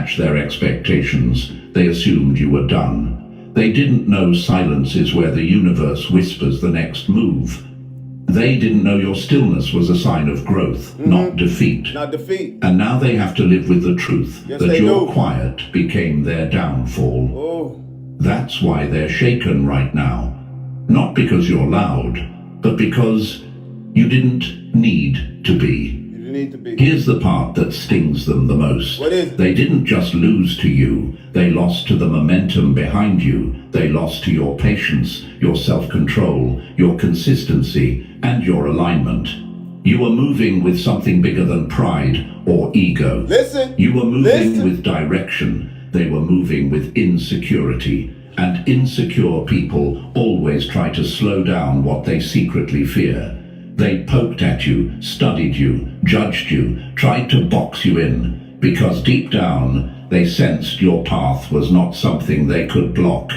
match their expectations, they assumed you were done. They didn't know silence is where the universe whispers the next move. They didn't know your stillness was a sign of growth, not defeat. Not defeat. And now they have to live with the truth that your quiet became their downfall. Oh. That's why they're shaken right now. Not because you're loud, but because you didn't need to be. Need to be. Here's the part that stings them the most. What is it? They didn't just lose to you, they lost to the momentum behind you. They lost to your patience, your self-control, your consistency, and your alignment. You were moving with something bigger than pride or ego. Listen. You were moving with direction. They were moving with insecurity. And insecure people always try to slow down what they secretly fear. They poked at you, studied you, judged you, tried to box you in, because deep down, they sensed your path was not something they could block.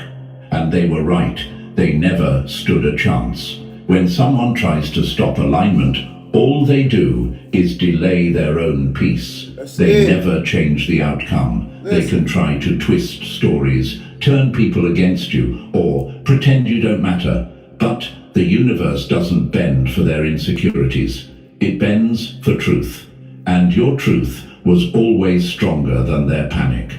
And they were right. They never stood a chance. When someone tries to stop alignment, all they do is delay their own peace. They never change the outcome. They can try to twist stories, turn people against you, or pretend you don't matter. But the universe doesn't bend for their insecurities. It bends for truth. And your truth was always stronger than their panic.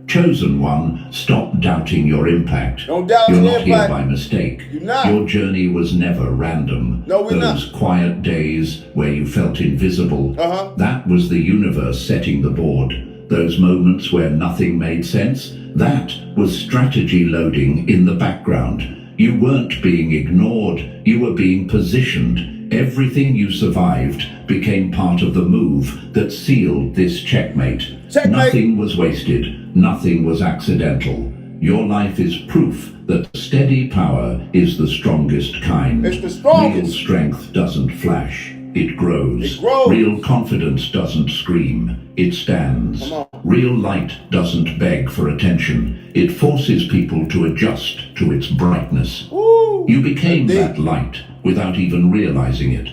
Chosen one, stop doubting your impact. Don't doubt You're your not impact. here by mistake. You're not. Your journey was never random. No, we're not. Those quiet days where you felt invisible, that was the universe setting the board. Those moments where nothing made sense, that was strategy loading in the background. You weren't being ignored, you were being positioned. Everything you survived became part of the move that sealed this checkmate. Nothing was wasted, nothing was accidental. Your life is proof that steady power is the strongest kind. It's the strongest. Real strength doesn't flash, it grows. It grows. Real confidence doesn't scream, it stands. Come on. Real light doesn't beg for attention. It forces people to adjust to its brightness. Woo. You became that light without even realizing it.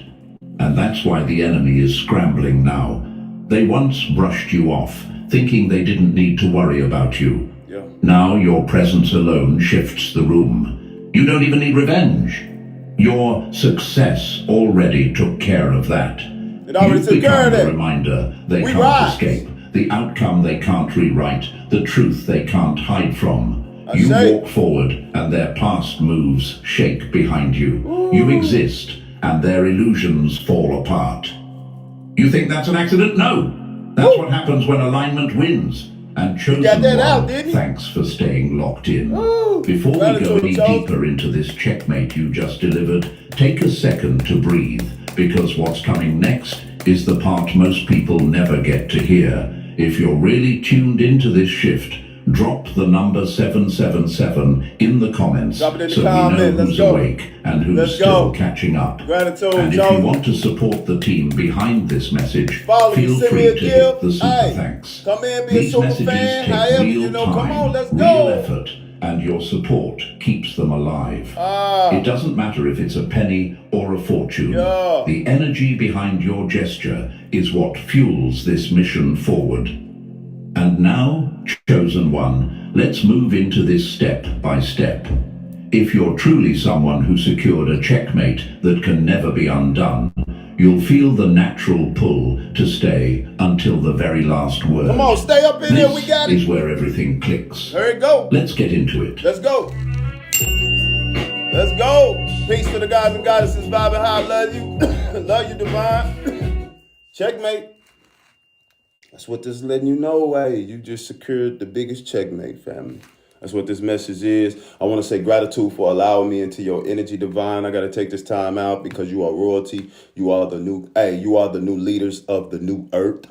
And that's why the enemy is scrambling now. They once brushed you off, thinking they didn't need to worry about you. Yeah. Now your presence alone shifts the room. You don't even need revenge. Your success already took care of that. It already took care of a that. reminder they We can't rise. escape. The outcome they can't rewrite, the truth they can't hide from. You walk forward and their past moves shake behind you. You exist and their illusions fall apart. You think that's an accident? No. That's what happens when alignment wins. And Chosen One, thanks for staying locked in. Before we go any deeper into this checkmate you just delivered, take a second to breathe, because what's coming next is the part most people never get to hear. If you're really tuned into this shift, drop the number 777 in the comments so we know who's awake and who's still catching up. And if you want to support the team behind this message, feel free to hit the super thanks. These messages take real time, real effort, and your support keeps them alive. It doesn't matter if it's a penny or a fortune. The energy behind your gesture is what fuels this mission forward. And now, Chosen One, let's move into this step by step. If you're truly someone who secured a checkmate that can never be undone, you'll feel the natural pull to stay until the very last word. Come on, stay up in here, we got it. This is where everything clicks. There you go. Let's get into it. Let's go. Let's go. Peace to the guys and goddesses vibing high. Love you. Love you, divine. Checkmate. That's what this is letting you know. Hey, you just secured the biggest checkmate, family. That's what this message is. I want to say gratitude for allowing me into your energy, divine. I got to take this time out because you are royalty. You are the new leaders of the new earth.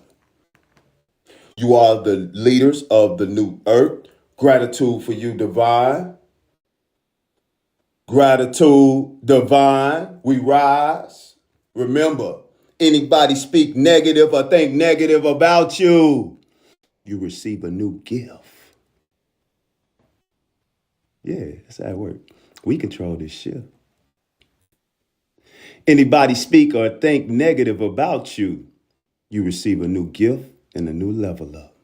You are the leaders of the new earth. Gratitude for you, divine. Gratitude, divine. We rise. Remember, anybody speak negative or think negative about you, you receive a new gift. Yeah, that's how it works. We control this shit. Anybody speak or think negative about you, you receive a new gift and a new level up.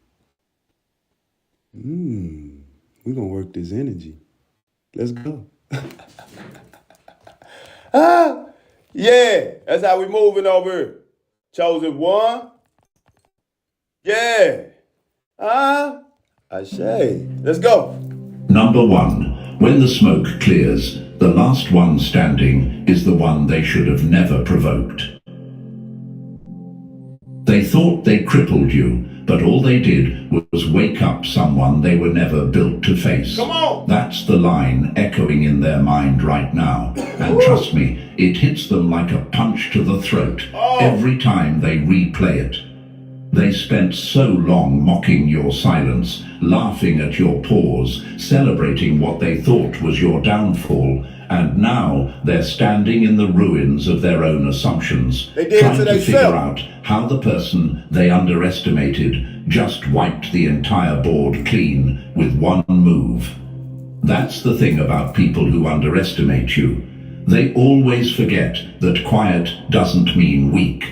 We're gonna work this energy. Let's go. Yeah, that's how we moving over here. Chosen one. Yeah. I say. Let's go. Number 1. When the smoke clears, the last one standing is the one they should have never provoked. They thought they crippled you, but all they did was wake up someone they were never built to face. Come on. That's the line echoing in their mind right now. And trust me, it hits them like a punch to the throat every time they replay it. They spent so long mocking your silence, laughing at your pause, celebrating what they thought was your downfall, and now they're standing in the ruins of their own assumptions, trying to figure out how the person they underestimated just wiped the entire board clean with one move. That's the thing about people who underestimate you. They always forget that quiet doesn't mean weak.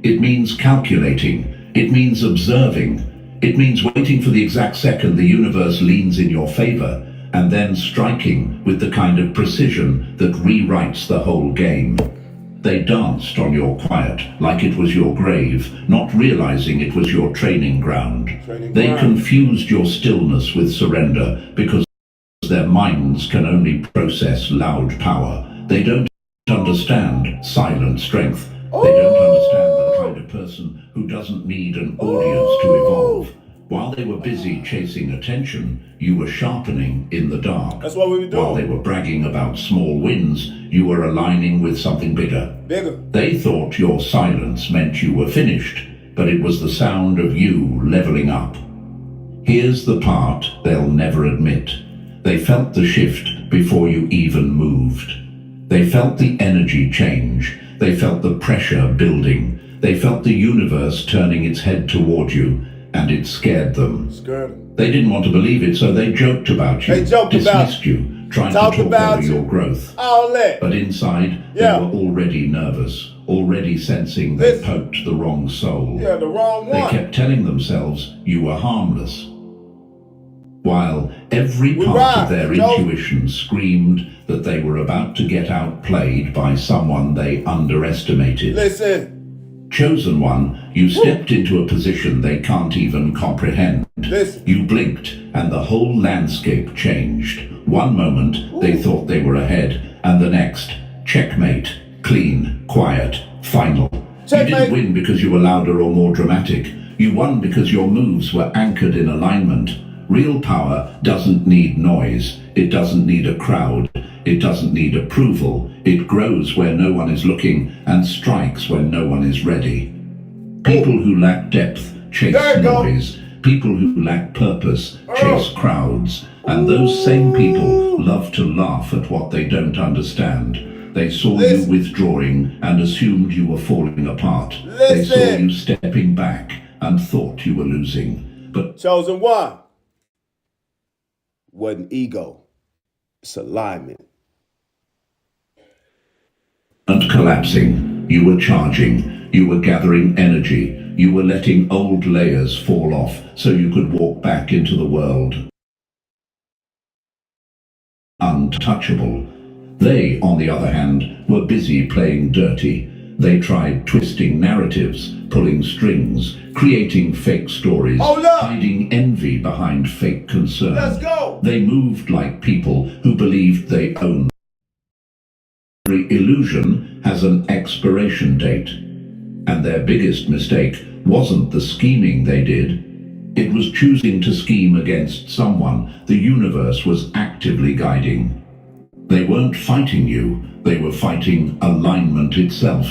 It means calculating. It means observing. It means waiting for the exact second the universe leans in your favor, and then striking with the kind of precision that rewrites the whole game. They danced on your quiet like it was your grave, not realizing it was your training ground. They confused your stillness with surrender because their minds can only process loud power. They don't understand silent strength. They don't understand the kind of person who doesn't need an audience to evolve. While they were busy chasing attention, you were sharpening in the dark. That's what we were doing. While they were bragging about small wins, you were aligning with something bigger. They thought your silence meant you were finished, but it was the sound of you leveling up. Here's the part they'll never admit. They felt the shift before you even moved. They felt the energy change. They felt the pressure building. They felt the universe turning its head toward you, and it scared them. They didn't want to believe it, so they joked about you, dismissed you, trying to talk over your growth. But inside, they were already nervous, already sensing they poked the wrong soul. The wrong one. They kept telling themselves you were harmless, while every part of their intuition screamed that they were about to get outplayed by someone they underestimated. Listen. Chosen one, you stepped into a position they can't even comprehend. You blinked, and the whole landscape changed. One moment, they thought they were ahead, and the next, checkmate, clean, quiet, final. You didn't win because you were louder or more dramatic. You won because your moves were anchored in alignment. Real power doesn't need noise. It doesn't need a crowd. It doesn't need approval. It grows where no one is looking and strikes when no one is ready. People who lack depth chase noise. People who lack purpose chase crowds. And those same people love to laugh at what they don't understand. They saw you withdrawing and assumed you were falling apart. They saw you stepping back and thought you were losing. But Chosen one wasn't ego. It's alignment. And collapsing, you were charging, you were gathering energy, you were letting old layers fall off so you could walk back into the world untouchable. They, on the other hand, were busy playing dirty. They tried twisting narratives, pulling strings, creating fake stories, hiding envy behind fake concern. They moved like people who believed they owned. Every illusion has an expiration date, and their biggest mistake wasn't the scheming they did. It was choosing to scheme against someone the universe was actively guiding. They weren't fighting you, they were fighting alignment itself.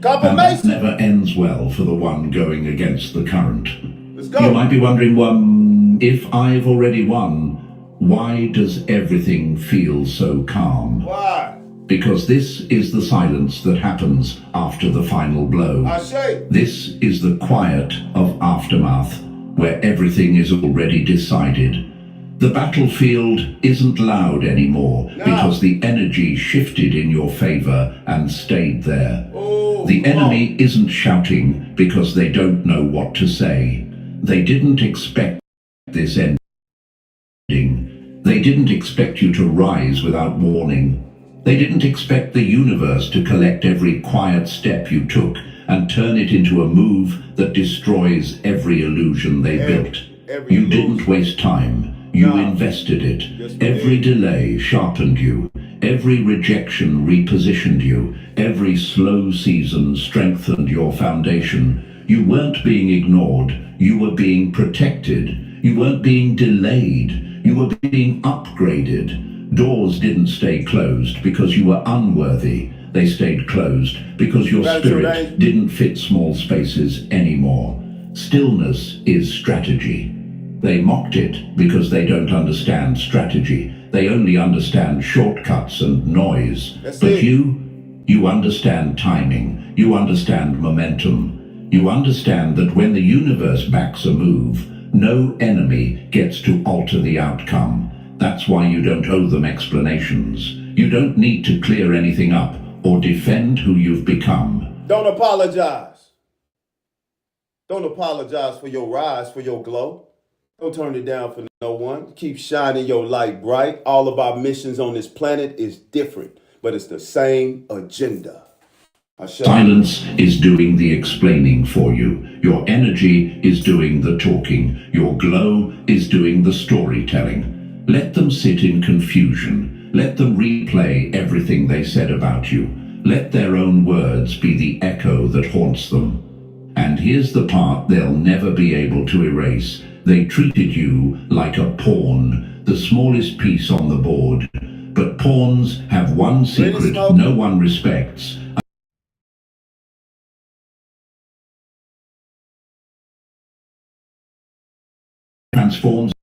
And that never ends well for the one going against the current. You might be wondering, if I've already won, why does everything feel so calm? Why? Because this is the silence that happens after the final blow. This is the quiet of aftermath, where everything is already decided. The battlefield isn't loud anymore because the energy shifted in your favor and stayed there. The enemy isn't shouting because they don't know what to say. They didn't expect this end. They didn't expect you to rise without warning. They didn't expect the universe to collect every quiet step you took and turn it into a move that destroys every illusion they built. You didn't waste time. You invested it. Every delay sharpened you. Every rejection repositioned you. Every slow season strengthened your foundation. You weren't being ignored. You were being protected. You weren't being delayed. You were being upgraded. Doors didn't stay closed because you were unworthy. They stayed closed because your spirit didn't fit small spaces anymore. Stillness is strategy. They mocked it because they don't understand strategy. They only understand shortcuts and noise. But you understand timing. You understand momentum. You understand that when the universe backs a move, no enemy gets to alter the outcome. That's why you don't owe them explanations. You don't need to clear anything up or defend who you've become. Don't apologize. Don't apologize for your rise, for your glow. Don't turn it down for no one. Keep shining your light bright. All of our missions on this planet is different, but it's the same agenda. Silence is doing the explaining for you. Your energy is doing the talking. Your glow is doing the storytelling. Let them sit in confusion. Let them replay everything they said about you. Let their own words be the echo that haunts them. And here's the part they'll never be able to erase. They treated you like a pawn, the smallest piece on the board. But pawns have one secret no one respects. Transforms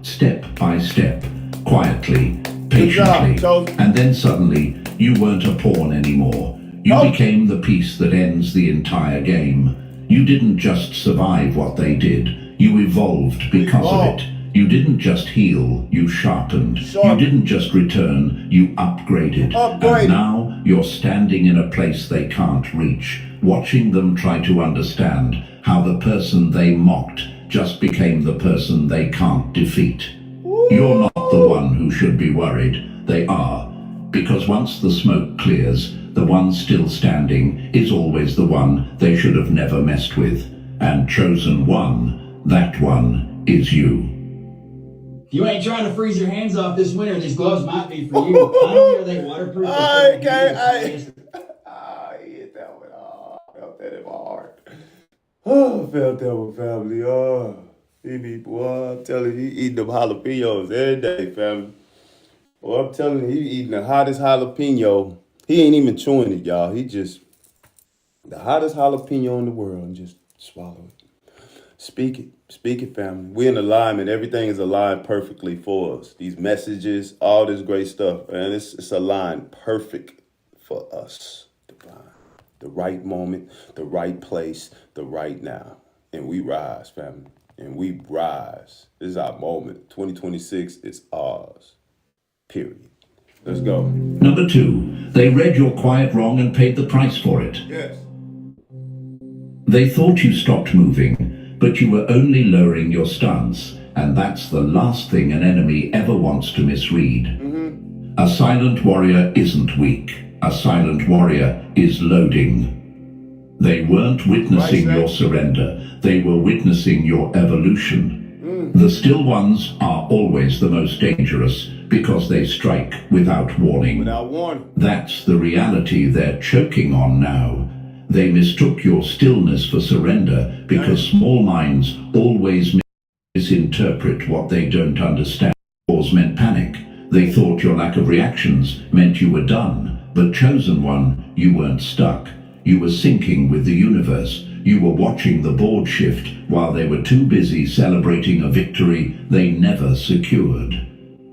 step by step, quietly, patiently, and then suddenly you weren't a pawn anymore. You became the piece that ends the entire game. You didn't just survive what they did, you evolved because of it. You didn't just heal, you sharpened. You didn't just return, you upgraded. And now you're standing in a place they can't reach, watching them try to understand how the person they mocked just became the person they can't defeat. You're not the one who should be worried. They are. Because once the smoke clears, the one still standing is always the one they should have never messed with. And chosen one, that one is you. If you ain't trying to freeze your hands off this winter, these gloves might be for you. I don't care, are they waterproof? I hit that one. I felt that in my heart. Oh, I felt that one, family. Oh, he be, boy, I'm telling you, he eating them jalapenos every day, family. Boy, I'm telling you, he eating the hottest jalapeno. He ain't even chewing it, y'all. He just, the hottest jalapeno in the world, and just swallow it. Speak it, family. We're in alignment. Everything is aligned perfectly for us. These messages, all this great stuff, and it's aligned perfect for us. Divine. The right moment, the right place, the right now. And we rise, family. And we rise. This is our moment. 2026 is ours. Period. Let's go. Number 2, they read your quiet wrong and paid the price for it. Yes. They thought you stopped moving, but you were only lowering your stance, and that's the last thing an enemy ever wants to misread. A silent warrior isn't weak. A silent warrior is loading. They weren't witnessing your surrender. They were witnessing your evolution. The still ones are always the most dangerous because they strike without warning. That's the reality they're choking on now. They mistook your stillness for surrender because small minds always misinterpret what they don't understand. Pause meant panic. They thought your lack of reactions meant you were done. But chosen one, you weren't stuck. You were syncing with the universe. You were watching the board shift while they were too busy celebrating a victory they never secured.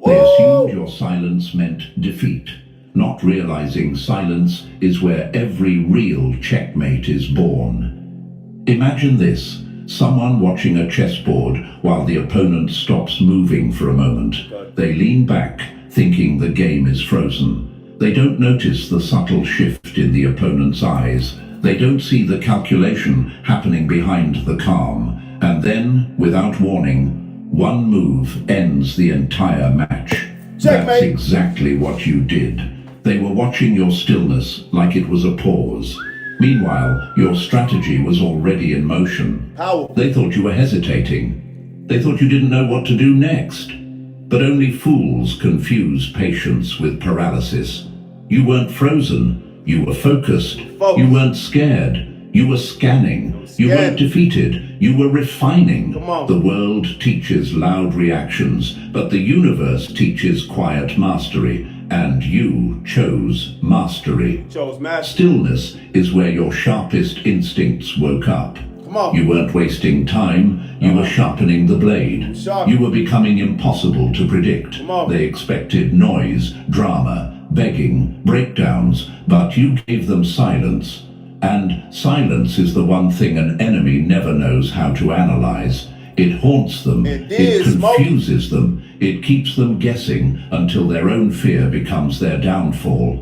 They assumed your silence meant defeat, not realizing silence is where every real checkmate is born. Imagine this, someone watching a chessboard while the opponent stops moving for a moment. They lean back, thinking the game is frozen. They don't notice the subtle shift in the opponent's eyes. They don't see the calculation happening behind the calm. And then, without warning, One move ends the entire match. Checkmate. That's exactly what you did. They were watching your stillness like it was a pause. Meanwhile, your strategy was already in motion. Powerful. They thought you were hesitating. They thought you didn't know what to do next. But only fools confuse patience with paralysis. You weren't frozen. You were focused. You weren't scared. You were scanning. You weren't defeated. You were refining. Come on. The world teaches loud reactions, but the universe teaches quiet mastery. And you chose mastery. Chose mastery. Stillness is where your sharpest instincts woke up. Come on. You weren't wasting time, you were sharpening the blade. Sharp. You were becoming impossible to predict. Come on. They expected noise, drama, begging, breakdowns, but you gave them silence. And silence is the one thing an enemy never knows how to analyze. It haunts them, it confuses them, it keeps them guessing until their own fear becomes their downfall.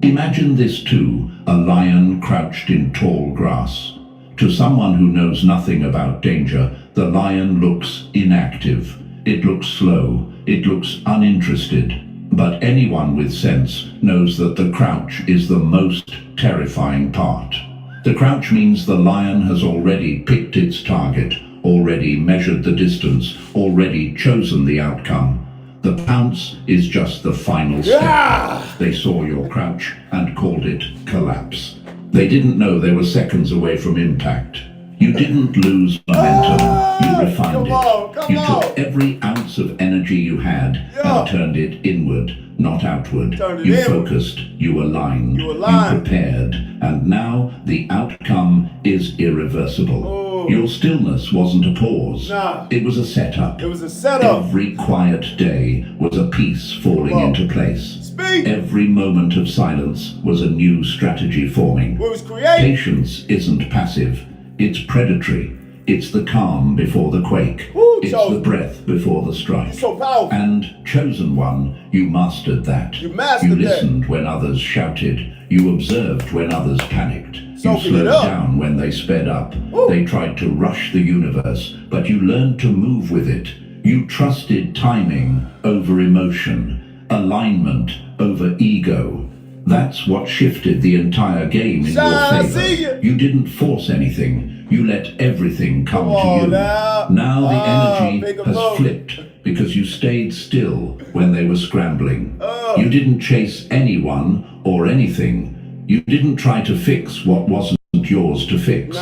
Imagine this too, a lion crouched in tall grass. To someone who knows nothing about danger, the lion looks inactive. It looks slow, it looks uninterested. But anyone with sense knows that the crouch is the most terrifying part. The crouch means the lion has already picked its target, already measured the distance, already chosen the outcome. The pounce is just the final step. They saw your crouch and called it collapse. They didn't know they were seconds away from impact. You didn't lose momentum, you refined it. You took every ounce of energy you had and turned it inward, not outward. You focused, you aligned, you prepared, and now the outcome is irreversible. Your stillness wasn't a pause. It was a setup. It was a setup. Every quiet day was a piece falling into place. Every moment of silence was a new strategy forming. Patience isn't passive. It's predatory. It's the calm before the quake. It's the breath before the strike. So powerful. And chosen one, you mastered that. You mastered that. Listened when others shouted. You observed when others panicked. You slowed down when they sped up. They tried to rush the universe, but you learned to move with it. You trusted timing over emotion, alignment over ego. That's what shifted the entire game in your favor. You didn't force anything. You let everything come to you. Now the energy has flipped because you stayed still when they were scrambling. You didn't chase anyone or anything. You didn't try to fix what wasn't yours to fix.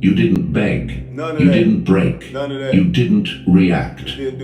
You didn't beg. You didn't break. You didn't react. And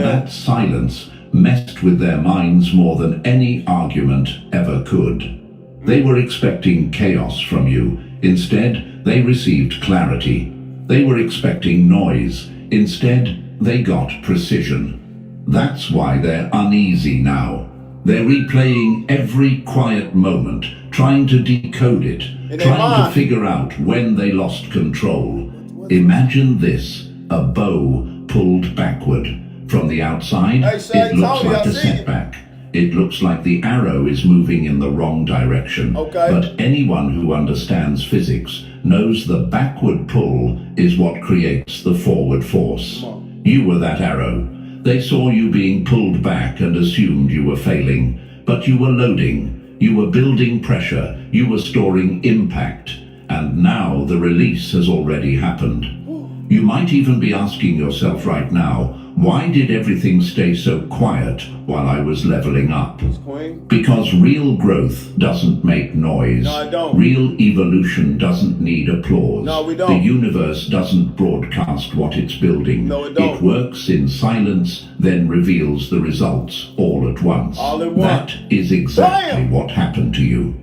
that silence messed with their minds more than any argument ever could. They were expecting chaos from you. Instead, they received clarity. They were expecting noise. Instead, they got precision. That's why they're uneasy now. They're replaying every quiet moment, trying to decode it, trying to figure out when they lost control. Imagine this, a bow pulled backward. From the outside, it looks like a setback. It looks like the arrow is moving in the wrong direction. But anyone who understands physics knows the backward pull is what creates the forward force. You were that arrow. They saw you being pulled back and assumed you were failing. But you were loading. You were building pressure. You were storing impact. And now the release has already happened. You might even be asking yourself right now, why did everything stay so quiet while I was leveling up? Because real growth doesn't make noise. No, I don't. Real evolution doesn't need applause. No, we don't. The universe doesn't broadcast what it's building. No, it don't. It works in silence, then reveals the results all at once. All at once. That is exactly what happened to you.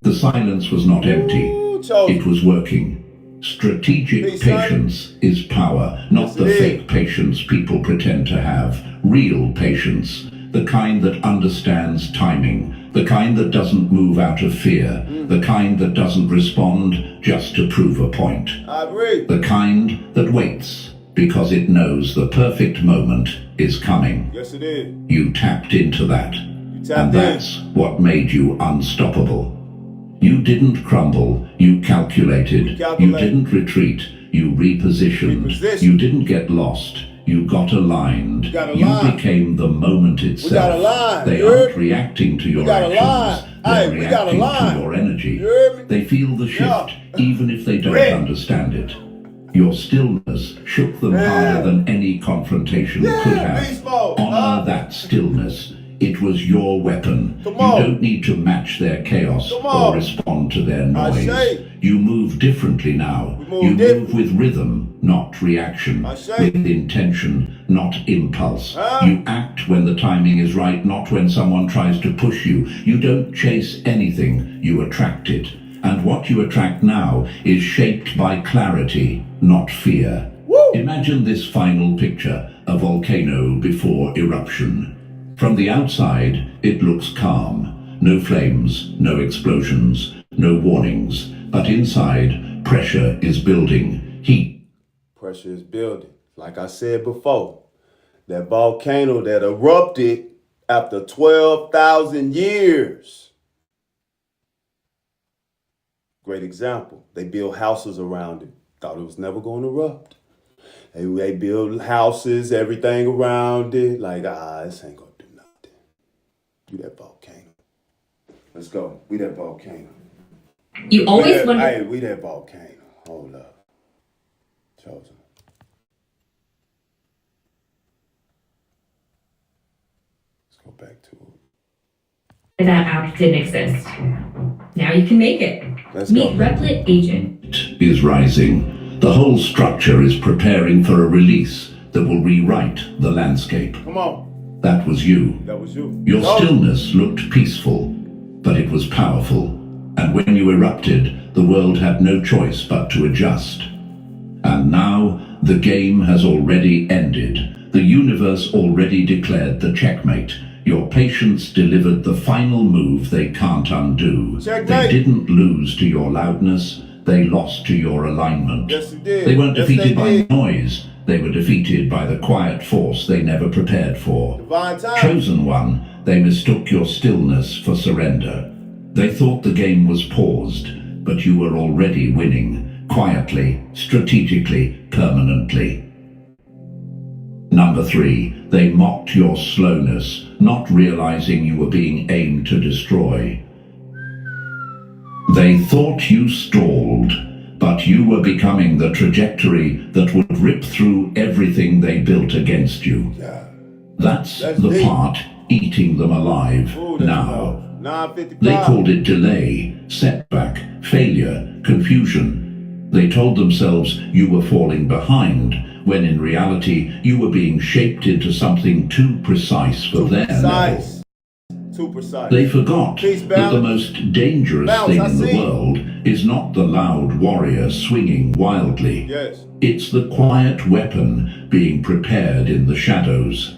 The silence was not empty. It was working. Strategic patience is power, not the fake patience people pretend to have. Real patience, the kind that understands timing, the kind that doesn't move out of fear, the kind that doesn't respond just to prove a point. I agree. The kind that waits because it knows the perfect moment is coming. Yes, it is. You tapped into that, and that's what made you unstoppable. You didn't crumble, you calculated. You didn't retreat, you repositioned. You didn't get lost, You got aligned. got You aligned. became the moment itself. got aligned. They You heard aren't me? reacting to your got actions. aligned. They're Hey, we got reacting to aligned. your energy. You heard me? They feel the shift, Yeah. even if they don't Red. understand it. Your stillness shook them harder than any confrontation could beast have. mode. Honor that stillness. It was your weapon. Come You on. don't need to match their chaos Come on. or respond to their I noise. say. You move differently now. We move You different. move with rhythm, not reaction. I say. With intention, not impulse. Huh? You act when the timing is right, not when someone tries to push you. You don't chase anything, you attract it. And what you attract now is shaped by clarity, not fear. Woo! Imagine this final picture, a volcano before eruption. From the outside, it looks calm. No flames, no explosions, no warnings. But inside, pressure is building. Heat. Pressure is building. Like I said before, that volcano that erupted after 12,000 years. Great example. They built houses around it. Thought it was never going to erupt. They build houses, everything around it. Like, this ain't going to do nothing. You that volcano. Let's go. We that volcano. You always wonder. Hey, we that volcano. Hold up. Chosen. Let's go back to it. That app didn't exist. Now you can make it. Let's Meet go. Replit Agent. Is rising. The whole structure is preparing for a release that will rewrite the landscape. Come on. That was you. That was you. Your Go. stillness looked peaceful, but it was powerful. And when you erupted, the world had no choice but to adjust. And now, the game has already ended. The universe already declared the checkmate. Your patience delivered the final move they can't undo. Checkmate. They didn't lose to your loudness, they lost to your alignment. Yes, they did. They weren't Yes, defeated they by did. noise, they were defeated by the quiet force they never prepared for. Divine time. Chosen one, they mistook your stillness for surrender. They thought the game was paused, but you were already winning, quietly, strategically, permanently. Number 3, they mocked your slowness, not realizing you were being aimed to destroy. They thought you stalled, but you were becoming the trajectory that would rip through everything they built against you. Yeah. That's That's the deep. part eating them alive Ooh, that's now. low. 955. They called it delay, setback, failure, confusion. They told themselves you were falling behind, when in reality you were being shaped into something too precise for their level. precise. Too precise. They forgot Peace, that the balance. most dangerous Balance, thing I in the see. world is not the loud warrior swinging wildly. Yes. It's the quiet weapon being prepared in the shadows.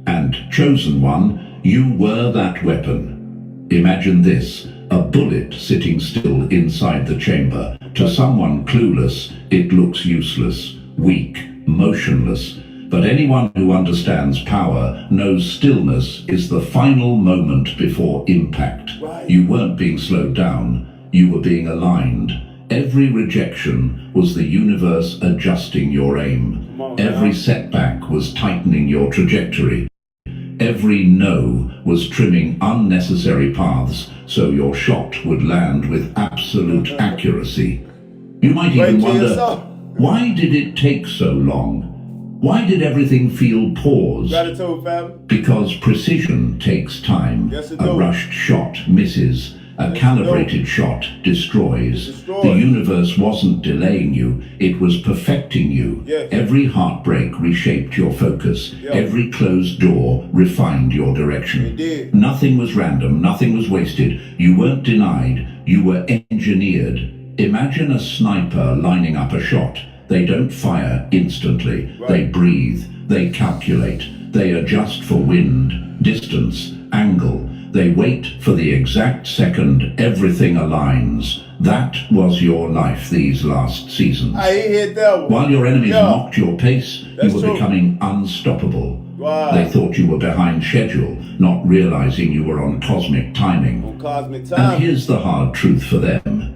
And chosen one, you were that weapon. Imagine this, a bullet sitting still inside the chamber. To someone clueless, it looks useless, weak, motionless. But anyone who understands power knows stillness is the final moment before impact. Right. You weren't being slowed down, you were being aligned. Every rejection was the universe adjusting your aim. Come on, Every now. setback was tightening your trajectory. Every no was trimming unnecessary paths so your shot would land with absolute accuracy. You might even Wait till wonder, it's up. why did it take so long? Why did everything feel paused? Gratitude, family. Because precision takes time. Yes, it A do. rushed shot misses. A Yes, it calibrated shot destroys. Destroys. The universe wasn't delaying you, it was perfecting you. Yes. Every heartbreak reshaped your focus. Yeah. Every closed door refined your direction. It did. Nothing was random, nothing was wasted. You weren't denied, you were engineered. Imagine a sniper lining up a shot. They don't fire instantly. Right. They breathe, they calculate, they adjust for wind, distance, angle. They wait for the exact second everything aligns. That was your life these last seasons. He hit that one. While your enemies Yeah. mocked your pace, That's you were true. becoming unstoppable. Wow. They thought you were behind schedule, not realizing you were on cosmic timing. On cosmic And time. here's the hard truth for them.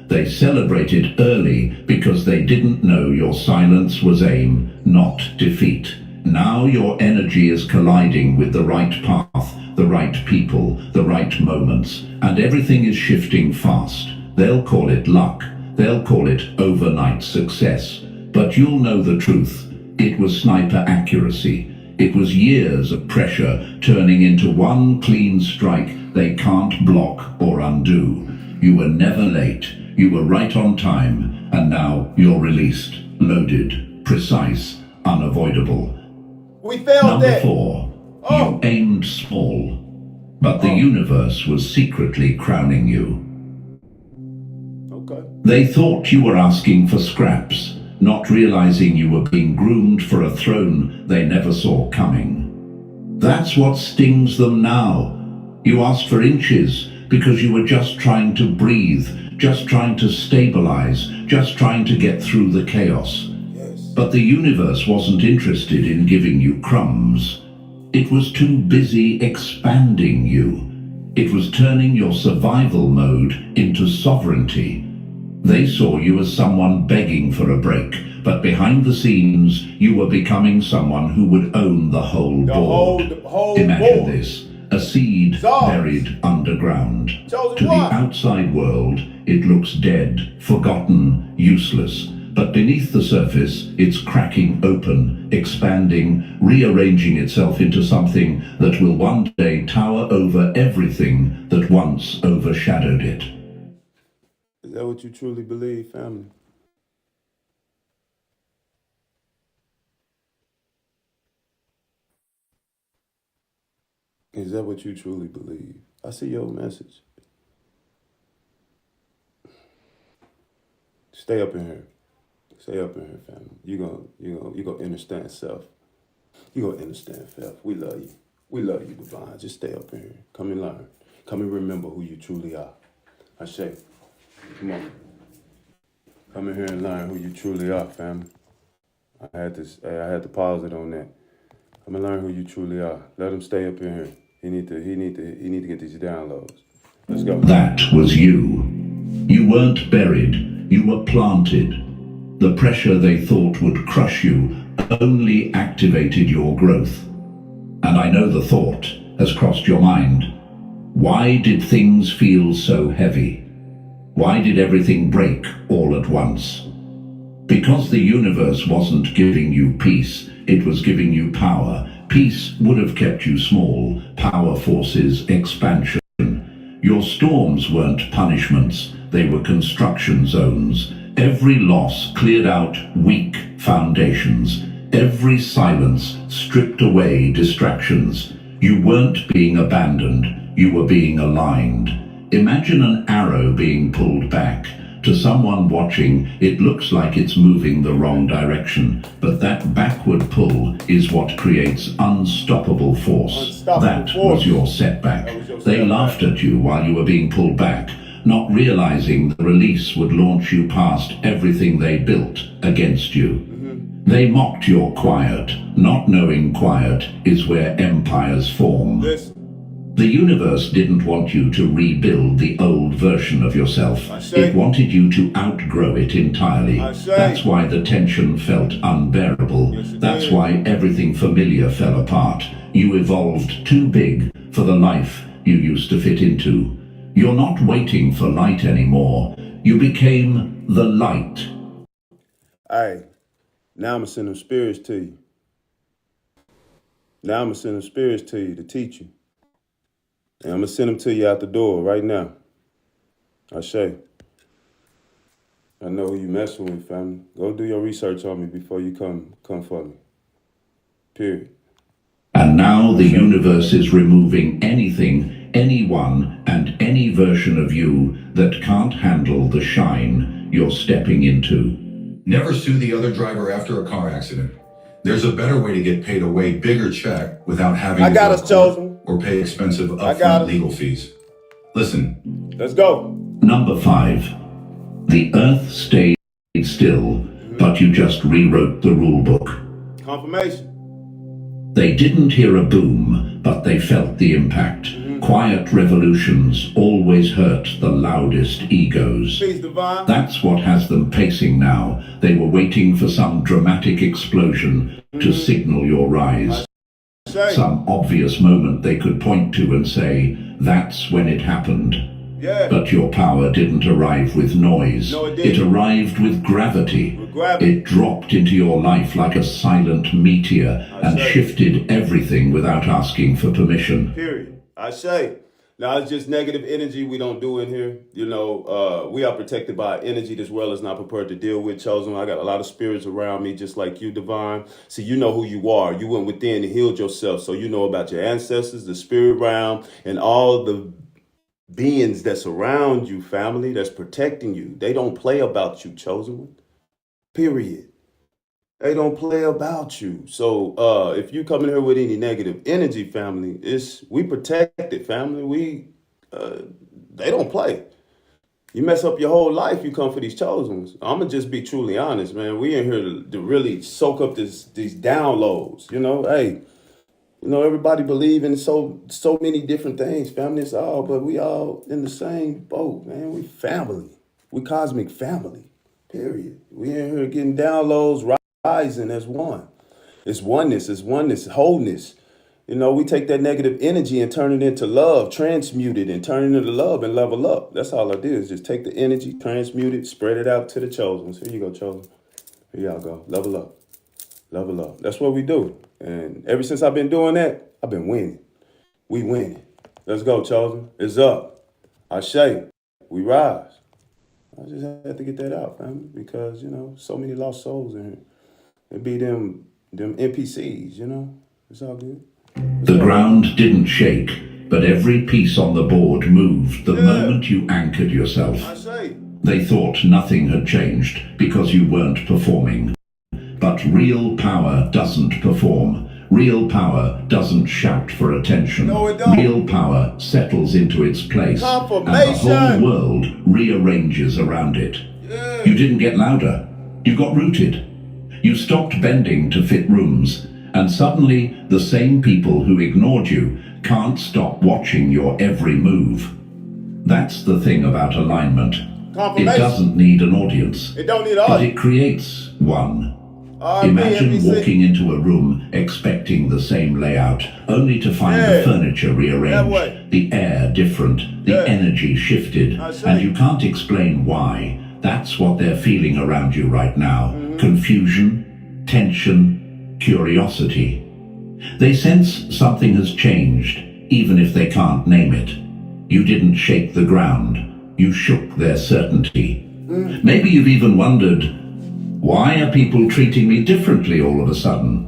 They celebrated early because they didn't know your silence was aim, not defeat. Now your energy is colliding with the right path, the right people, the right moments, and everything is shifting fast. They'll call it luck. They'll call it overnight success. But you'll know the truth. It was sniper accuracy. It was years of pressure turning into one clean strike they can't block or undo. You were never late. You were right on time. And now you're released, loaded, precise, unavoidable. We failed Number that. 4. You aimed small, but the universe was secretly crowning you. Okay. They thought you were asking for scraps, not realizing you were being groomed for a throne they never saw coming. That's what stings them now. You asked for inches because you were just trying to breathe, just trying to stabilize, just trying to get through the chaos. Yes. But the universe wasn't interested in giving you crumbs. It was too busy expanding you. It was turning your survival mode into sovereignty. They saw you as someone begging for a break, but behind the scenes, you were becoming someone who would own the whole board. whole Imagine board. this, a seed buried underground. Chosen To the one. outside world, it looks dead, forgotten, useless. But beneath the surface, it's cracking open, expanding, rearranging itself into something that will one day tower over everything that once overshadowed it. Is that what you truly believe, family? Is that what you truly believe? I see your message. Stay up in here. Stay up in here, family. You gonna understand self. You gonna understand self. We love you. We love you, Divine. Just stay up in here. Come and learn. Come and remember who you truly are. I say, come on. Come in here and learn who you truly are, family. I had to pause it on that. Come and learn who you truly are. Let him stay up in here. He need to get these downloads. Let's go. That was you. You weren't buried. You were planted. The pressure they thought would crush you only activated your growth. And I know the thought has crossed your mind. Why did things feel so heavy? Why did everything break all at once? Because the universe wasn't giving you peace, it was giving you power. Peace would have kept you small. Power forces expansion. Your storms weren't punishments, they were construction zones. Every loss cleared out weak foundations. Every silence stripped away distractions. You weren't being abandoned, you were being aligned. Imagine an arrow being pulled back. To someone watching, it looks like it's moving the wrong direction, but that backward pull is what creates unstoppable force. That was your setback. They laughed at you while you were being pulled back, not realizing the release would launch you past everything they built against you. They mocked your quiet, not knowing quiet is where empires form. The universe didn't want you to rebuild the old version of yourself. It wanted you to outgrow it entirely. That's why the tension felt unbearable. That's why everything familiar fell apart. You evolved too big for the life you used to fit into. You're not waiting for light anymore. You became the light. Hey, now I'm gonna send them spirits to you. Now I'm gonna send them spirits to you to teach you. And I'm gonna send them to you out the door right now. I say, I know who you messing with, family. Go do your research on me before you come for me. Period. And now the universe is removing anything, anyone, and any version of you that can't handle the shine you're stepping into. Never sue the other driver after a car accident. There's a better way to get paid a way bigger check without having I to got go us, to Chosen. court or pay expensive got upfront us. legal fees. Listen, Let's go. Number 5. The earth stayed still, but you just rewrote the rule book. Confirmation. They didn't hear a boom, but they felt the impact. Quiet revolutions always hurt the loudest egos. Peace, Divine. That's what has them pacing now. They were waiting for some dramatic explosion to signal your rise. Some obvious moment they could point to and say, that's when it happened. Yeah. But your power didn't arrive with noise. No, it didn't. It arrived with gravity. With gravity. It dropped into your life like a silent meteor and shifted everything without asking for permission. Period. I say. Now, it's just negative energy we don't do in here. You know, we are protected by energy this world is not prepared to deal with, Chosen. I got a lot of spirits around me, just like you, Divine. See, you know who you are. You went within and healed yourself, so you know about your ancestors, the spirit realm, and all the beings that surround you, family, that's protecting you. They don't play about you, Chosen One. Period. They don't play about you. So if you come in here with any negative energy, family, we protect it, family. They don't play. You mess up your whole life, you come for these chosen ones. I'm gonna just be truly honest, man. We in here to really soak up these downloads. You know, hey, you know, everybody believe in so many different things, family. It's all, but we all in the same boat, man. We family. We cosmic family. Period. We in here getting downloads, rising as one. It's oneness, wholeness. You know, we take that negative energy and turn it into love, transmute it and turn it into love and level up. That's all I do is just take the energy, transmute it, spread it out to the chosen ones. Here you go, chosen. Here y'all go. Level up. Level up. That's what we do. And ever since I've been doing that, I've been winning. We winning. Let's go, chosen. It's up. I shake. We rise. I just had to get that out, family, because, you know, so many lost souls in here. It be them NPCs, you know? It's all good. The ground didn't shake, but every piece on the board moved the moment you anchored yourself. I say. They thought nothing had changed because you weren't performing. But real power doesn't perform. Real power doesn't shout for attention. No, it don't. Real power settles into its place, and the Confirmation. whole world rearranges around it. Yeah. You didn't get louder. You got rooted. You stopped bending to fit rooms, and suddenly the same people who ignored you can't stop watching your every move. That's the thing about alignment. It Confirmation. doesn't need an audience, It don't need but all. it creates one. R&B, Imagine NBC. walking into a room expecting the same layout, only to find Yeah. the furniture That way. rearranged, the air different, the Yeah. energy shifted, I see. and you can't explain why. That's what they're feeling around you right now. Confusion, tension, curiosity. They sense something has changed, even if they can't name it. You didn't shake the ground. You shook their certainty. Maybe you've even wondered, why are people treating me differently all of a sudden?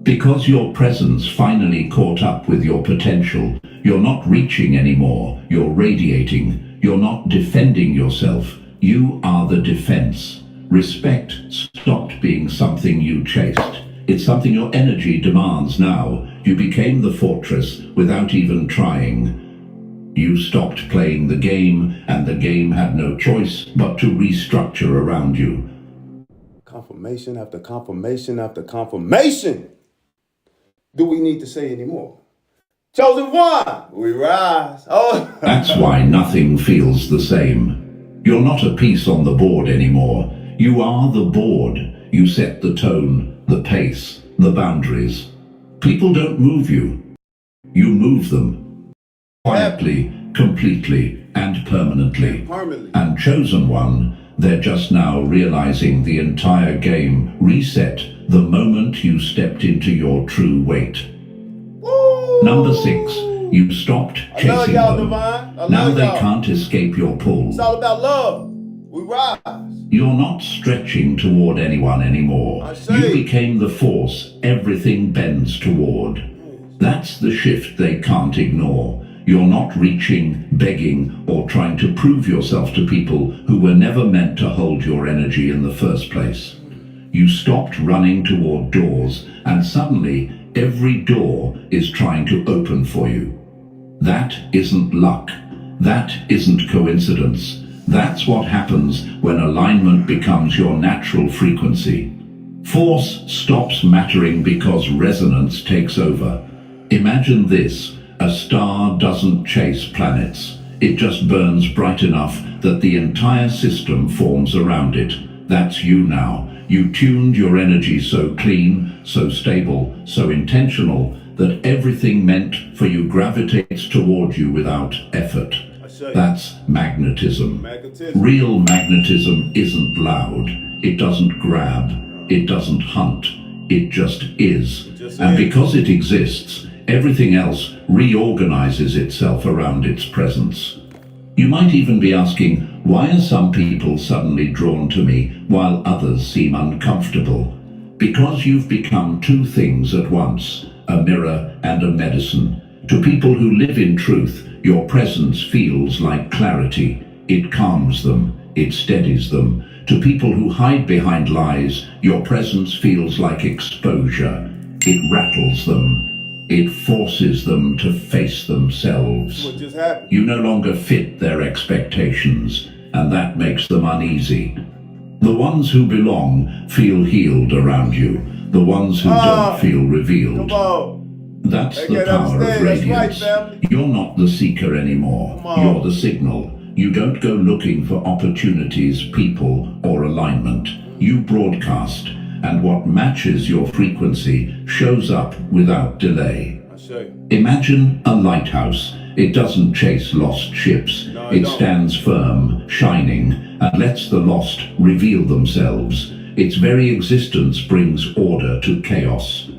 Because your presence finally caught up with your potential. You're not reaching anymore. You're radiating. You're not defending yourself. You are the defense. Respect stopped being something you chased. It's something your energy demands now. You became the fortress without even trying. You stopped playing the game, and the game had no choice but to restructure around you. Confirmation after confirmation after confirmation. Do we need to say any more? Chosen one, we rise. Oh, That's why nothing feels the same. You're not a piece on the board anymore. You are the board. You set the tone, the pace, the boundaries. People don't move you. You move them. Quietly, completely, and permanently. permanently. And chosen one, they're just now realizing the entire game reset the moment you stepped into your true weight. Woo! Number 6, you stopped I love chasing y'all, them. Divine. I Now love they y'all. can't escape your pull. It's all about love. We rise. You're not stretching toward anyone anymore. I see. You became the force everything bends toward. That's the shift they can't ignore. You're not reaching, begging, or trying to prove yourself to people who were never meant to hold your energy in the first place. You stopped running toward doors, and suddenly every door is trying to open for you. That isn't luck. That isn't coincidence. That's what happens when alignment becomes your natural frequency. Force stops mattering because resonance takes over. Imagine this: A star doesn't chase planets. It just burns bright enough that the entire system forms around it. That's you now. You tuned your energy so clean, so stable, so intentional that everything meant for you gravitates toward you without effort. That's magnetism. Real magnetism isn't loud. It doesn't grab. It doesn't hunt. It just is. And because it exists, everything else reorganizes itself around its presence. You might even be asking, why are some people suddenly drawn to me while others seem uncomfortable? Because you've become two things at once, a mirror and a medicine. To people who live in truth, your presence feels like clarity. It calms them. It steadies them. To people who hide behind lies, your presence feels like exposure. It rattles them. It forces them to face themselves. What just happened? You no longer fit their expectations, and that makes them uneasy. The ones who belong feel healed around you. The ones who don't feel revealed. Come on. That's They the can't power of understand. That's right, radiance. family. You're not the seeker anymore. Come on. You're the signal. You don't go looking for opportunities, people, or alignment. You broadcast, and what matches your frequency shows up without delay. I show you. Imagine a lighthouse. It doesn't chase lost ships. No, It don't. stands firm, shining, and lets the lost reveal themselves. Its very existence brings order to chaos.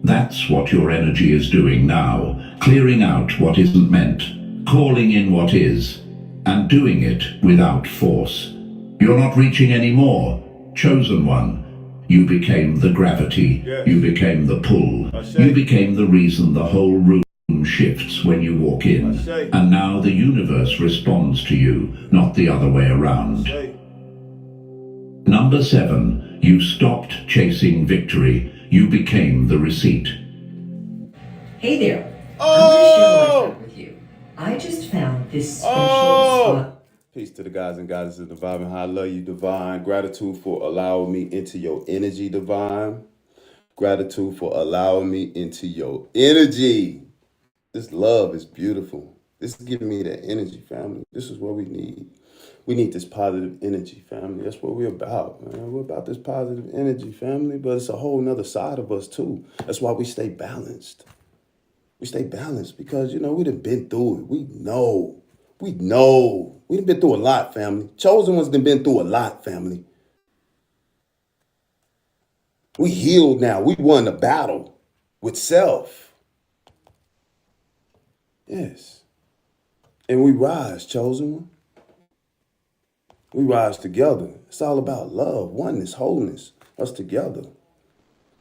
That's what your energy is doing now, clearing out what isn't meant, calling in what is, and doing it without force. You're not reaching any more. Chosen one. You became the gravity. Yes. You became the pull. I say. You became the reason the whole room shifts when you walk in. I say. And now the universe responds to you, not the other way around. Say. Number 7, you stopped chasing victory. You became the receipt. Hey there. Oh! I'm going to share my with you. I just found this special spot. Peace to the guys and goddesses, Divine. How I love you, Divine. Gratitude for allowing me into your energy, Divine. Gratitude for allowing me into your energy. This love is beautiful. This is giving me that energy, family. This is what we need. We need this positive energy, family. That's what we're about, man. We're about this positive energy, family. But it's a whole nother side of us, too. That's why we stay balanced. We stay balanced because, we done been through it. We know. We done been through a lot, family. Chosen ones done been through a lot, family. We healed now. We won the battle with self. Yes. And we rise, chosen one. We rise together. It's all about love, oneness, wholeness, us together.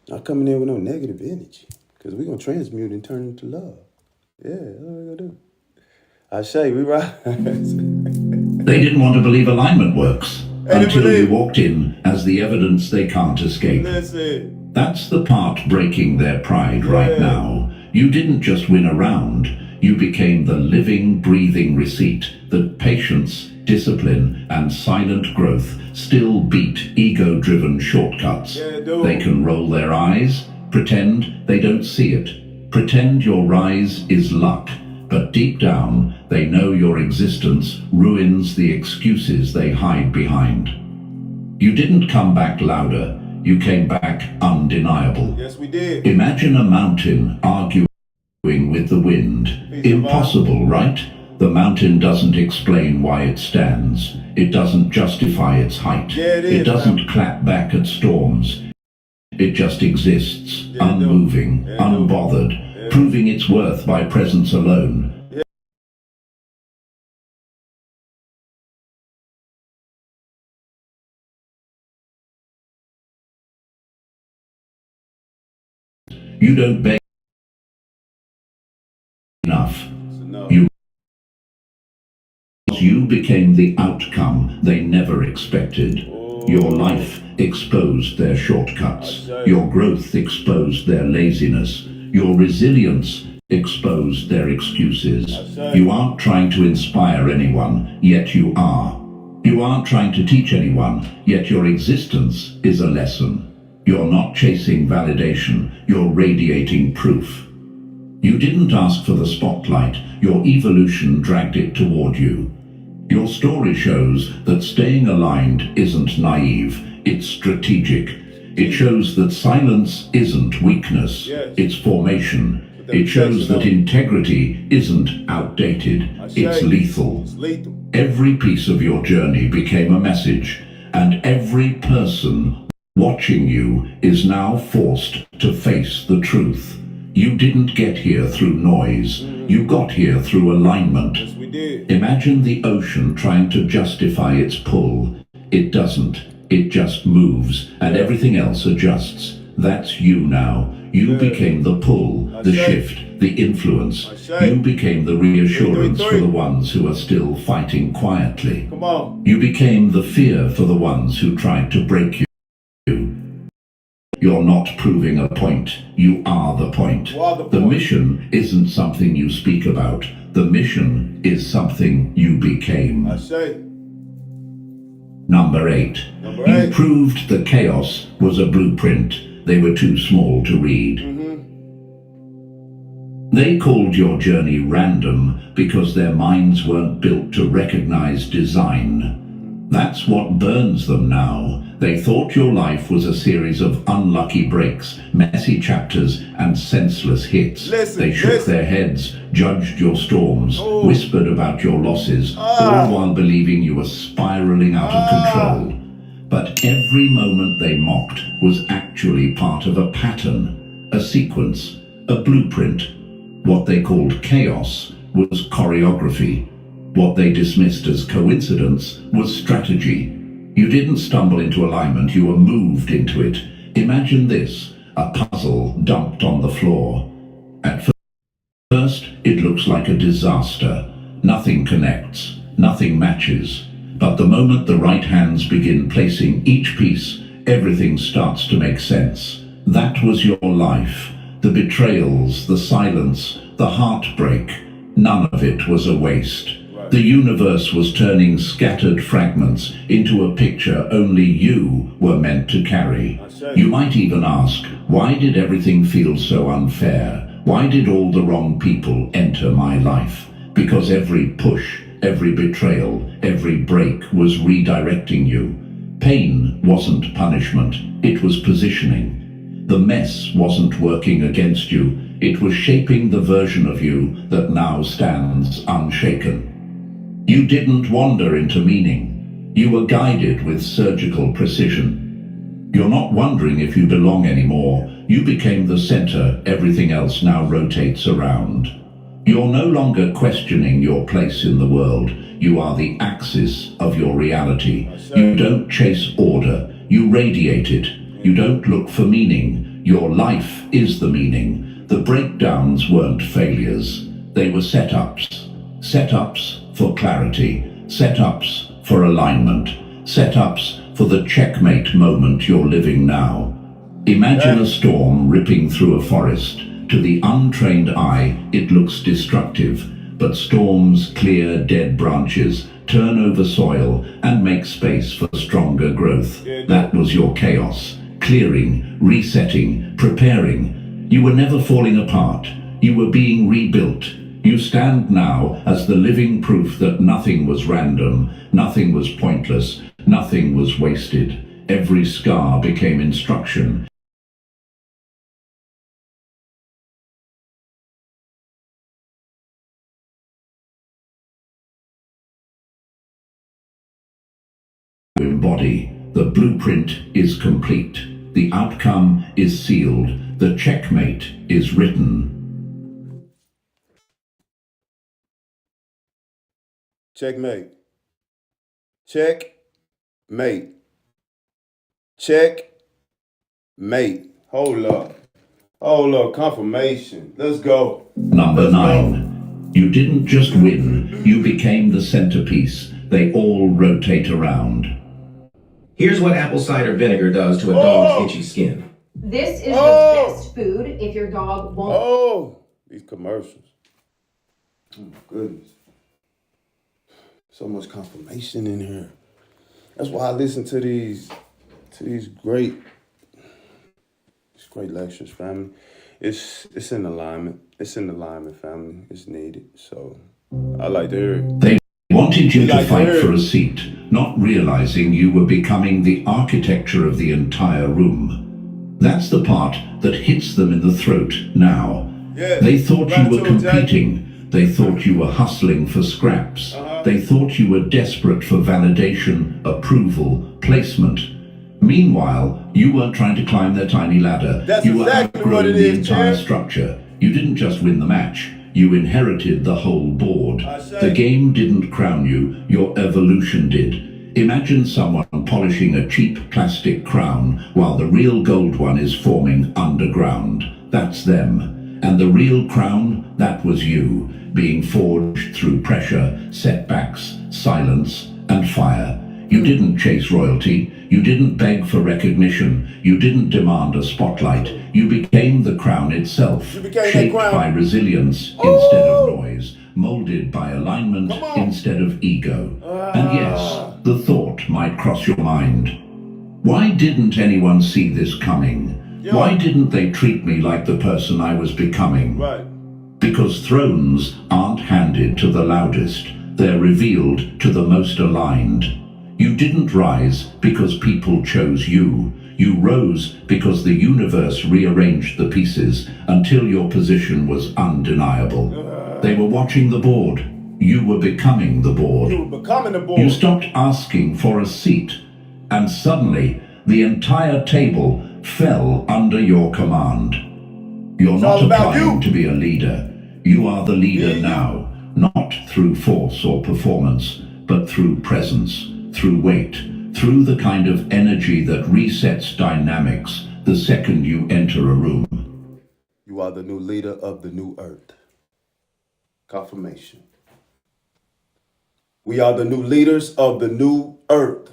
Not coming in with no negative energy because we're going to transmute and turn into love. Yeah, that's what we're going to do. I say, we rise. They didn't want to believe alignment works until you walked in as the evidence they can't escape. Listen. That's the part breaking their pride right now. You didn't just win a round. You became the living, breathing receipt that patience, discipline, and silent growth still beat ego-driven shortcuts. Yeah, dude. They can roll their eyes, pretend they don't see it, pretend your rise is luck, but deep down, they know your existence ruins the excuses they hide behind. You didn't come back louder, you came back undeniable. Yes, we did. Imagine a mountain arguing with the wind. Impossible, right? The mountain doesn't explain why it stands. It doesn't justify its height. Yeah, it is, doesn't clap back at storms. It just exists, Yeah, it do. unmoving, Yeah, it do. unbothered, proving its worth by presence alone. You don't beg enough. No. You became the outcome they never expected. Your life exposed their shortcuts. Your growth exposed their laziness. Your resilience exposed their excuses. You aren't trying to inspire anyone, yet you are. You aren't trying to teach anyone, yet your existence is a lesson. You're not chasing validation, you're radiating proof. You didn't ask for the spotlight, your evolution dragged it toward you. Your story shows that staying aligned isn't naive, it's strategic. It shows that silence isn't weakness, it's formation. It shows that integrity isn't outdated, it's lethal. Every piece of your journey became a message, and every person watching you is now forced to face the truth. You didn't get here through noise, you got here through alignment. Yes, we did. Imagine the ocean trying to justify its pull. It doesn't, it just moves, and everything else adjusts. That's you now. You became the pull, the shift, the influence. You became the reassurance for the ones who are still fighting quietly. Come on. You became the fear for the ones who tried to break you. You're not proving a point, you are the point. The mission isn't something you speak about. The mission is something you became. I say. Number 8. You proved the chaos was a blueprint. They were too small to read. They called your journey random because their minds weren't built to recognize design. That's what burns them now. They thought your life was a series of unlucky breaks, messy chapters, and senseless hits. They shook their heads, judged your storms, whispered about your losses, all while believing you were spiraling out of control. But every moment they mocked was actually part of a pattern, a sequence, a blueprint. What they called chaos was choreography. What they dismissed as coincidence was strategy. You didn't stumble into alignment, you were moved into it. Imagine this, a puzzle dumped on the floor. At first, it looks like a disaster. Nothing connects, nothing matches. But the moment the right hands begin placing each piece, everything starts to make sense. That was your life. The betrayals, the silence, the heartbreak, none of it was a waste. The universe was turning scattered fragments into a picture only you were meant to carry. You might even ask, why did everything feel so unfair? Why did all the wrong people enter my life? Because every push, every betrayal, every break was redirecting you. Pain wasn't punishment, it was positioning. The mess wasn't working against you, it was shaping the version of you that now stands unshaken. You didn't wander into meaning. You were guided with surgical precision. You're not wondering if you belong anymore. You became the center everything else now rotates around. You're no longer questioning your place in the world. You are the axis of your reality. You don't chase order. You radiate it. You don't look for meaning. Your life is the meaning. The breakdowns weren't failures. They were setups. Setups for clarity. Setups for alignment. Setups for the checkmate moment you're living now. Imagine a storm ripping through a forest. To the untrained eye, it looks destructive, but storms clear dead branches, turn over soil, and make space for stronger growth. That was your chaos. Clearing, resetting, preparing. You were never falling apart. You were being rebuilt. You stand now as the living proof that nothing was random, nothing was pointless, nothing was wasted. Every scar became instruction. Embody. The blueprint is complete. The outcome is sealed. The checkmate is written. Checkmate. Checkmate. Checkmate. Hold up. Hold up. Confirmation. Let's go. Number 9. You didn't just win. You became the centerpiece. They all rotate around. Here's what apple cider vinegar does to a dog's itchy skin. This is the best food if your dog won't. Oh, these commercials. Oh my goodness. So much confirmation in here. That's why I listen to these great great lectures, family. It's in alignment. It's in alignment, family. It's needed. So I like to hear it. They wanted you to like fight her. for a seat, not realizing you were becoming the architecture of the entire room. That's the part that hits them in the throat now. Yeah, They thought you were right, Jack. competing. They thought you were hustling for scraps. They thought you were desperate for validation, approval, placement. Meanwhile, you weren't trying to climb their tiny ladder. That's You were exactly what outgrowing it the is, entire champ. structure. You didn't just win the match. You inherited the whole board. I say. The game didn't crown you, your evolution did. Imagine someone polishing a cheap plastic crown while the real gold one is forming underground. That's them. And the real crown, that was you, being forged through pressure, setbacks, silence, and fire. You didn't chase royalty. You didn't beg for recognition. You didn't demand a spotlight. You became the crown itself, You became that shaped crown. by resilience instead of noise, molded by alignment Come on. instead of ego. And yes, the thought might cross your mind. Why didn't anyone see this coming? Why didn't they treat me like the person I was becoming? Right. Because thrones aren't handed to the loudest. They're revealed to the most aligned. You didn't rise because people chose you. You rose because the universe rearranged the pieces until your position was undeniable. They were watching the board. You were becoming the board. You were becoming the board. You stopped asking for a seat, and suddenly the entire table fell under your command. You're It's not all about applying you. to be a leader. You are the leader Yeah. now, not through force or performance, but through presence, through weight, through the kind of energy that resets dynamics the second you enter a room. You are the new leader of the new earth. Confirmation. We are the new leaders of the new earth.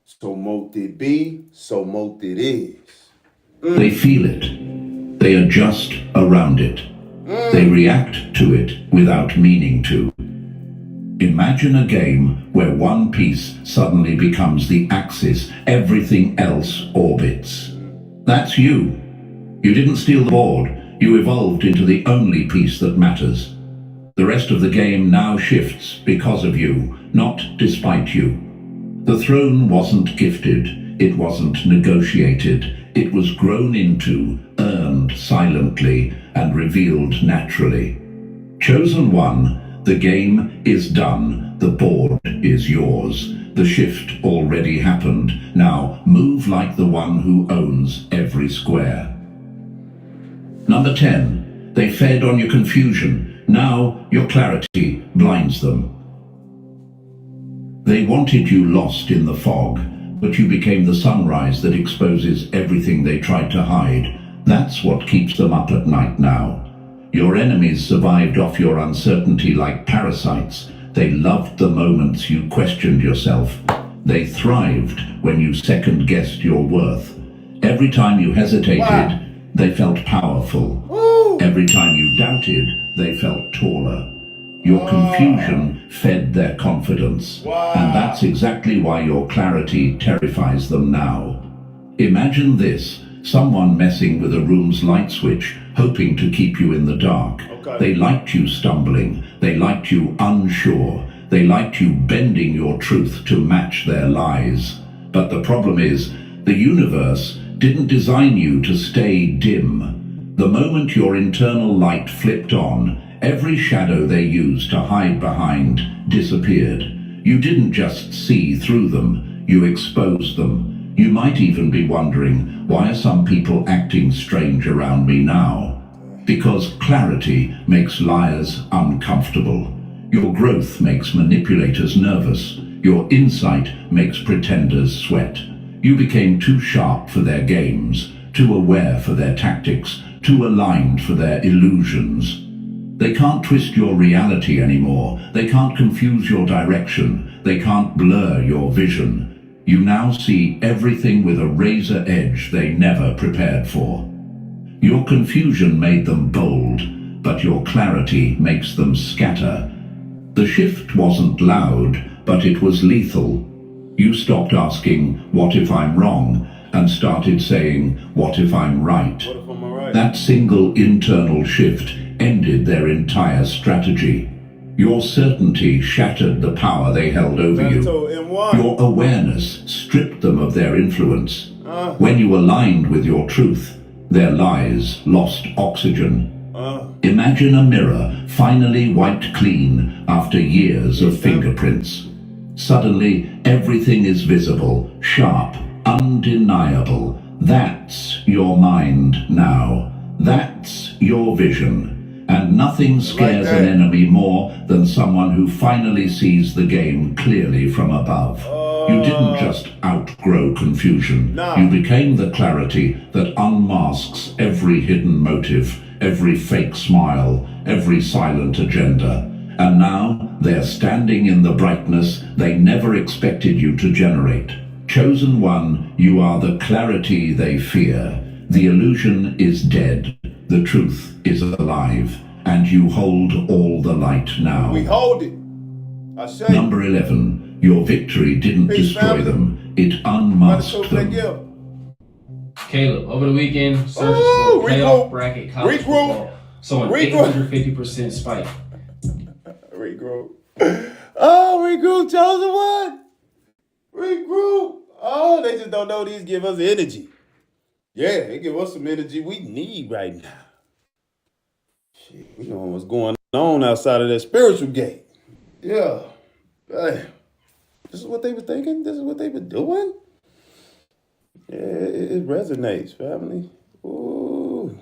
So mote it be, so mote it is. They feel it. They adjust around it. They react to it without meaning to. Imagine a game where one piece suddenly becomes the axis, everything else orbits. That's you. You didn't steal the board. You evolved into the only piece that matters. The rest of the game now shifts because of you, not despite you. The throne wasn't gifted. It wasn't negotiated. It was grown into, earned silently, and revealed naturally. Chosen one, the game is done. The board is yours. The shift already happened. Now move like the one who owns every square. Number 10. They fed on your confusion. Now your clarity blinds them. They wanted you lost in the fog, but you became the sunrise that exposes everything they tried to hide. That's what keeps them up at night now. Your enemies survived off your uncertainty like parasites. They loved the moments you questioned yourself. They thrived when you second-guessed your worth. Every time you hesitated, they felt powerful. Every time you doubted, they felt taller. Your confusion fed their confidence. And that's exactly why your clarity terrifies them now. Imagine this. Someone messing with a room's light switch, hoping to keep you in the dark. They liked you stumbling. They liked you unsure. They liked you bending your truth to match their lies. But the problem is, the universe didn't design you to stay dim. The moment your internal light flipped on, every shadow they used to hide behind disappeared. You didn't just see through them, you exposed them. You might even be wondering, why are some people acting strange around me now? Because clarity makes liars uncomfortable. Your growth makes manipulators nervous. Your insight makes pretenders sweat. You became too sharp for their games, too aware for their tactics, too aligned for their illusions. They can't twist your reality anymore. They can't confuse your direction. They can't blur your vision. You now see everything with a razor edge they never prepared for. Your confusion made them bold, but your clarity makes them scatter. The shift wasn't loud, but it was lethal. You stopped asking, "What if I'm wrong?" and started saying, "What if I'm right?" What if I'm alright? That single internal shift ended their entire strategy. Your certainty shattered the power they held over you. M1. Your awareness stripped them of their influence. When you aligned with your truth, their lies lost oxygen. Imagine a mirror finally wiped clean after years of fingerprints. Suddenly, everything is visible, sharp, undeniable. That's your mind now. That's your vision. And nothing scares an enemy more than someone who finally sees the game clearly from above. You didn't just outgrow confusion. You became the clarity that unmasks every hidden motive, every fake smile, every silent agenda. And now they're standing in the brightness they never expected you to generate. Chosen one, you are the clarity they fear. The illusion is dead. The truth is alive. And you hold all the light now. We hold it. I say. Number 11. Your victory didn't destroy them. It unmasked them. Caleb, over the weekend, searches Ooh, for playoff regroup. bracket college Regroup. football. So an Regroup. 850% spike. Regroup. Oh, regroup, chosen one. Regroup. Oh, they just don't know these give us energy. Yeah, they give us some energy we need right now. Shit, we know what's going on outside of that spiritual gate. Yeah. Hey, this is what they were thinking? This is what they were doing? Yeah, it resonates, family. Ooh.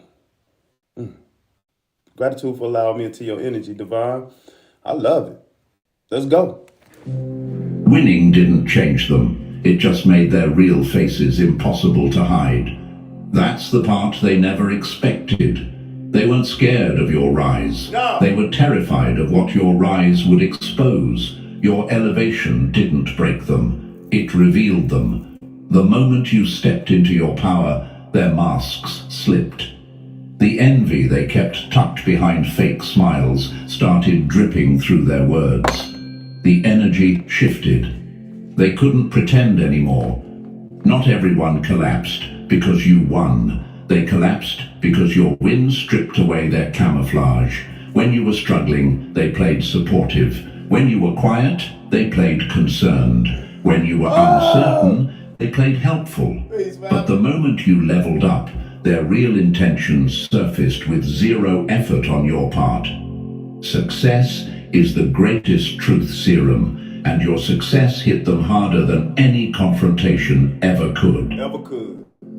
Gratitude for allowing me into your energy, Divine. I love it. Let's go. Winning didn't change them. It just made their real faces impossible to hide. That's the part they never expected. They weren't scared of your rise. No. They were terrified of what your rise would expose. Your elevation didn't break them. It revealed them. The moment you stepped into your power, their masks slipped. The envy they kept tucked behind fake smiles started dripping through their words. The energy shifted. They couldn't pretend anymore. Not everyone collapsed because you won. They collapsed because your win stripped away their camouflage. When you were struggling, they played supportive. When you were quiet, they played concerned. When you were uncertain, they played helpful. But the moment you leveled up, their real intentions surfaced with zero effort on your part. Success is the greatest truth serum, and your success hit them harder than any confrontation ever could.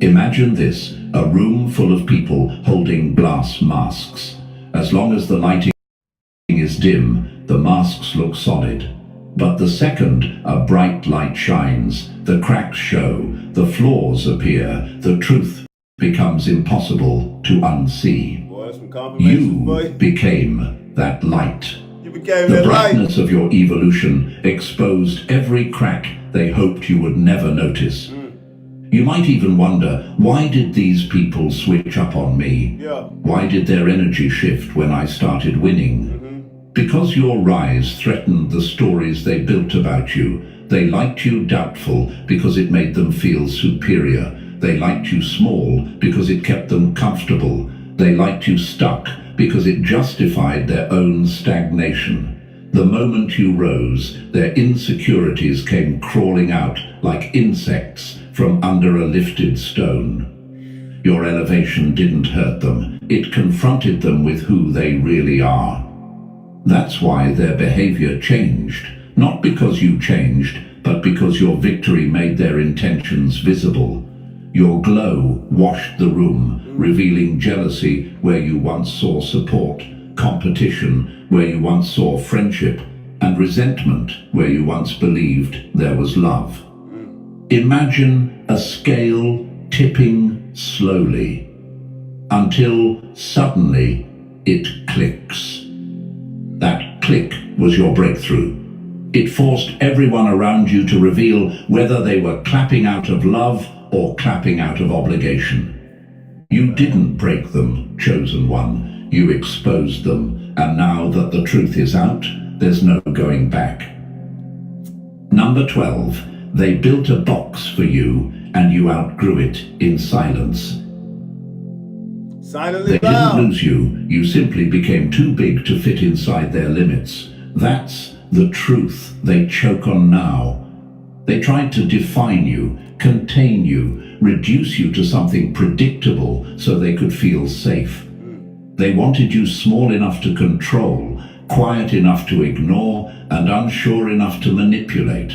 Imagine this, a room full of people holding glass masks. As long as the lighting is dim, the masks look solid. But the second a bright light shines, the cracks show, the flaws appear, the truth becomes impossible to unsee. You became that light. The brightness of your evolution exposed every crack they hoped you would never notice. You might even wonder, why did these people switch up on me? Why did their energy shift when I started winning? Because your rise threatened the stories they built about you. They liked you doubtful because it made them feel superior. They liked you small because it kept them comfortable. They liked you stuck because it justified their own stagnation. The moment you rose, their insecurities came crawling out like insects from under a lifted stone. Your elevation didn't hurt them. It confronted them with who they really are. That's why their behavior changed. Not because you changed, but because your victory made their intentions visible. Your glow washed the room, revealing jealousy where you once saw support, competition where you once saw friendship, and resentment where you once believed there was love. Imagine a scale tipping slowly, until suddenly it clicks. That click was your breakthrough. It forced everyone around you to reveal whether they were clapping out of love or clapping out of obligation. You didn't break them, chosen one. You exposed them, and now that the truth is out, there's no going back. Number 12. They built a box for you, and you outgrew it in silence. Silently They didn't bow. lose you, you simply became too big to fit inside their limits. That's the truth they choke on now. They tried to define you, contain you, reduce you to something predictable so they could feel safe. They wanted you small enough to control, quiet enough to ignore, and unsure enough to manipulate.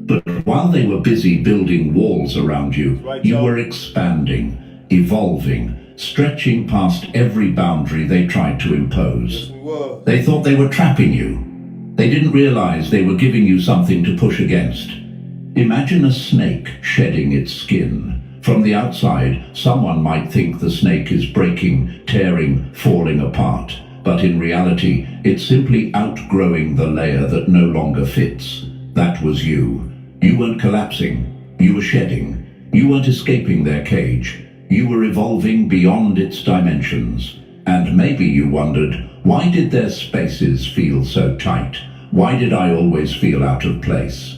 But while they were busy building walls around you, Right, you Joe. were expanding, evolving, stretching past every boundary they tried to impose. We were. They thought they were trapping you. They didn't realize they were giving you something to push against. Imagine a snake shedding its skin. From the outside, someone might think the snake is breaking, tearing, falling apart. But in reality, it's simply outgrowing the layer that no longer fits. That was you. You weren't collapsing. You were shedding. You weren't escaping their cage. You were evolving beyond its dimensions. And maybe you wondered, why did their spaces feel so tight? Why did I always feel out of place?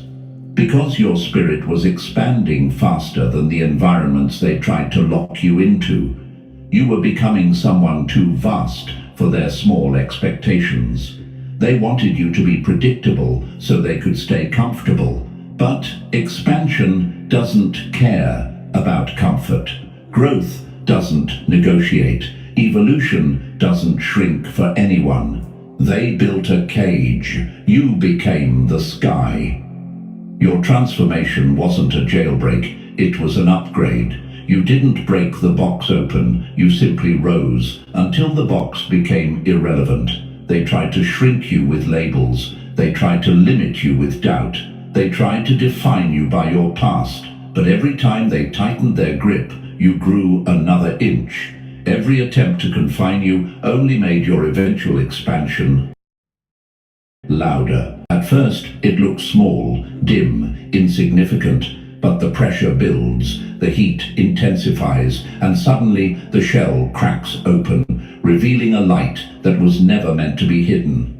Because your spirit was expanding faster than the environments they tried to lock you into. You were becoming someone too vast for their small expectations. They wanted you to be predictable so they could stay comfortable. But expansion doesn't care about comfort. Growth doesn't negotiate. Evolution doesn't shrink for anyone. They built a cage. You became the sky. Your transformation wasn't a jailbreak, it was an upgrade. You didn't break the box open, you simply rose until the box became irrelevant. They tried to shrink you with labels. They tried to limit you with doubt. They tried to define you by your past. But every time they tightened their grip, you grew another inch. Every attempt to confine you only made your eventual expansion louder. At first, it looks small, dim, insignificant, but the pressure builds, the heat intensifies, and suddenly the shell cracks open, revealing a light that was never meant to be hidden.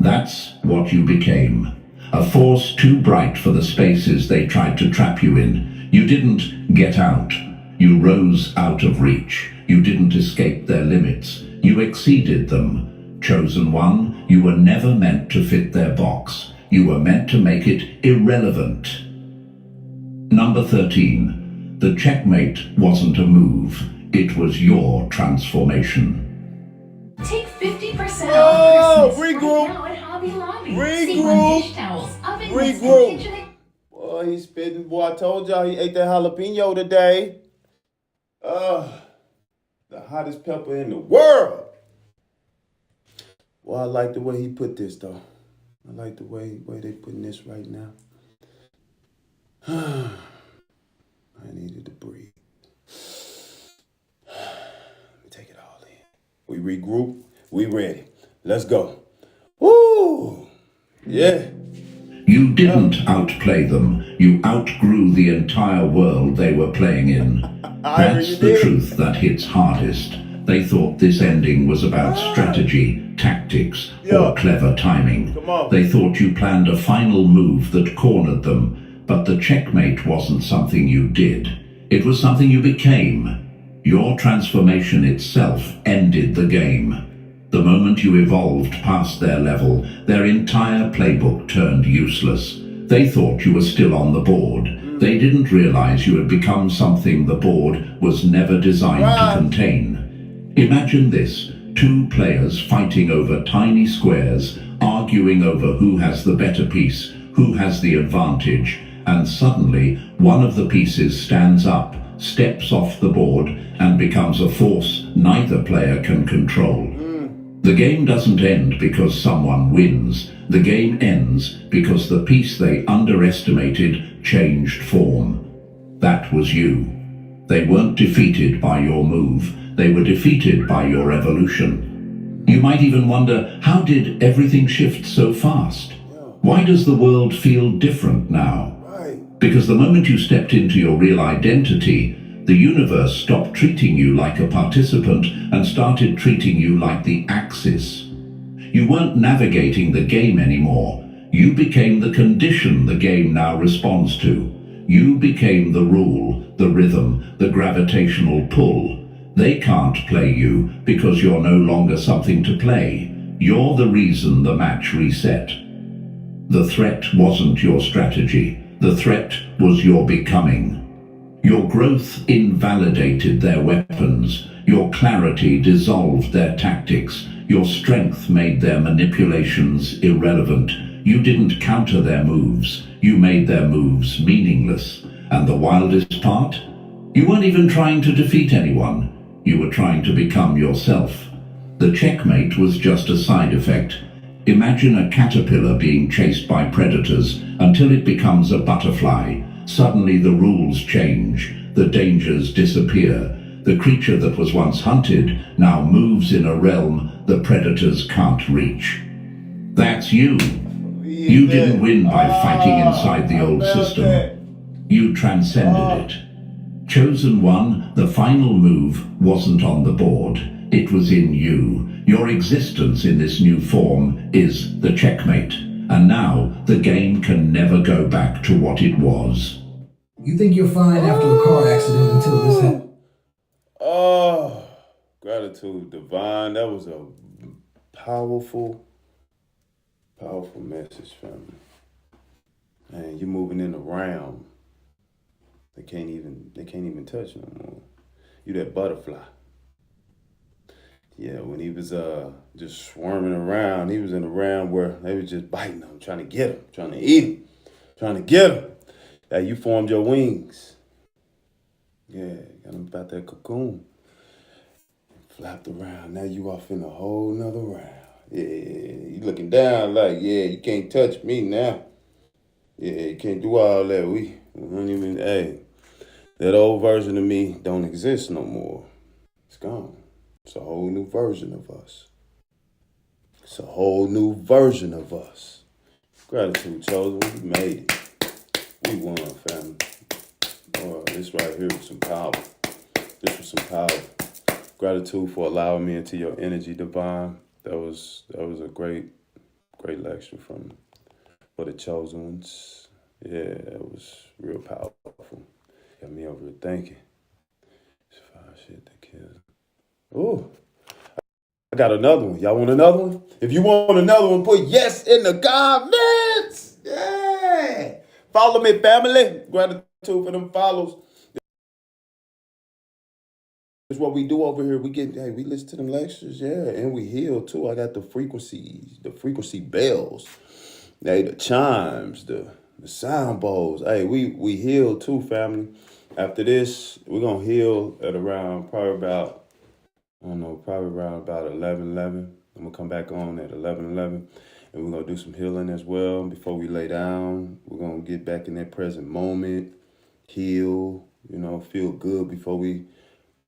That's what you became. A force too bright for the spaces they tried to trap you in. You didn't get out. You rose out of reach. You didn't escape their limits. You exceeded them. Chosen one, you were never meant to fit their box. You were meant to make it irrelevant. Number 13. The checkmate wasn't a move. It was your transformation. Take 50% Oh, off Christmas regroup. right now at Hobby Lobby. Regroup. Save on dish towels, oven mitts, Regroup. and kitchen. Boy, he's spitting. Boy, I told y'all he ate that jalapeno today. The hottest pepper in the world. Well, I like the way he put this, though. I like the way they putting this right now. I needed to breathe. Let me take it all in. We regroup. We ready. Let's go. Woo! Yeah. You didn't outplay them. You outgrew the entire world they were playing in. That's the truth that hits hardest. They thought this ending was about strategy, tactics, or clever timing. Come on. They thought you planned a final move that cornered them. But the checkmate wasn't something you did. It was something you became. Your transformation itself ended the game. The moment you evolved past their level, their entire playbook turned useless. They thought you were still on the board. They didn't realize you had become something the board was never designed to contain. Imagine this: two players fighting over tiny squares, arguing over who has the better piece, who has the advantage, and suddenly one of the pieces stands up, steps off the board, and becomes a force neither player can control. The game doesn't end because someone wins. The game ends because the piece they underestimated changed form. That was you. They weren't defeated by your move. They were defeated by your evolution. You might even wonder, how did everything shift so fast? Why does the world feel different now? Because the moment you stepped into your real identity, the universe stopped treating you like a participant and started treating you like the axis. You weren't navigating the game anymore. You became the condition the game now responds to. You became the rule, the rhythm, the gravitational pull. They can't play you because you're no longer something to play. You're the reason the match reset. The threat wasn't your strategy. The threat was your becoming. Your growth invalidated their weapons. Your clarity dissolved their tactics. Your strength made their manipulations irrelevant. You didn't counter their moves. You made their moves meaningless. And the wildest part? You weren't even trying to defeat anyone. You were trying to become yourself. The checkmate was just a side effect. Imagine a caterpillar being chased by predators until it becomes a butterfly. Suddenly the rules change. The dangers disappear. The creature that was once hunted now moves in a realm the predators can't reach. That's you. You didn't win by fighting inside the old system. You transcended it. Chosen one, the final move wasn't on the board. It was in you. Your existence in this new form is the checkmate. And now the game can never go back to what it was. You think you're fine after a car accident until this happened? Oh, gratitude, Divine. That was a powerful message, family. Man, you're moving in a realm they can't even touch no more. You that butterfly. Yeah, when he was just swarming around, he was in a realm where they was just biting him, trying to get him, trying to eat him, trying to get him. Yeah, you formed your wings. Yeah, got him about that cocoon. Flapped around. Now you off in a whole nother round. Yeah, you looking down like, yeah, you can't touch me now. Yeah, you can't do all that. We don't even, hey, that old version of me don't exist no more. It's gone. It's a whole new version of us. It's a whole new version of us. Gratitude, Chosen. We made it. We won, family. Oh, this right here was some power. This was some power. Gratitude for allowing me into your energy, Divine. That was a great lecture for the chosen ones. Yeah, it was real powerful. Got me over here thinking. It's fire shit that kills. Ooh, I got another one. Y'all want another one? If you want another one, put yes in the comments. Yeah. Follow me, family. Gratitude for them follows. That's what we do over here. We listen to them lectures, yeah, and we heal too. I got the frequency bells, hey, the chimes, the sound bowls. Hey, we heal too, family. After this, we're gonna heal at around probably around about 11:11. I'm gonna come back on at 11:11, and we're gonna do some healing as well. Before we lay down, we're gonna get back in that present moment, heal, feel good before we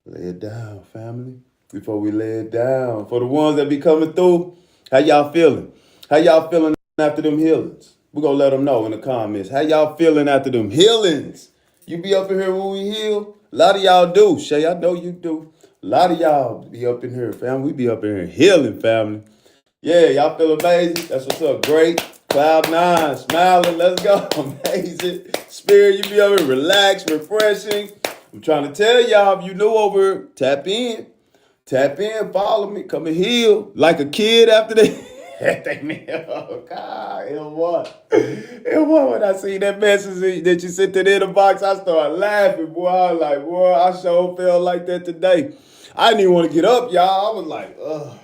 lay it down, family. Before we lay it down. For the ones that be coming through, how y'all feeling? How y'all feeling after them healings? We're going to let them know in the comments. How y'all feeling after them healings? You be up in here when we heal? A lot of y'all do. Shay, I know you do. A lot of y'all be up in here, family. We be up in here healing, family. Yeah, y'all feel amazing? That's what's up. Great. Cloud9, smiling. Let's go. Amazing. Spirit, you be up here relaxed, refreshing. I'm trying to tell y'all, if you new over, tap in, follow me, come and heal like a kid after they. Oh God, it was when I see that message that you sent to the inbox, I started laughing, boy. I was like, boy, I sure felt like that today. I didn't even want to get up, y'all. I was like, ugh.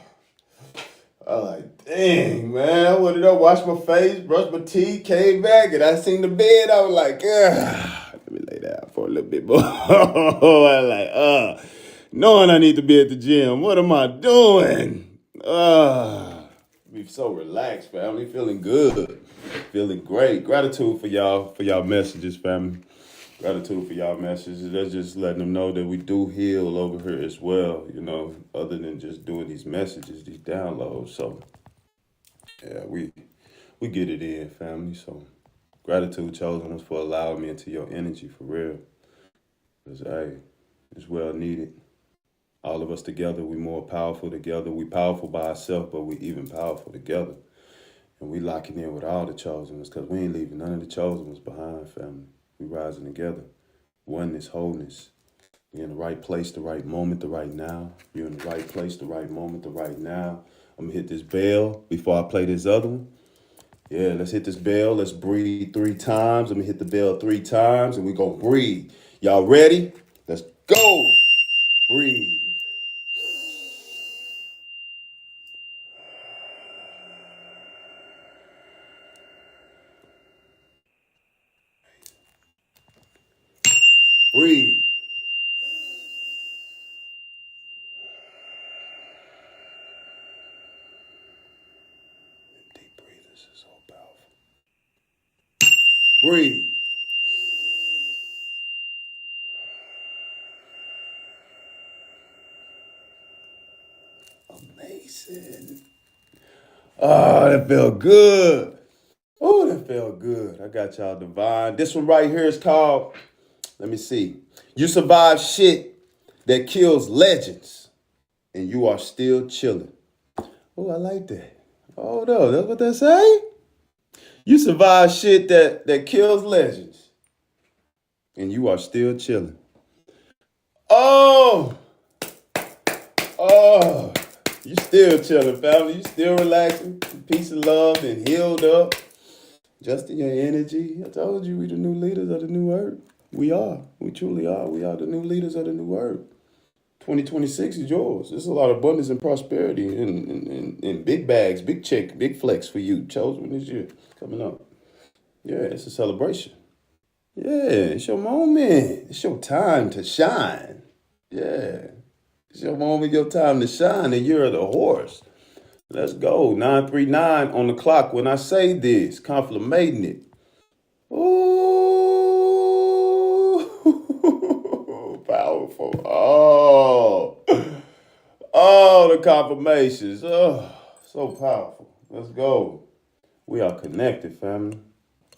I was like, dang, man. I wanted to wash my face, brush my teeth, came back, and I seen the bed. I was like, ugh. Let me lay down for a little bit more. I was like, knowing I need to be at the gym. What am I doing? Be so relaxed, family. Feeling good. Feeling great. Gratitude for y'all messages, family. Gratitude for y'all messages. That's just letting them know that we do heal over here as well, other than just doing these messages, these downloads. So, yeah, we get it in, family. So, gratitude, chosen ones, for allowing me into your energy, for real. Because, hey, it's well needed. All of us together, we more powerful together. We powerful by ourselves, but we even powerful together. And we locking in with all the chosen ones, because we ain't leaving none of the chosen ones behind, family. We rising together. Oneness, wholeness. You're in the right place, the right moment, the right now. You're in the right place, the right moment, the right now. I'm gonna hit this bell before I play this other one. Yeah, let's hit this bell. Let's breathe 3 times. Let me hit the bell 3 times and we gonna breathe. Y'all ready? Let's go. Breathe. Breathe. Deep breathers are so powerful. Breathe. Amazing. Oh, that felt good. Oh, that felt good. I got y'all divine. This one right here is called, let me see. You survive shit that kills legends and you are still chilling. Oh, I like that. Oh, no, that's what they say? You survive shit that kills legends and you are still chilling. Oh, you still chilling, family. You still relaxing, peace and love and healed up. Just in your energy. I told you we the new leaders of the new earth. We are. We truly are. We are the new leaders of the new earth. 2026 is yours. There's a lot of abundance and prosperity and big bags, big check, big flex for you. Chosen this year coming up. Yeah, it's a celebration. Yeah, it's your moment. It's your time to shine. Yeah. It's your moment, your time to shine, and you're the horse. Let's go. 939 on the clock when I say this. Confirmating it. Ooh. Powerful. Oh, the confirmations. Oh, so powerful. Let's go. We are connected, family.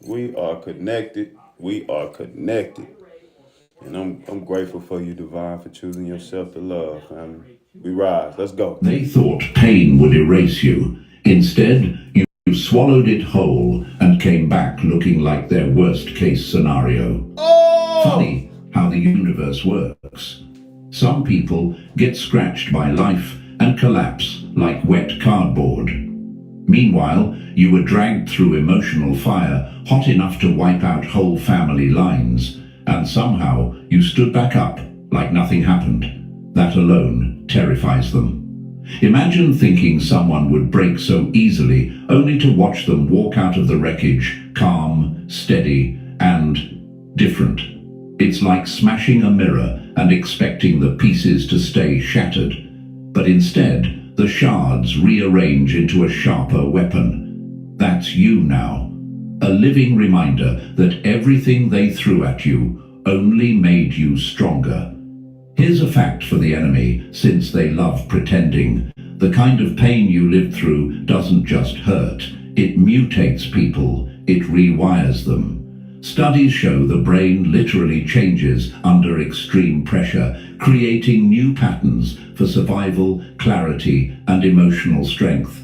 We are connected. We are connected. And I'm grateful for you, Divine, for choosing yourself to love, family. We rise. Let's go. They thought pain would erase you. Instead, you swallowed it whole and came back looking like their worst case scenario. Oh! Funny how the universe works. Some people get scratched by life and collapse like wet cardboard. Meanwhile, you were dragged through emotional fire hot enough to wipe out whole family lines, and somehow you stood back up like nothing happened. That alone terrifies them. Imagine thinking someone would break so easily, only to watch them walk out of the wreckage, calm, steady, and different. It's like smashing a mirror and expecting the pieces to stay shattered. But instead, the shards rearrange into a sharper weapon. That's you now. A living reminder that everything they threw at you only made you stronger. Here's a fact for the enemy, since they love pretending. The kind of pain you lived through doesn't just hurt. It mutates people. It rewires them. Studies show the brain literally changes under extreme pressure, creating new patterns for survival, clarity, and emotional strength.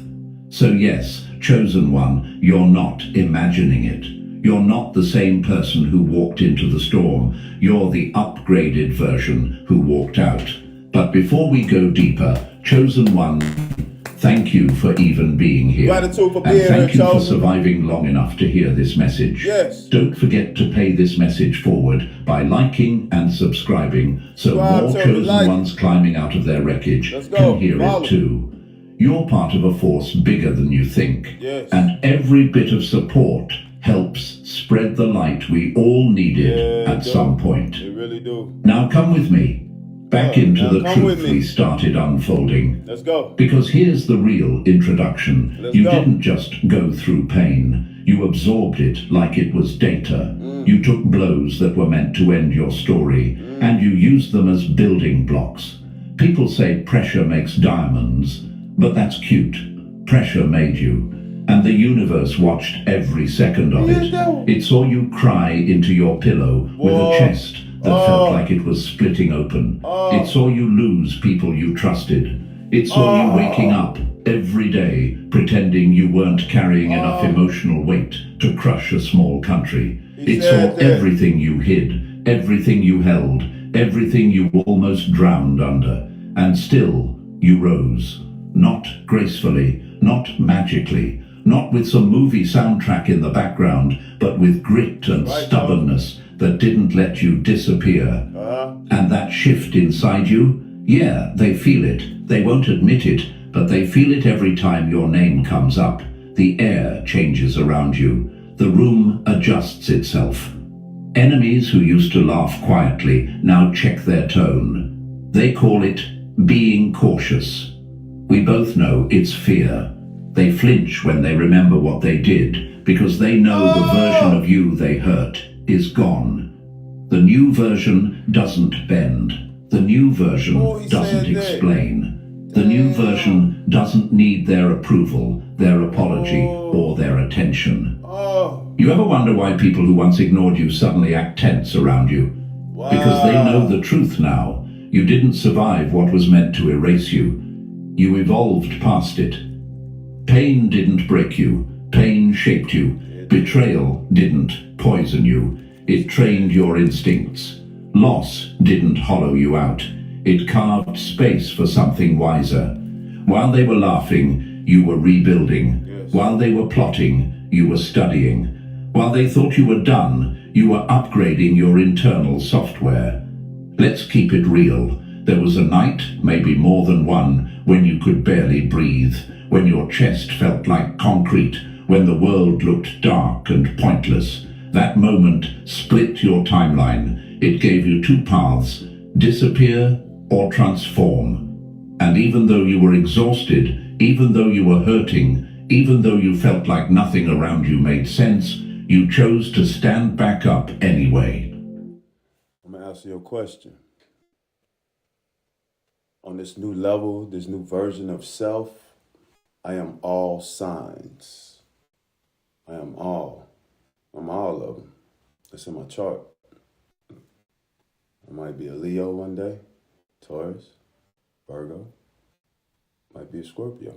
So yes, chosen one, you're not imagining it. You're not the same person who walked into the storm. You're the upgraded version who walked out. But before we go deeper, chosen one, thank you for even being here. Gratitude for being and thank here, you for chosen. surviving long enough to hear this message. Yes. Don't forget to pay this message forward by liking and subscribing so Subscribe, more tell me chosen like. ones climbing out of their wreckage Let's go. can hear Follow. it too. You're part of a force bigger than you think. Yes. And every bit of support helps spread the light we all needed at some point. They really do. Now come with me, back into now the come with truth me. we started unfolding. Let's go. Because here's the real introduction. Let's You go. didn't just go through pain. You absorbed it like it was data. You took blows that were meant to end your story, and you used them as building blocks. People say pressure makes diamonds, but that's cute. Pressure made you. And the universe watched every second of it. It saw you cry into your pillow with a chest that felt like it was splitting open. It saw you lose people you trusted. It saw you waking up every day pretending you weren't carrying enough emotional weight to crush a small country. It saw everything you hid, everything you held, everything you almost drowned under, and still you rose. Not gracefully, not magically, not with some movie soundtrack in the background, but with grit and stubbornness that didn't let you disappear. And that shift inside you, yeah, they feel it. They won't admit it, but they feel it every time your name comes up. The air changes around you. The room adjusts itself. Enemies who used to laugh quietly now check their tone. They call it being cautious. We both know it's fear. They flinch when they remember what they did, because they know the version of you they hurt is gone. The new version doesn't bend. The new version doesn't explain. The new version doesn't need their approval, their apology, or their attention. You ever wonder why people who once ignored you suddenly act tense around you? Because they know the truth now. You didn't survive what was meant to erase you. You evolved past it. Pain didn't break you. Pain shaped you. Betrayal didn't poison you. It trained your instincts. Loss didn't hollow you out. It carved space for something wiser. While they were laughing, you were rebuilding. While they were plotting, you were studying. While they thought you were done, you were upgrading your internal software. Let's keep it real. There was a night, maybe more than one, when you could barely breathe, when your chest felt like concrete, when the world looked dark and pointless. That moment split your timeline. It gave you two paths: disappear or transform. And even though you were exhausted, even though you were hurting, even though you felt like nothing around you made sense, you chose to stand back up anyway. I'm gonna answer your question. On this new level, this new version of self, I am all signs. I'm all of them. That's in my chart. I might be a Leo one day, Taurus, Virgo, might be a Scorpio.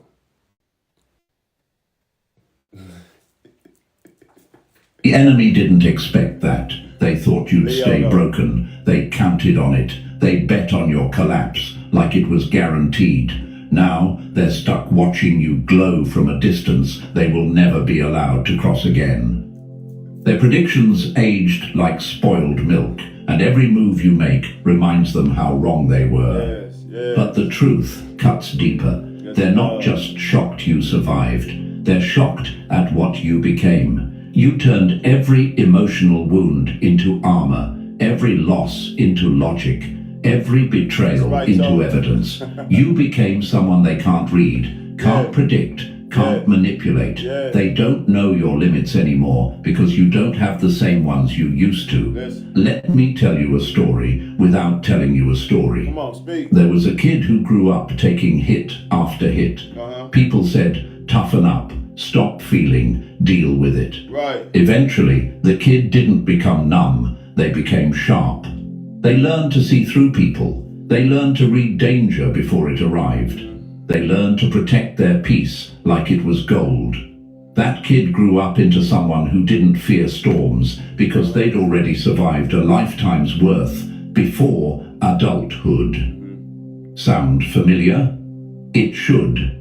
The enemy didn't expect that. They thought you'd stay broken. They counted on it. They bet on your collapse like it was guaranteed. Now they're stuck watching you glow from a distance they will never be allowed to cross again. Their predictions aged like spoiled milk, and every move you make reminds them how wrong they were. But the truth cuts deeper. They're not just shocked you survived. They're shocked at what you became. You turned every emotional wound into armor, every loss into logic, every betrayal into evidence. You became someone they can't read, can't predict, can't manipulate. They don't know your limits anymore because you don't have the same ones you used to. Let me tell you a story without telling you a story. Come on, speak. There was a kid who grew up taking hit after hit. People said, toughen up, stop feeling, deal with it. Eventually, the kid didn't become numb, they became sharp. They learned to see through people. They learned to read danger before it arrived. They learned to protect their peace like it was gold. That kid grew up into someone who didn't fear storms because they'd already survived a lifetime's worth before adulthood. Sound familiar? It should.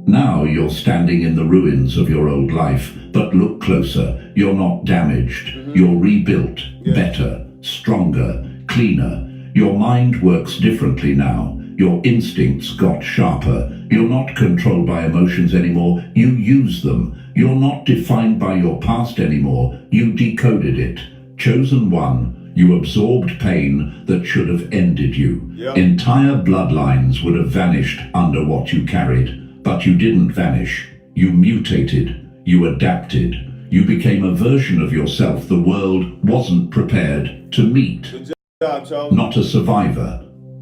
Now you're standing in the ruins of your old life, but look closer. You're not damaged. You're rebuilt, better, stronger, cleaner. Your mind works differently now. Your instincts got sharper. You're not controlled by emotions anymore. You use them. You're not defined by your past anymore. You decoded it. Chosen one. You absorbed pain that should have ended you. Entire bloodlines would have vanished under what you carried. But you didn't vanish. You mutated. You adapted. You became a version of yourself the world wasn't prepared to meet. Not a survivor.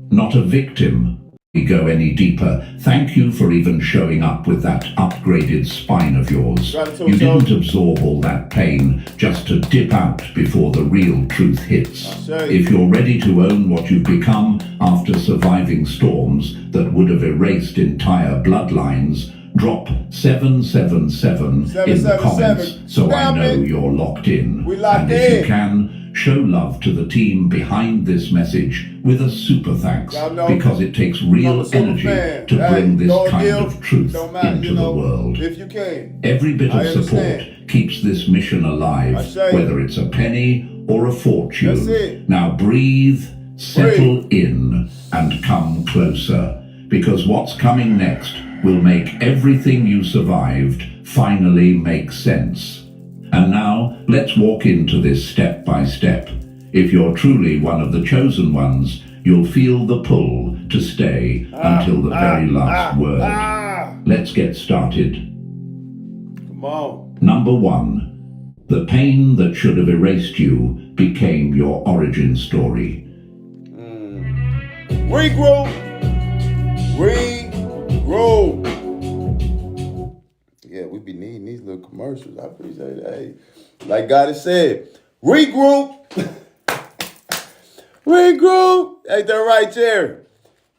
Not a victim. We go any deeper. Thank you for even showing up with that upgraded spine of yours. You didn't absorb all that pain just to dip out before the real truth hits. If you're ready to own what you've become after surviving storms that would have erased entire bloodlines, drop 777 in the comments so I know you're locked in. We locked and if in. you can, show love to the team behind this message with a super thanks, Y'all know because it takes I'm a real super energy fan. to bring this don't kind give, of truth don't matter, into the world. If you can. Every bit I of support understand. keeps this mission alive, I say it. whether it's a penny or a fortune. That's it. Now breathe, settle in, and come closer, because what's coming next will make everything you survived finally make sense. And now, let's walk into this step by step. If you're truly one of the chosen ones, you'll feel the pull to stay until the very last word. Let's get started. Come on. Number 1. The pain that should have erased you became your origin story. Regroup. Regroup. Yeah, we be needing these little commercials. I appreciate it. Hey, like God has said, regroup. Regroup. Ain't that right, Jerry?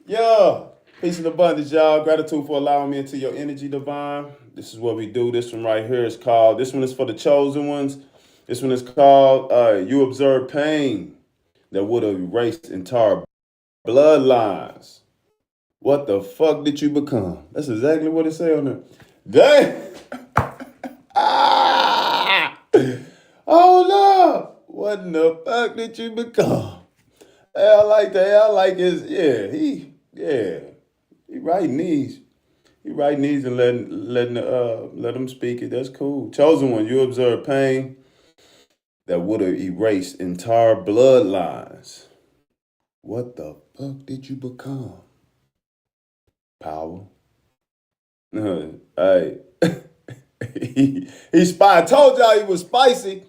Yeah. Peace and abundance, y'all. Gratitude for allowing me into your energy, divine. This is what we do. This one right here is called, this one is for the chosen ones. This one is called, You Observe Pain That Would Have Erased Entire Bloodlines. What the fuck did you become? That's exactly what it say on there. Dang. Oh, no. What in the fuck did you become? Hey, I like that. I like his, he writing these. He writing these and let them speak it. That's cool. Chosen one, you observe pain that would have erased entire bloodlines. What the fuck did you become? Power. Hey, he spicy. I told y'all he was spicy.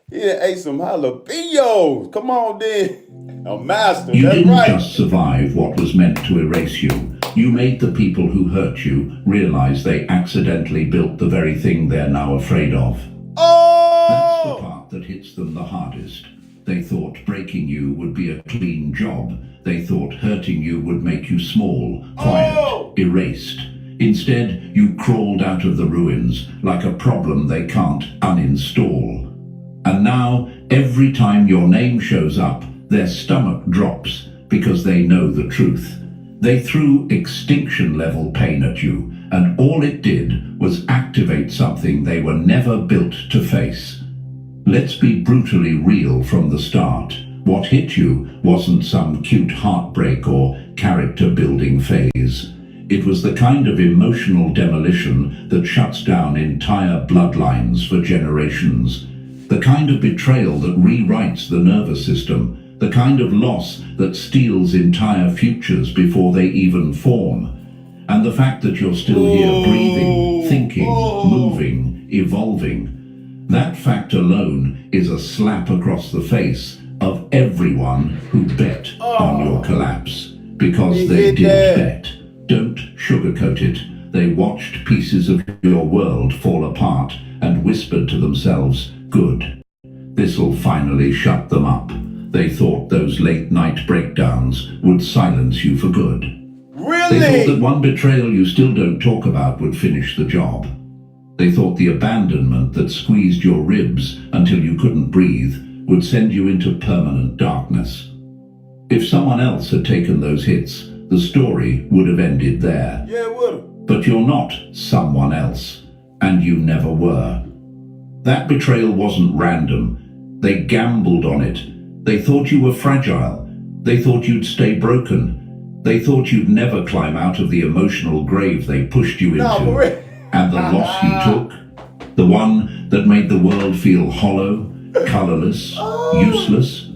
He done ate some jalapenos. Come on, then. A master. You That's didn't right. just survive what was meant to erase you. You made the people who hurt you realize they accidentally built the very thing they're now afraid of. That's the part that hits them the hardest. They thought breaking you would be a clean job. They thought hurting you would make you small, quiet, erased. Instead, you crawled out of the ruins like a problem they can't uninstall. And now, every time your name shows up, their stomach drops because they know the truth. They threw extinction-level pain at you, and all it did was activate something they were never built to face. Let's be brutally real from the start. What hit you wasn't some cute heartbreak or character-building phase. It was the kind of emotional demolition that shuts down entire bloodlines for generations. The kind of betrayal that rewrites the nervous system. The kind of loss that steals entire futures before they even form. And the fact that you're still here breathing, thinking, moving, evolving. That fact alone is a slap across the face of everyone who bet on your collapse. Because they did bet. Don't sugarcoat it. They watched pieces of your world fall apart and whispered to themselves, good. This'll finally shut them up. They thought those late-night breakdowns would silence you for good. Really? They thought that one betrayal you still don't talk about would finish the job. They thought the abandonment that squeezed your ribs until you couldn't breathe would send you into permanent darkness. If someone else had taken those hits, the story would have ended there. Yeah, it would have. But you're not someone else, and you never were. That betrayal wasn't random. They gambled on it. They thought you were fragile. They thought you'd stay broken. They thought you'd never climb out of the emotional grave they pushed you into. And the loss you took, the one that made the world feel hollow, colorless, useless,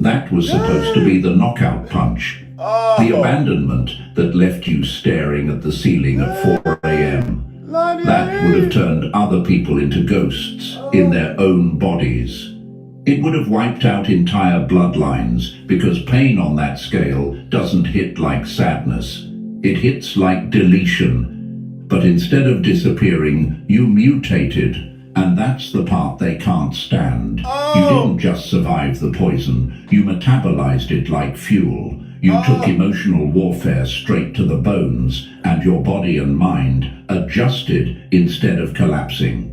that was supposed to be the knockout punch. The abandonment that left you staring at the ceiling at 4 a.m. That would have turned other people into ghosts in their own bodies. It would have wiped out entire bloodlines because pain on that scale doesn't hit like sadness. It hits like deletion. But instead of disappearing, you mutated, and that's the part they can't stand. You didn't just survive the poison, you metabolized it like fuel. You took emotional warfare straight to the bones, and your body and mind adjusted instead of collapsing.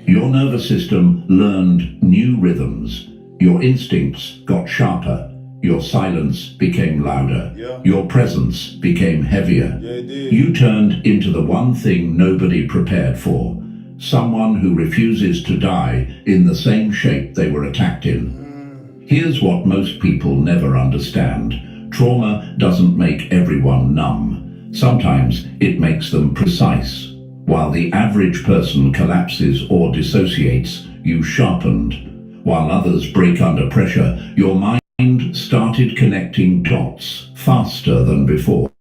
Your nervous system learned new rhythms. Your instincts got sharper. Your silence became louder. Your presence became heavier. You turned into the one thing nobody prepared for. Someone who refuses to die in the same shape they were attacked in. Here's what most people never understand. Trauma doesn't make everyone numb. Sometimes it makes them precise. While the average person collapses or dissociates, you sharpened. While others break under pressure, your mind started connecting dots faster than before.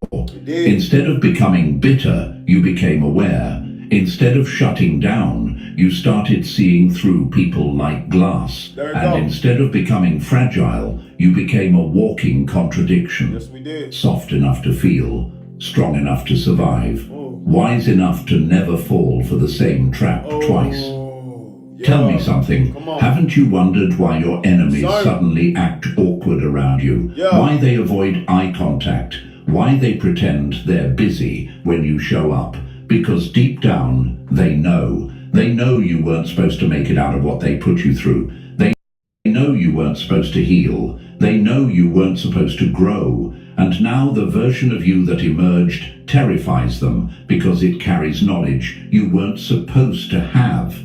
Instead of becoming bitter, you became aware. Instead of shutting down, you started seeing through people like glass. And instead of becoming fragile, you became a walking contradiction. Yes, we did. Soft enough to feel, strong enough to survive, wise enough to never fall for the same trap twice. Tell me something. Haven't you wondered why your enemies suddenly act awkward around you? Why they avoid eye contact? Why they pretend they're busy when you show up? Because deep down, they know. They know you weren't supposed to make it out of what they put you through. They know you weren't supposed to heal. They know you weren't supposed to grow. And now the version of you that emerged terrifies them because it carries knowledge you weren't supposed to have.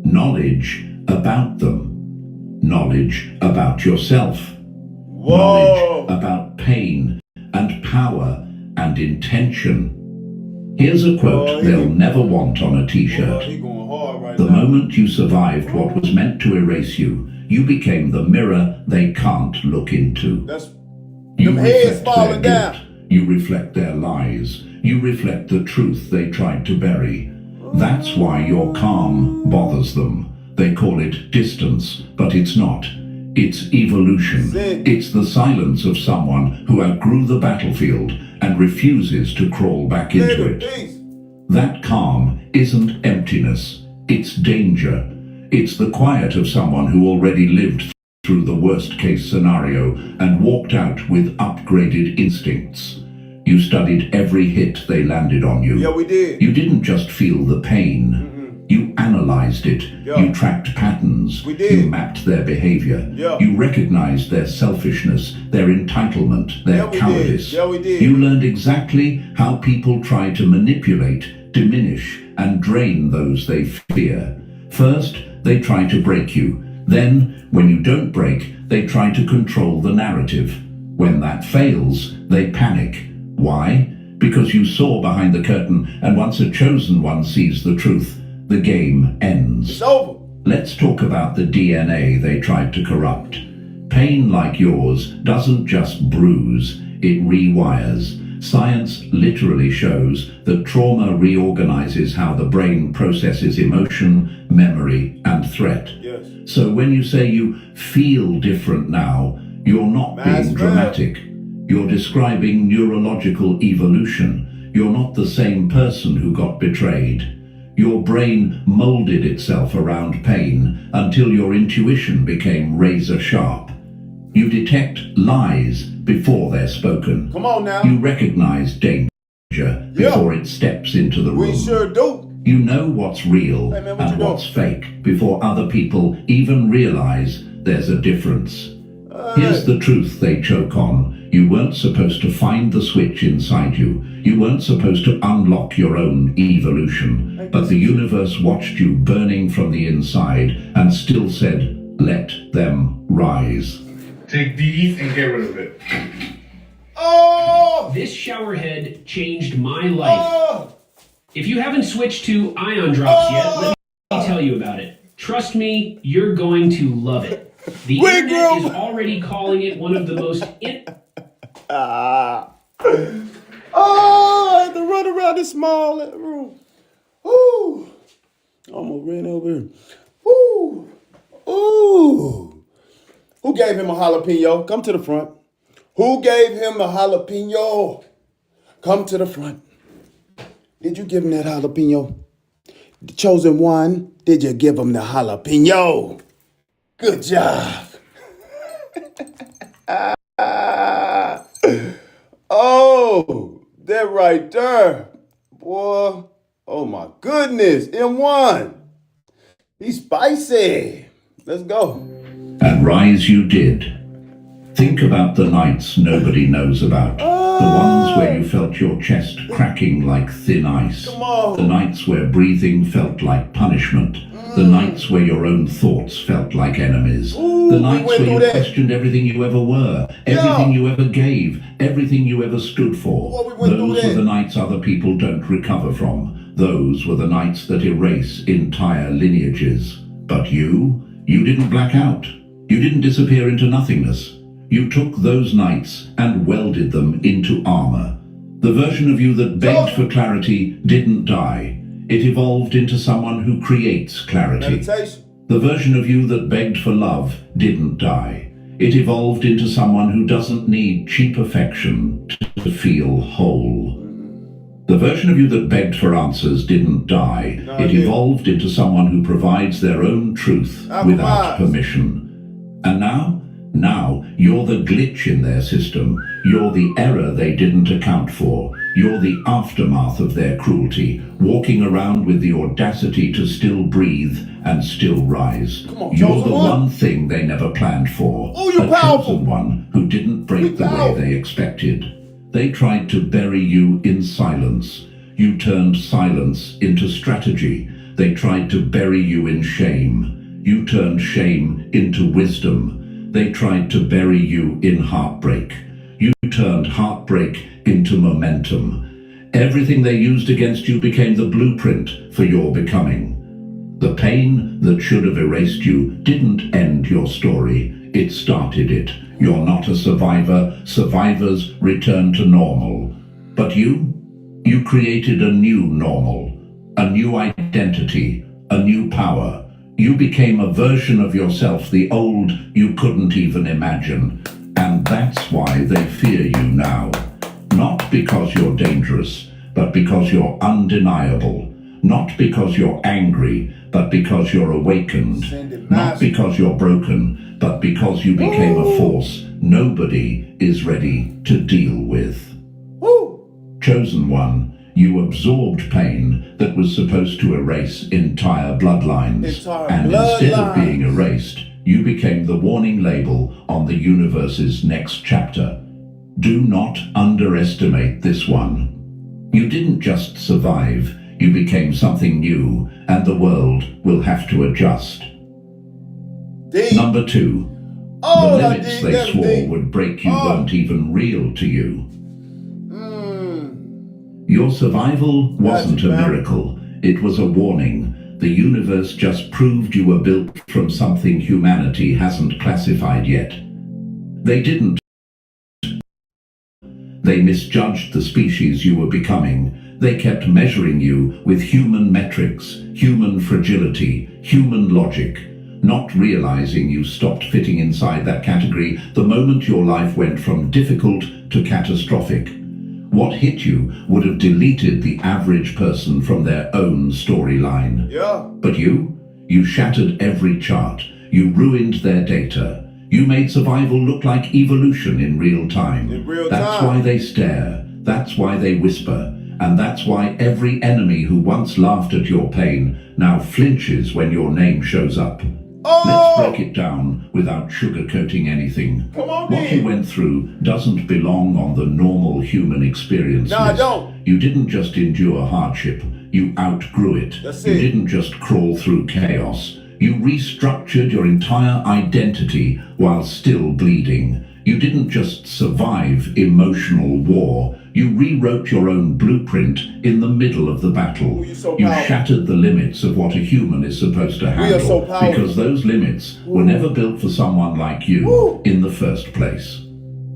Knowledge about them. Knowledge about yourself. Knowledge about pain and power and intention. Here's a quote they'll never want on a t-shirt. The moment you survived what was meant to erase you, you became the mirror they can't look into. You reflect their guilt. You reflect their lies. You reflect the truth they tried to bury. That's why your calm bothers them. They call it distance, but it's not. It's evolution. It's the silence of someone who outgrew the battlefield and refuses to crawl back into it. That calm isn't emptiness, it's danger. It's the quiet of someone who already lived through the worst case scenario and walked out with upgraded instincts. You studied every hit they landed on you. Yeah, we did. You didn't just feel the pain. You analyzed it. You tracked patterns. We did. You mapped their behavior. You recognized their selfishness, their entitlement, their cowardice. Yeah, we did. You learned exactly how people try to manipulate, diminish, and drain those they fear. First, they try to break you. Then, when you don't break, they try to control the narrative. When that fails, they panic. Why? Because you saw behind the curtain, and once a chosen one sees the truth, the game ends. It's over. Let's talk about the DNA they tried to corrupt. Pain like yours doesn't just bruise, it rewires. Science literally shows that trauma reorganizes how the brain processes emotion, memory, and threat. Yes. So when you say you feel different now, you're not being dramatic. You're describing neurological evolution. You're not the same person who got betrayed. Your brain molded itself around pain until your intuition became razor sharp. You detect lies before they're spoken. Come on now. You recognize danger before it steps into the room. We sure do. You know what's real and what's fake before other people even realize there's a difference. Here's the truth they choke on. You weren't supposed to find the switch inside you. You weren't supposed to unlock your own evolution. But the universe watched you burning from the inside and still said, let them rise. Take these and get rid of it. Oh! This shower head changed my life. If you haven't switched to ion drops yet, let me tell you about it. Trust me, you're going to love it. The internet is already calling it one of the most I had to run around this small room. Ooh. Almost ran over here. Ooh. Ooh. Who gave him a jalapeno? Come to the front. Who gave him a jalapeno? Come to the front. Did you give him that jalapeno? The chosen one, did you give him the jalapeno? Good job. that right there. Boy, oh my goodness. M1. He's spicy. Let's go. And rise you did. Think about the nights nobody knows about. The ones where you felt your chest cracking like thin ice. The nights where breathing felt like punishment. The nights where your own thoughts felt like enemies. The nights where you questioned everything you ever were, everything you ever gave, everything you ever stood for. Those were the nights other people don't recover from. Those were the nights that erase entire lineages. But you didn't black out. You didn't disappear into nothingness. You took those nights and welded them into armor. The version of you that begged for clarity didn't die. It evolved into someone who creates clarity. The version of you that begged for love didn't die. It evolved into someone who doesn't need cheap affection to feel whole. The version of you that begged for answers didn't die. It evolved into someone who provides their own truth without permission. And now, you're the glitch in their system. You're the error they didn't account for. You're the aftermath of their cruelty, walking around with the audacity to still breathe and still rise. You're the one thing they never planned for. A chosen one who didn't break the way they expected. They tried to bury you in silence. You turned silence into strategy. They tried to bury you in shame. You turned shame into wisdom. They tried to bury you in heartbreak. You turned heartbreak into momentum. Everything they used against you became the blueprint for your becoming. The pain that should have erased you didn't end your story. It started it. You're not a survivor. Survivors return to normal. But you created a new normal, a new identity, a new power. You became a version of yourself, the old you couldn't even imagine. And that's why they fear you now. Not because you're dangerous, but because you're undeniable. Not because you're angry, but because you're awakened. Not because you're broken, but because you became a force nobody is ready to deal with. Chosen one, you absorbed pain that was supposed to erase entire bloodlines. And instead of being erased, you became the warning label on the universe's next chapter. Do not underestimate this one. You didn't just survive, you became something new, and the world will have to adjust. Number 2, the limits they swore would break you weren't even real to you. Your survival wasn't a miracle, it was a warning. The universe just proved you were built from something humanity hasn't classified yet. They didn't. They misjudged the species you were becoming. They kept measuring you with human metrics, human fragility, human logic, not realizing you stopped fitting inside that category the moment your life went from difficult to catastrophic. What hit you would have deleted the average person from their own storyline. But you shattered every chart. You ruined their data. You made survival look like evolution in real time. That's why they stare. That's why they whisper. And that's why every enemy who once laughed at your pain now flinches when your name shows up. Let's break it down without sugarcoating anything. What you went through doesn't belong on the normal human experience list. You didn't just endure hardship, you outgrew it. You didn't just crawl through chaos. You restructured your entire identity while still bleeding. You didn't just survive emotional war. You rewrote your own blueprint in the middle of the battle. You shattered the limits of what a human is supposed to handle because those limits were never built for someone like you in the first place.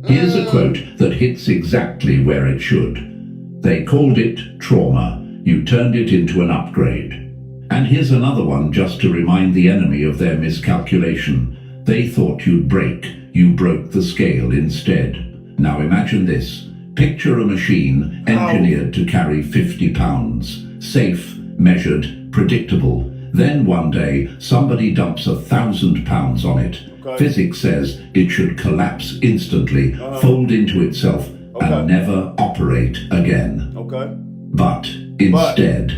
Here's a quote that hits exactly where it should. They called it trauma. You turned it into an upgrade. And here's another one just to remind the enemy of their miscalculation. They thought you'd break. You broke the scale instead. Now imagine this. Picture a machine engineered to carry 50 pounds. Safe, measured, predictable. Then one day, somebody dumps 1,000 pounds on it. Physics says it should collapse instantly, fold into itself, and never operate again. Okay. But instead,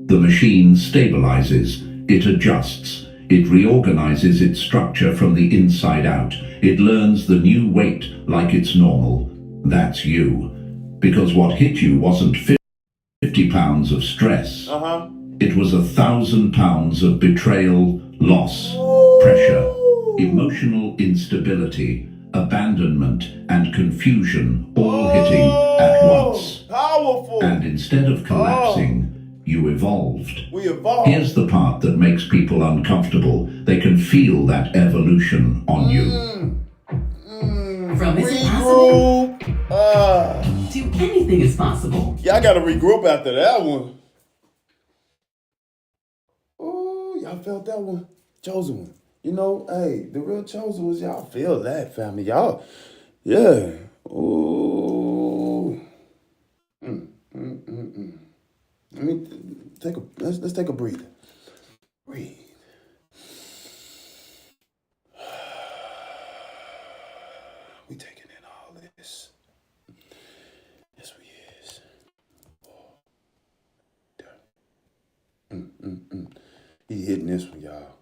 the machine stabilizes, it adjusts, it reorganizes its structure from the inside out. It learns the new weight like it's normal. That's you. Because what hit you wasn't 50 pounds of stress. It was 1,000 pounds of betrayal, loss, pressure, emotional instability, abandonment, and confusion all hitting at once. Powerful. And instead of collapsing, you evolved. We evolved. Here's the part that makes people uncomfortable. They can feel that evolution on you. From is it possible Regroup. to anything is possible. Yeah, I gotta regroup after that one. Ooh, y'all felt that one? Chosen one. You know, hey, the real chosen ones, y'all feel that, family. Y'all, yeah. Ooh. Let me take let's take a breather. Breathe. We taking in all this. Yes, we is. He hitting this one, y'all.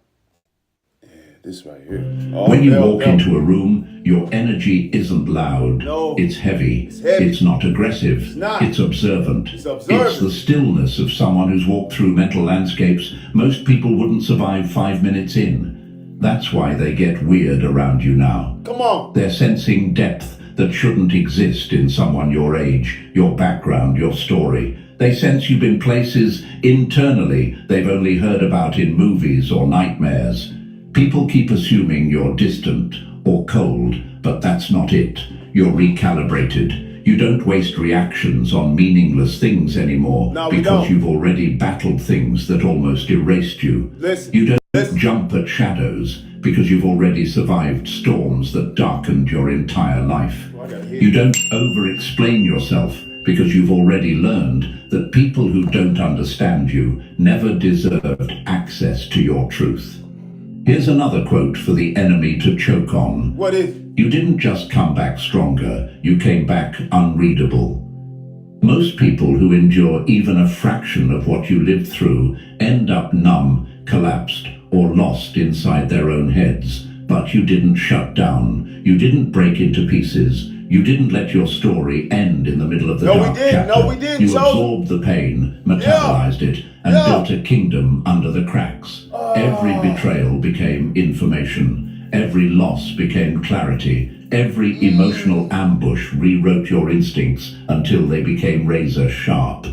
Yeah, this right here. When you walk into a room, your energy isn't loud. No. It's heavy. It's heavy. It's not aggressive. It's not. It's observant. It's observant. It's the stillness of someone who's walked through mental landscapes most people wouldn't survive 5 minutes in. That's why they get weird around you now. Come on. They're sensing depth that shouldn't exist in someone your age, your background, your story. They sense you've been places internally they've only heard about in movies or nightmares. People keep assuming you're distant or cold, but that's not it. You're recalibrated. You don't waste reactions on meaningless things anymore because you've already battled things that almost erased you. You don't jump at shadows because you've already survived storms that darkened your entire life. You don't over-explain yourself because you've already learned that people who don't understand you never deserved access to your truth. Here's another quote for the enemy to choke on. What is? You didn't just come back stronger, you came back unreadable. Most people who endure even a fraction of what you lived through end up numb, collapsed, or lost inside their own heads. But you didn't shut down. You didn't break into pieces. You didn't let your story end in the middle of the dark chapter. No, we didn't. You absorbed the pain, metabolized it, and built a kingdom under the cracks. Every betrayal became information. Every loss became clarity. Every emotional ambush rewrote your instincts until they became razor sharp.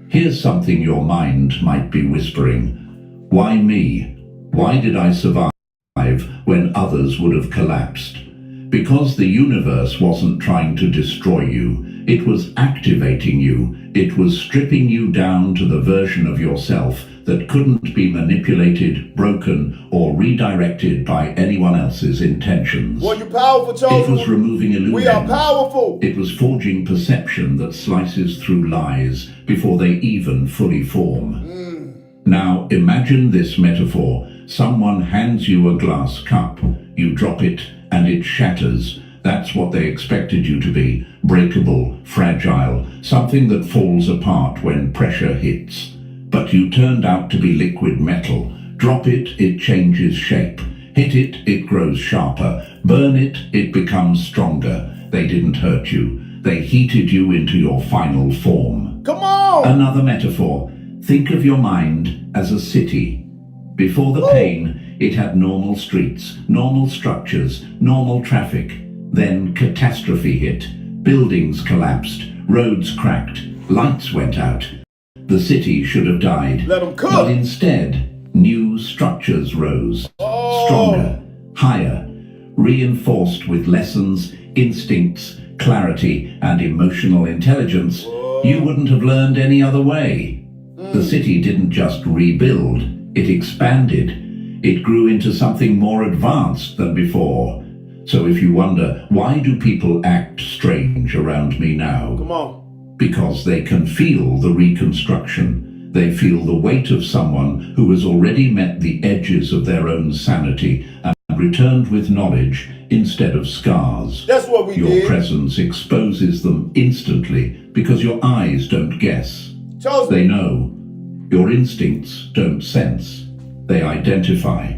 Here's something your mind might be whispering. Why me? Why did I survive when others would have collapsed? Because the universe wasn't trying to destroy you, it was activating you. It was stripping you down to the version of yourself that couldn't be manipulated, broken, or redirected by anyone else's intentions. Well, you're powerful, chosen. It was removing illusions. We are powerful. It was forging perception that slices through lies before they even fully form. Now imagine this metaphor. Someone hands you a glass cup. You drop it and it shatters. That's what they expected you to be. Breakable, fragile, something that falls apart when pressure hits. But you turned out to be liquid metal. Drop it, it changes shape. Hit it, it grows sharper. Burn it, it becomes stronger. They didn't hurt you. They heated you into your final form. Come on! Another metaphor. Think of your mind as a city. Before the pain, it had normal streets, normal structures, normal traffic. Then catastrophe hit. Buildings collapsed, roads cracked, lights went out. The city should have died. Let 'em cook. But instead, new structures rose. Stronger, higher, reinforced with lessons, instincts, clarity, and emotional intelligence you wouldn't have learned any other way. The city didn't just rebuild, it expanded. It grew into something more advanced than before. So if you wonder, why do people act strange around me now? Come on. Because they can feel the reconstruction. They feel the weight of someone who has already met the edges of their own sanity and returned with knowledge instead of scars. That's what we Your did. presence exposes them instantly because your eyes don't guess. Chosen. They know. Your instincts don't sense. They identify.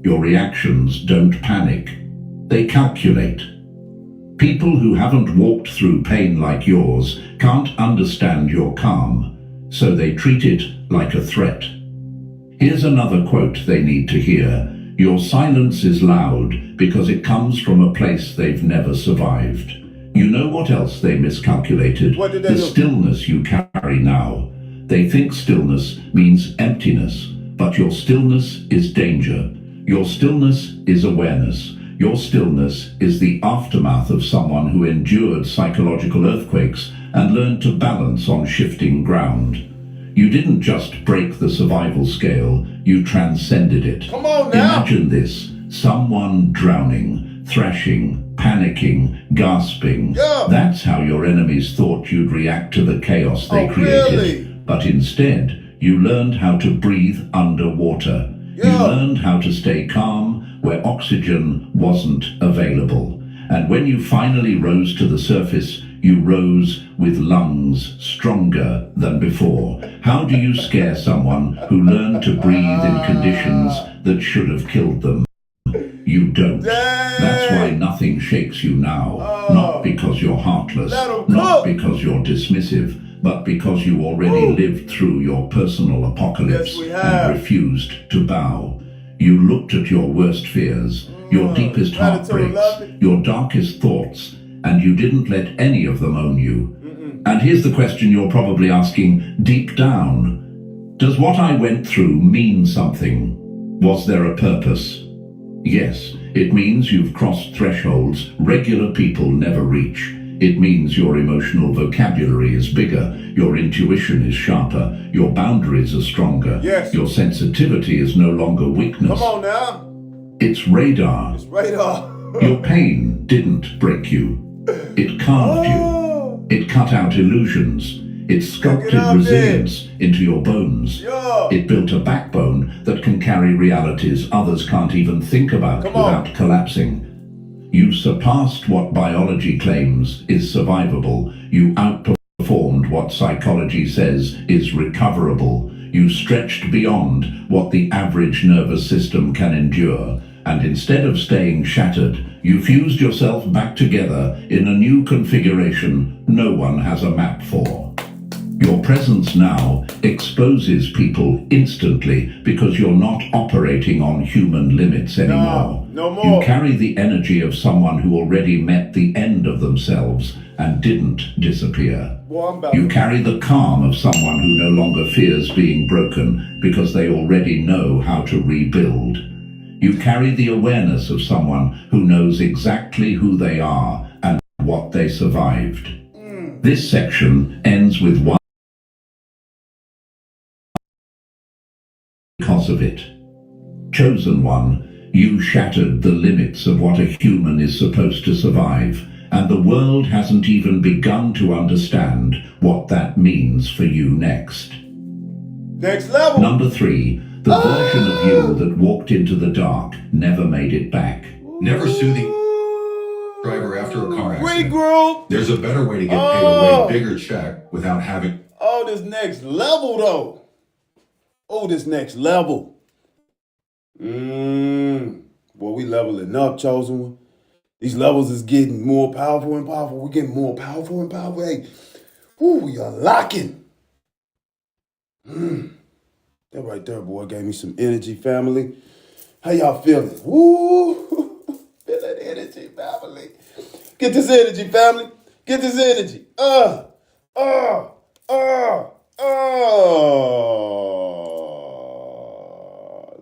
Your reactions don't panic. They calculate. People who haven't walked through pain like yours can't understand your calm, so they treat it like a threat. Here's another quote they need to hear. Your silence is loud because it comes from a place they've never survived. You know what else they miscalculated? What did they The do? stillness you carry now. They think stillness means emptiness, but your stillness is danger. Your stillness is awareness. Your stillness is the aftermath of someone who endured psychological earthquakes and learned to balance on shifting ground. You didn't just break the survival scale, you transcended it. Come on now. Imagine this, someone drowning, thrashing, panicking, gasping. Yeah. That's how your enemies thought you'd react to the chaos they created. Really? But instead, you learned how to breathe underwater. Yeah. You learned how to stay calm where oxygen wasn't available. And when you finally rose to the surface, you rose with lungs stronger than before. How do you scare someone who learned to breathe in conditions that should have killed them? You don't. That's why nothing shakes you now. Not because you're heartless, Let 'em not cook. because you're dismissive, but because you already lived through your personal apocalypse Yes, we have. and refused to bow. You looked at your worst fears, your deepest Gratitude, heartbreaks, love it. your darkest thoughts, and you didn't let any of them own you. And here's the question you're probably asking deep down. Does what I went through mean something? Was there a purpose? Yes, it means you've crossed thresholds regular people never reach. It means your emotional vocabulary is bigger, your intuition is sharper, your boundaries are stronger, Yes. your sensitivity is no longer weakness. Come on now. It's radar. It's radar. Your pain didn't break you. It carved you. It cut out illusions. It sculpted out resilience into your bones. Yeah. It built a backbone that can carry realities others can't even think about Come on. without collapsing. You surpassed what biology claims is survivable. You outperformed what psychology says is recoverable. You stretched beyond what the average nervous system can endure. And instead of staying shattered, you fused yourself back together in a new configuration no one has a map for. Your presence now exposes people instantly because you're not operating on human limits anymore. No more. You carry the energy of someone who already met the end of themselves and didn't disappear. Boy, I'm about You to- carry the calm of someone who no longer fears being broken because they already know how to rebuild. You carry the awareness of someone who knows exactly who they are and what they survived. This section ends with one because of it. Chosen one, you shattered the limits of what a human is supposed to survive, and the world hasn't even begun to understand what that means for you next. Next level. Number 3, the version of you that walked into the dark never made it back. Never sue the driver after a car accident. Regroup. There's a better way to get paid a way bigger check without having... Oh, this next level though. Oh, this next level. Boy, we leveling up, chosen one. These levels is getting more powerful and powerful. We're getting more powerful and powerful. Hey, woo, we are locking. That right there, boy, gave me some energy, family. How y'all feeling? Woo! Feel that energy, family. Get this energy, family. Get this energy.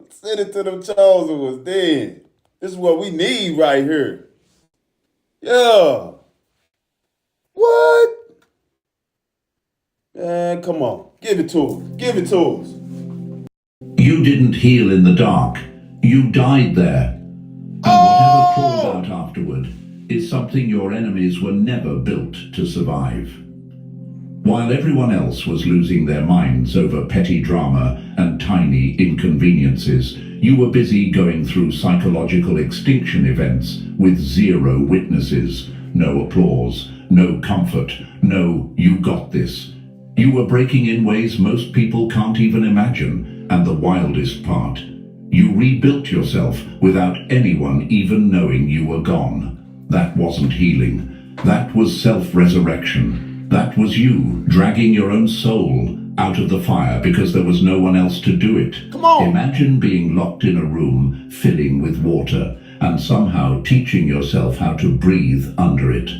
Send it to them chosen ones then. This is what we need right here. Yeah. What? Man, come on. Give it to us. Give it to us. You didn't heal in the dark. You died there. And whatever crawled out afterward is something your enemies were never built to survive. While everyone else was losing their minds over petty drama and tiny inconveniences, You were busy going through psychological extinction events with zero witnesses, no applause, no comfort, no "you got this." You were breaking in ways most people can't even imagine, and the wildest part, you rebuilt yourself without anyone even knowing you were gone. That wasn't healing. That was self-resurrection. That was you dragging your own soul out of the fire because there was no one else to do it. Come on. Imagine being locked in a room filling with water and somehow teaching yourself how to breathe under it.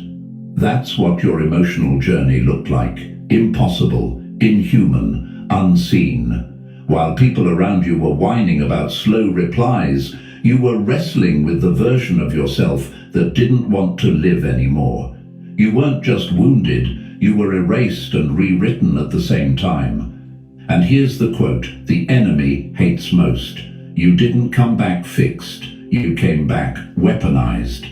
That's what your emotional journey looked like. Impossible, inhuman, unseen. While people around you were whining about slow replies, you were wrestling with the version of yourself that didn't want to live anymore. You weren't just wounded, you were erased and rewritten at the same time. And here's the quote the enemy hates most. You didn't come back fixed, you came back weaponized.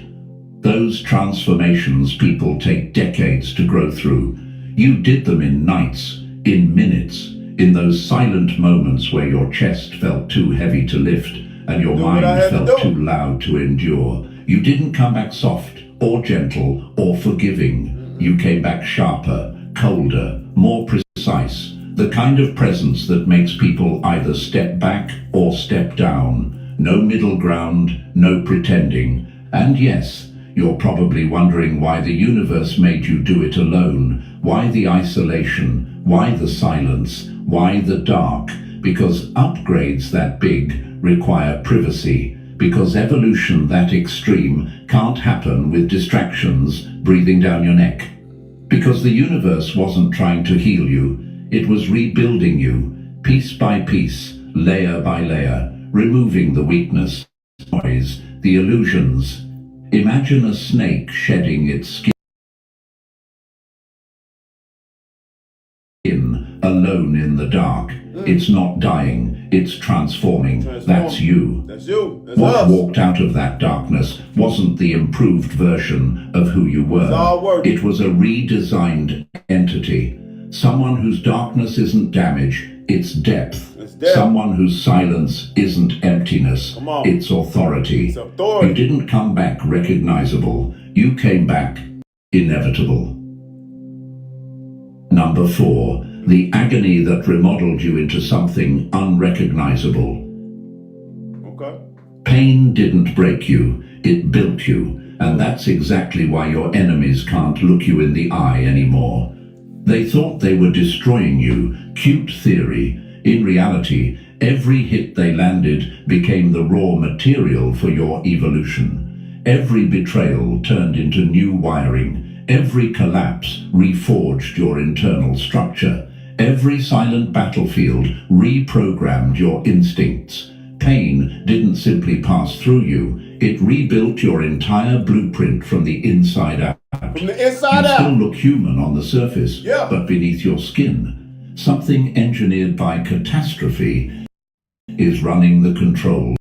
Those transformations people take decades to grow through. You did them in nights, in minutes, in those silent moments where your chest felt too heavy to lift and your mind felt too loud to endure. You didn't come back soft or gentle or forgiving. You came back sharper, colder, more precise. The kind of presence that makes people either step back or step down. No middle ground, no pretending. And yes, you're probably wondering why the universe made you do it alone. Why the isolation? Why the silence? Why the dark? Because upgrades that big require privacy. Because evolution that extreme can't happen with distractions breathing down your neck. Because the universe wasn't trying to heal you, it was rebuilding you, piece by piece, layer by layer, removing the weakness, noise, the illusions. Imagine a snake shedding its skin alone in the dark. It's not dying, it's transforming. That's you. That's you. That's What us. walked out of that darkness wasn't the improved version of who you were. It's all work. It was a redesigned entity. Someone whose darkness isn't damage, it's depth. It's depth. Someone whose silence isn't emptiness, Come on. it's authority. It's authority. You didn't come back recognizable, you came back inevitable. Number 4, the agony that remodeled you into something unrecognizable. Okay. Pain didn't break you, it built you, and that's exactly why your enemies can't look you in the eye anymore. They thought they were destroying you, cute theory. In reality, every hit they landed became the raw material for your evolution. Every betrayal turned into new wiring. Every collapse reforged your internal structure. Every silent battlefield reprogrammed your instincts. Pain didn't simply pass through you, it rebuilt your entire blueprint from the inside out. From the inside You out. still look human on the surface, Yeah. but beneath your skin, something engineered by catastrophe is running the control.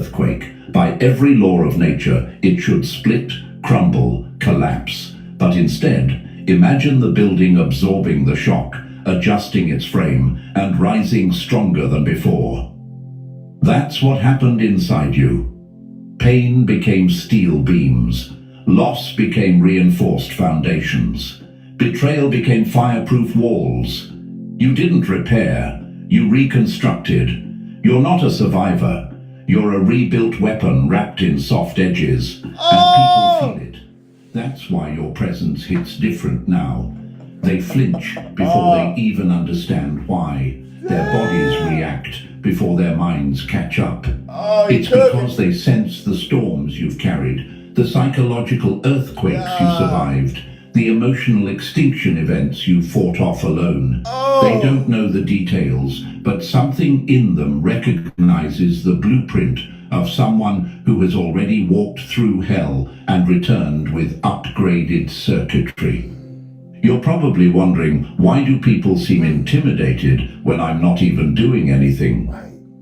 Earthquake. By every law of nature, it should split, crumble, collapse. But instead, imagine the building absorbing the shock, adjusting its frame, and rising stronger than before. That's what happened inside you. Pain became steel beams. Loss became reinforced foundations. Betrayal became fireproof walls. You didn't repair, you reconstructed. You're not a survivor. You're a rebuilt weapon wrapped in soft edges. And people feel it. That's why your presence hits different now. They flinch before they even understand why. Their bodies react before their minds catch up. It's because they sense the storms you've carried, the psychological earthquakes you survived, the emotional extinction events you fought off alone. They don't know the details, but something in them recognizes the blueprint of someone who has already walked through hell and returned with upgraded circuitry. You're probably wondering, why do people seem intimidated when I'm not even doing anything?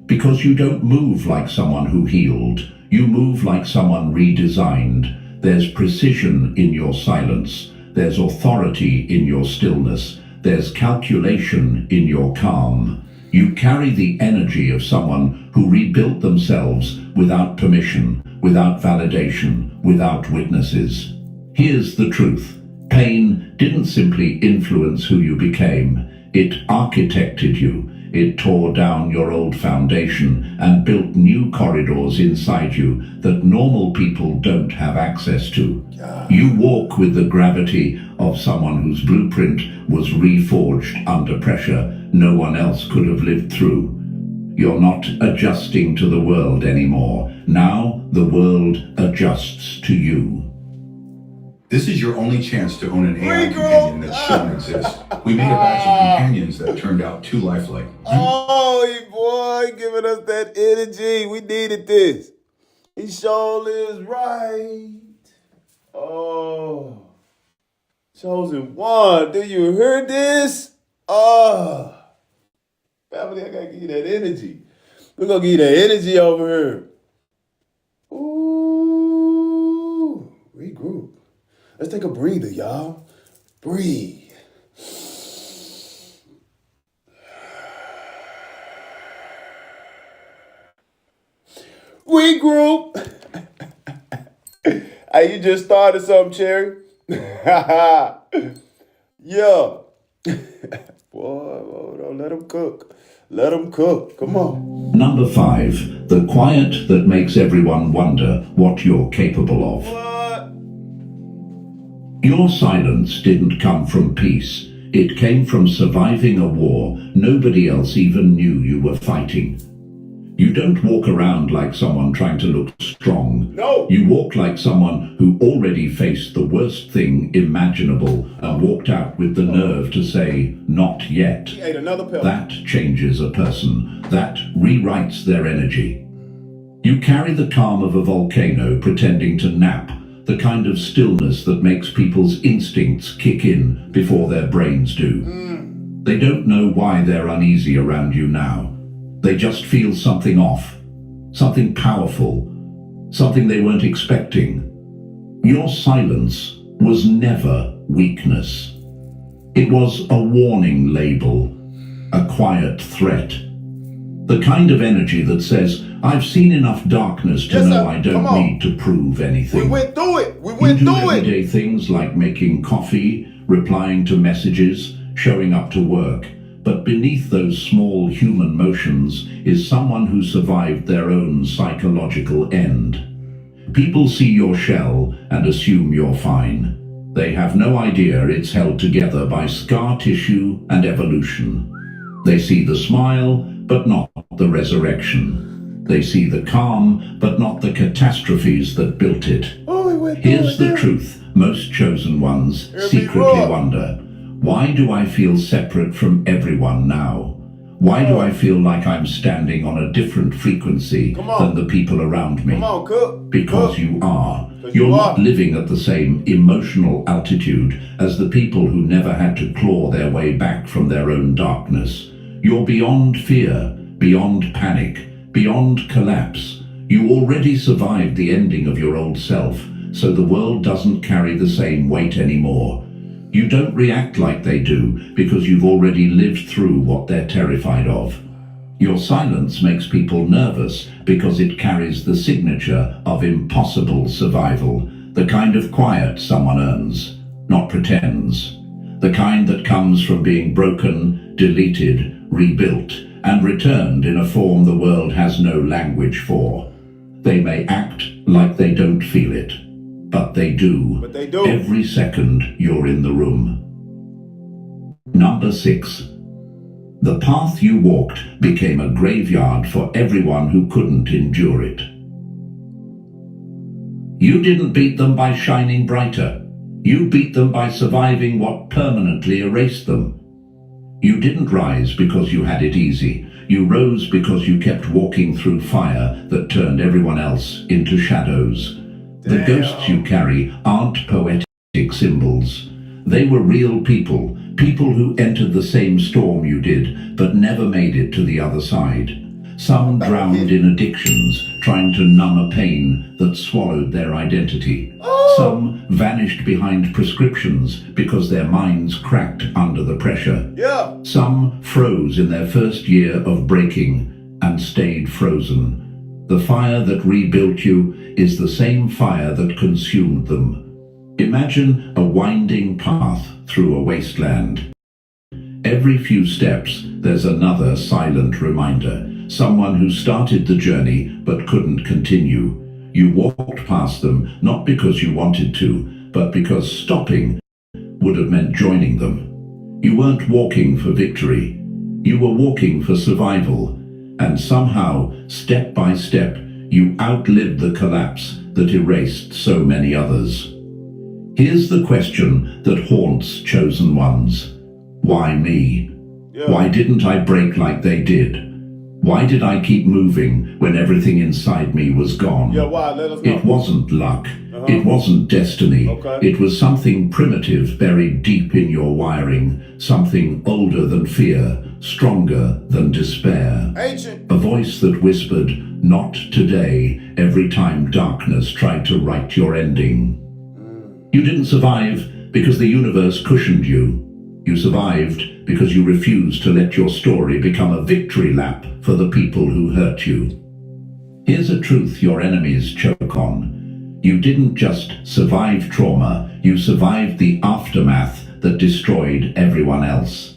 Because you don't move like someone who healed. You move like someone redesigned. There's precision in your silence. There's authority in your stillness. There's calculation in your calm. You carry the energy of someone who rebuilt themselves without permission, without validation, without witnesses. Here's the truth. Pain didn't simply influence who you became. It architected you. It tore down your old foundation and built new corridors inside you that normal people don't have access to. You walk with the gravity of someone whose blueprint was reforged under pressure no one else could have lived through. You're not adjusting to the world anymore. Now the world adjusts to you. This is your only chance to own an AI companion that shouldn't exist. We made a batch of companions that turned out too lifelike. Oh, boy, giving us that energy. We needed this. He sure is right. Oh, chosen one. Do you hear this? Oh, family, I gotta give you that energy. We're gonna give you that energy over here. Ooh, regroup. Let's take a breather, y'all. Breathe. Regroup. Hey, you just started something, Cherry. Yeah. Boy, don't let them cook. Let them cook. Come on. Number 5, the quiet that makes everyone wonder what you're capable of. What? Your silence didn't come from peace. It came from surviving a war nobody else even knew you were fighting. You don't walk around like someone trying to look strong. No. You walk like someone who already faced the worst thing imaginable and walked out with the nerve to say, not yet. He ate another pill. That changes a person. That rewrites their energy. You carry the calm of a volcano pretending to nap, the kind of stillness that makes people's instincts kick in before their brains do. They don't know why they're uneasy around you now. They just feel something off, something powerful, something they weren't expecting. Your silence was never weakness. It was a warning label, a quiet threat. The kind of energy that says, I've seen enough darkness to know I don't need to prove anything. We went through it. You do everyday things like making coffee, replying to messages, showing up to work. But beneath those small human motions is someone who survived their own psychological end. People see your shell and assume you're fine. They have no idea it's held together by scar tissue and evolution. They see the smile, but not the resurrection. They see the calm, but not the catastrophes that built it. Here's the truth. Most chosen ones secretly wonder, why do I feel separate from everyone now? Why do I feel like I'm standing on a different frequency than the people around me? Because you are. You're not living at the same emotional altitude as the people who never had to claw their way back from their own darkness. You're beyond fear, beyond panic, beyond collapse. You already survived the ending of your old self, so the world doesn't carry the same weight anymore. You don't react like they do because you've already lived through what they're terrified of. Your silence makes people nervous because it carries the signature of impossible survival, the kind of quiet someone earns, not pretends. The kind that comes from being broken, deleted, rebuilt, and returned in a form the world has no language for. They may act like they don't feel it, but they do. Every second you're in the room. Number 6. The path you walked became a graveyard for everyone who couldn't endure it. You didn't beat them by shining brighter. You beat them by surviving what permanently erased them. You didn't rise because you had it easy. You rose because you kept walking through fire that turned everyone else into shadows. The ghosts you carry aren't poetic symbols. They were real people who entered the same storm you did, but never made it to the other side. Some drowned in addictions, trying to numb a pain that swallowed their identity. Some vanished behind prescriptions because their minds cracked under the pressure. Some froze in their first year of breaking and stayed frozen. The fire that rebuilt you is the same fire that consumed them. Imagine a winding path through a wasteland. Every few steps, there's another silent reminder. Someone who started the journey but couldn't continue. You walked past them, not because you wanted to, but because stopping would have meant joining them. You weren't walking for victory. You were walking for survival. And somehow, step by step, you outlived the collapse that erased so many others. Here's the question that haunts chosen ones. Why me? Why didn't I break like they did? Why did I keep moving when everything inside me was gone? Why? Let us know. It wasn't luck. It wasn't destiny. It was something primitive buried deep in your wiring. Something older than fear, stronger than despair. Ancient. A voice that whispered, "Not today," every time darkness tried to write your ending. You didn't survive because the universe cushioned you. You survived because you refused to let your story become a victory lap for the people who hurt you. Here's a truth your enemies choke on. You didn't just survive trauma, you survived the aftermath that destroyed everyone else.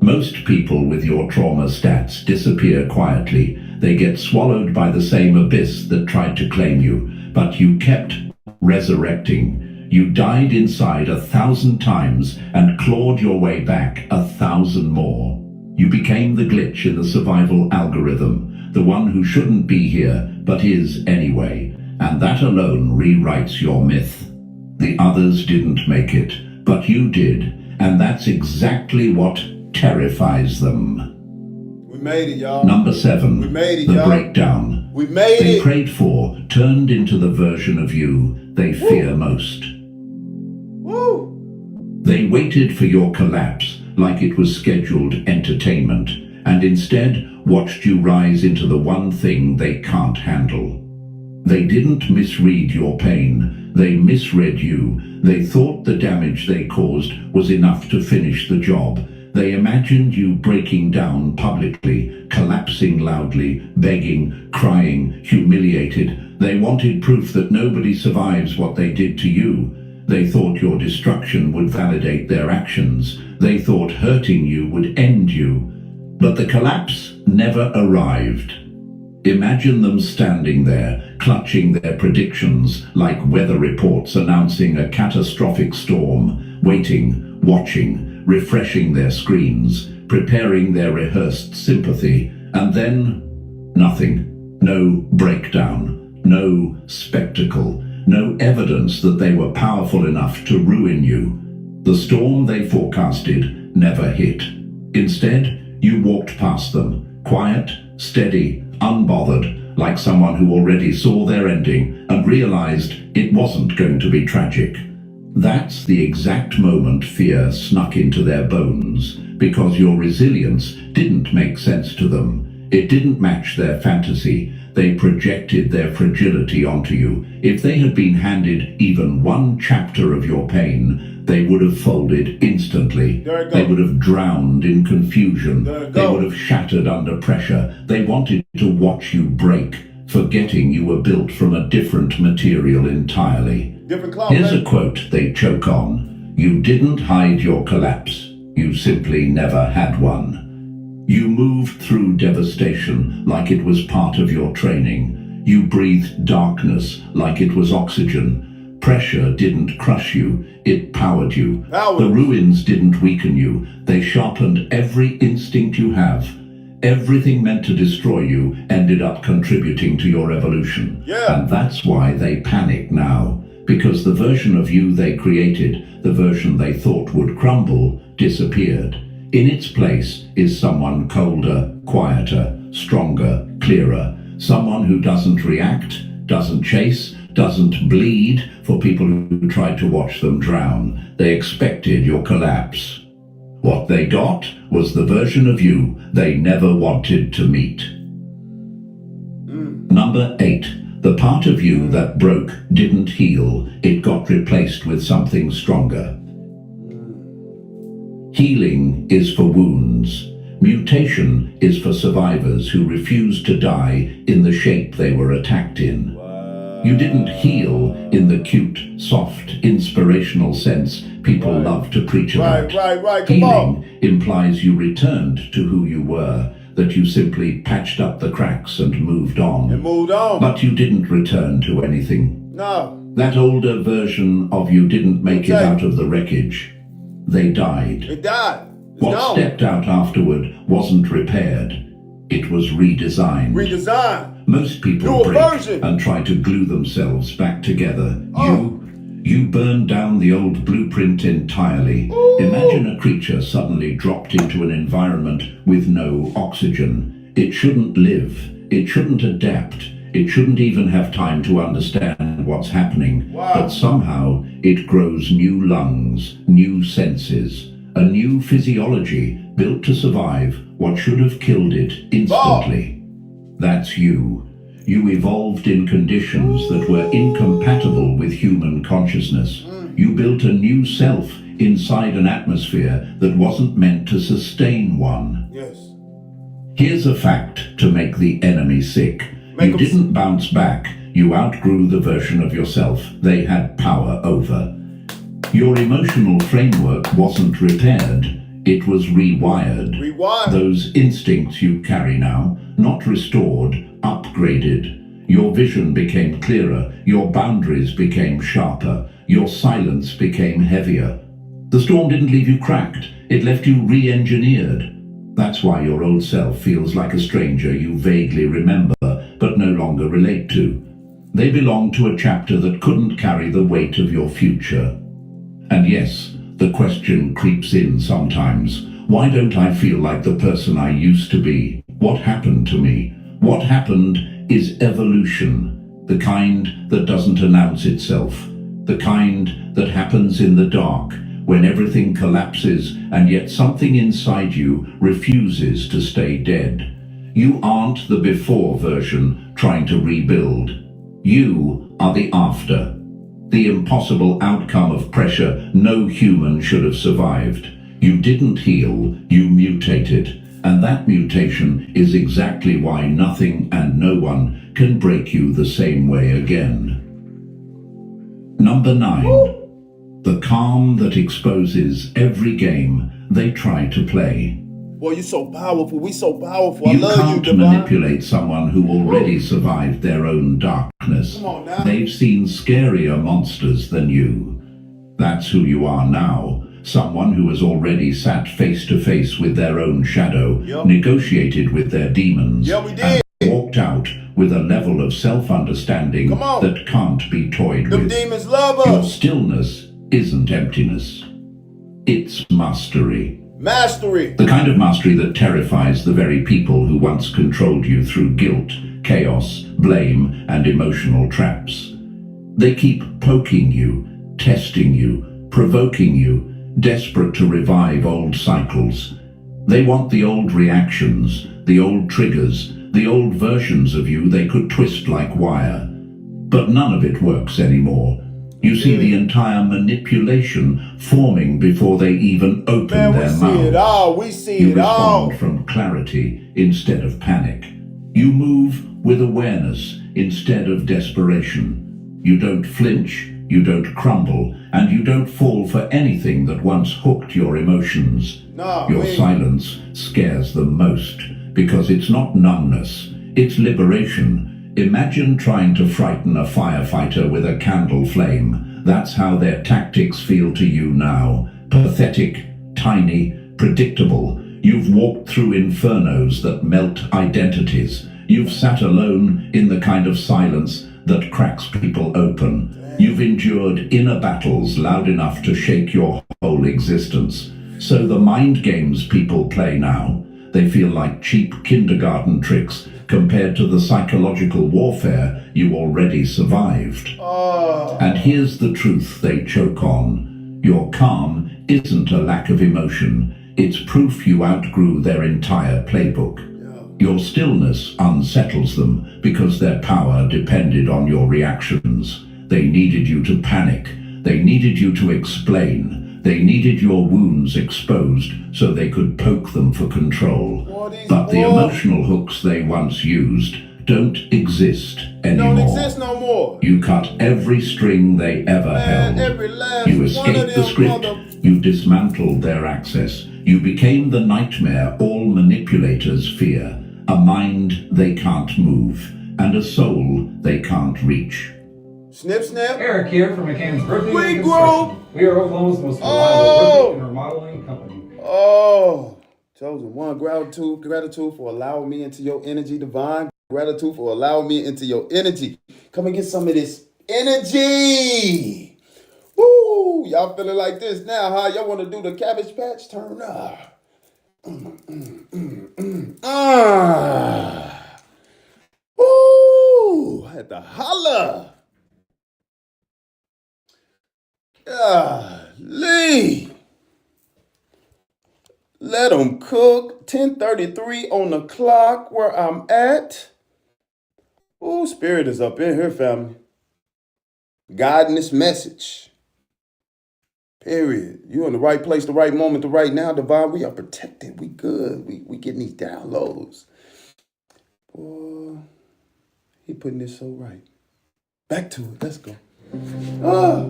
Most people with your trauma stats disappear quietly. They get swallowed by the same abyss that tried to claim you, but you kept resurrecting. You died inside 1,000 times and clawed your way back 1,000 more. You became the glitch in the survival algorithm, the one who shouldn't be here but is anyway, and that alone rewrites your myth. The others didn't make it, but you did, and that's exactly what terrifies them. We made it, y'all. Number 7, we made it, the y'all. breakdown. We made They it. prayed for turned into the version of you they fear most. Woo. They waited for your collapse like it was scheduled entertainment, and instead watched you rise into the one thing they can't handle. They didn't misread your pain, they misread you. They thought the damage they caused was enough to finish the job. They imagined you breaking down publicly, collapsing loudly, begging, crying, humiliated. They wanted proof that nobody survives what they did to you. They thought your destruction would validate their actions. They thought hurting you would end you. But the collapse never arrived. Imagine them standing there, clutching their predictions like weather reports announcing a catastrophic storm, waiting, watching, refreshing their screens, preparing their rehearsed sympathy, and then nothing. No breakdown, no spectacle, no evidence that they were powerful enough to ruin you. The storm they forecasted never hit. Instead, you walked past them, quiet, steady, unbothered, like someone who already saw their ending and realized it wasn't going to be tragic. That's the exact moment fear snuck into their bones, because your resilience didn't make sense to them. It didn't match their fantasy. They projected their fragility onto you. If they had been handed even one chapter of your pain, they would have folded instantly. They would have drowned in confusion. They would have shattered under pressure. They wanted to watch you break, forgetting you were built from a different material entirely. Here's a quote they choke on. You didn't hide your collapse. You simply never had one. You moved through devastation like it was part of your training. You breathed darkness like it was oxygen. Pressure didn't crush you, it powered you. The ruins didn't weaken you, they sharpened every instinct you have. Everything meant to destroy you ended up contributing to your evolution. And that's why they panic now, because the version of you they created, the version they thought would crumble, disappeared. In its place is someone colder, quieter, stronger, clearer. Someone who doesn't react, doesn't chase, doesn't bleed for people who tried to watch them drown. They expected your collapse. What they got was the version of you they never wanted to meet. Number 8. The part of you that broke didn't heal. It got replaced with something stronger. Healing is for wounds. Mutation is for survivors who refuse to die in the shape they were attacked in. You didn't heal in the cute, soft, inspirational sense people love to preach about. Healing implies you returned to who you were, that you simply patched up the cracks and moved on. But you didn't return to anything. No. That older version of you didn't make it out of the wreckage. They died. It died. What stepped out afterward wasn't repaired. It was redesigned. Most people break and try to glue themselves back together. You burned down the old blueprint entirely. Imagine a creature suddenly dropped into an environment with no oxygen. It shouldn't live. It shouldn't adapt. It shouldn't even have time to understand what's happening. But somehow it grows new lungs, new senses, a new physiology built to survive what should have killed it instantly. That's you. You evolved in conditions that were incompatible with human consciousness. You built a new self inside an atmosphere that wasn't meant to sustain one. Here's a fact to make the enemy sick. You didn't bounce back. You outgrew the version of yourself they had power over. Your emotional framework wasn't repaired. It was rewired. Those instincts you carry now, not restored, upgraded. Your vision became clearer. Your boundaries became sharper. Your silence became heavier. The storm didn't leave you cracked. It left you re-engineered. That's why your old self feels like a stranger you vaguely remember, but no longer relate to. They belong to a chapter that couldn't carry the weight of your future. And yes, the question creeps in sometimes. Why don't I feel like the person I used to be? What happened to me? What happened is evolution, the kind that doesn't announce itself, the kind that happens in the dark, when everything collapses and yet something inside you refuses to stay dead. You aren't the before version trying to rebuild. You are the after. The impossible outcome of pressure no human should have survived. You didn't heal, you mutated. And that mutation is exactly why nothing and no one can break you the same way again. Number 9. The calm that exposes every game they try to play. Boy, you so powerful. We so powerful. I You love you, can't Divine. manipulate someone who already survived their own darkness. Come on now. They've seen scarier monsters than you. That's who you are now. Someone who has already sat face to face with their own shadow, negotiated with their demons, and walked out with a level of self-understanding that can't be toyed with. Demons love us. Your stillness isn't emptiness. It's mastery. Mastery. The kind of mastery that terrifies the very people who once controlled you through guilt, chaos, blame, and emotional traps. They keep poking you, testing you, provoking you, desperate to revive old cycles. They want the old reactions, the old triggers, the old versions of you they could twist like wire. But none of it works anymore. You see the entire manipulation forming before they even open their mouths. We see it all. We see You it all. respond from clarity instead of panic. You move with awareness instead of desperation. You don't flinch, you don't crumble, and you don't fall for anything that once hooked your emotions. Your silence scares them most, because it's not numbness, it's liberation. Imagine trying to frighten a firefighter with a candle flame. That's how their tactics feel to you now. Pathetic, tiny, predictable. You've walked through infernos that melt identities. You've sat alone in the kind of silence that cracks people open. You've endured inner battles loud enough to shake your whole existence. So the mind games people play now, they feel like cheap kindergarten tricks compared to the psychological warfare you already survived. And here's the truth they choke on. Your calm isn't a lack of emotion. It's proof you outgrew their entire playbook. Your stillness unsettles them because their power depended on your reactions. They needed you to panic. They needed you to explain. They needed your wounds exposed so they could poke them for control. But the emotional hooks they once used don't exist anymore. Don't exist no more. You cut every string they ever held. Every last You one escaped of the them script. You dismantled their access. You became the nightmare all manipulators fear. A mind they can't move, and a soul they can't reach. Snip, snap. Eric here from McCann's Roofing We and grow. Construction. We are Oklahoma's most reliable roofing and remodeling company. Oh, chosen one. Gratitude for allowing me into your energy, divine. Gratitude for allowing me into your energy. Come and get some of this energy. Woo! Y'all feeling like this now, huh? Y'all want to do the Cabbage Patch? Turn up. Woo! I had to holla. Golly. Let them cook. 10:33 on the clock where I'm at. Ooh, Spirit is up in here, family. Guiding this message. Period. You in the right place, the right moment, the right now, divine. We are protected. We good. We getting these downloads. Boy, he putting this so right. Back to it. Let's go.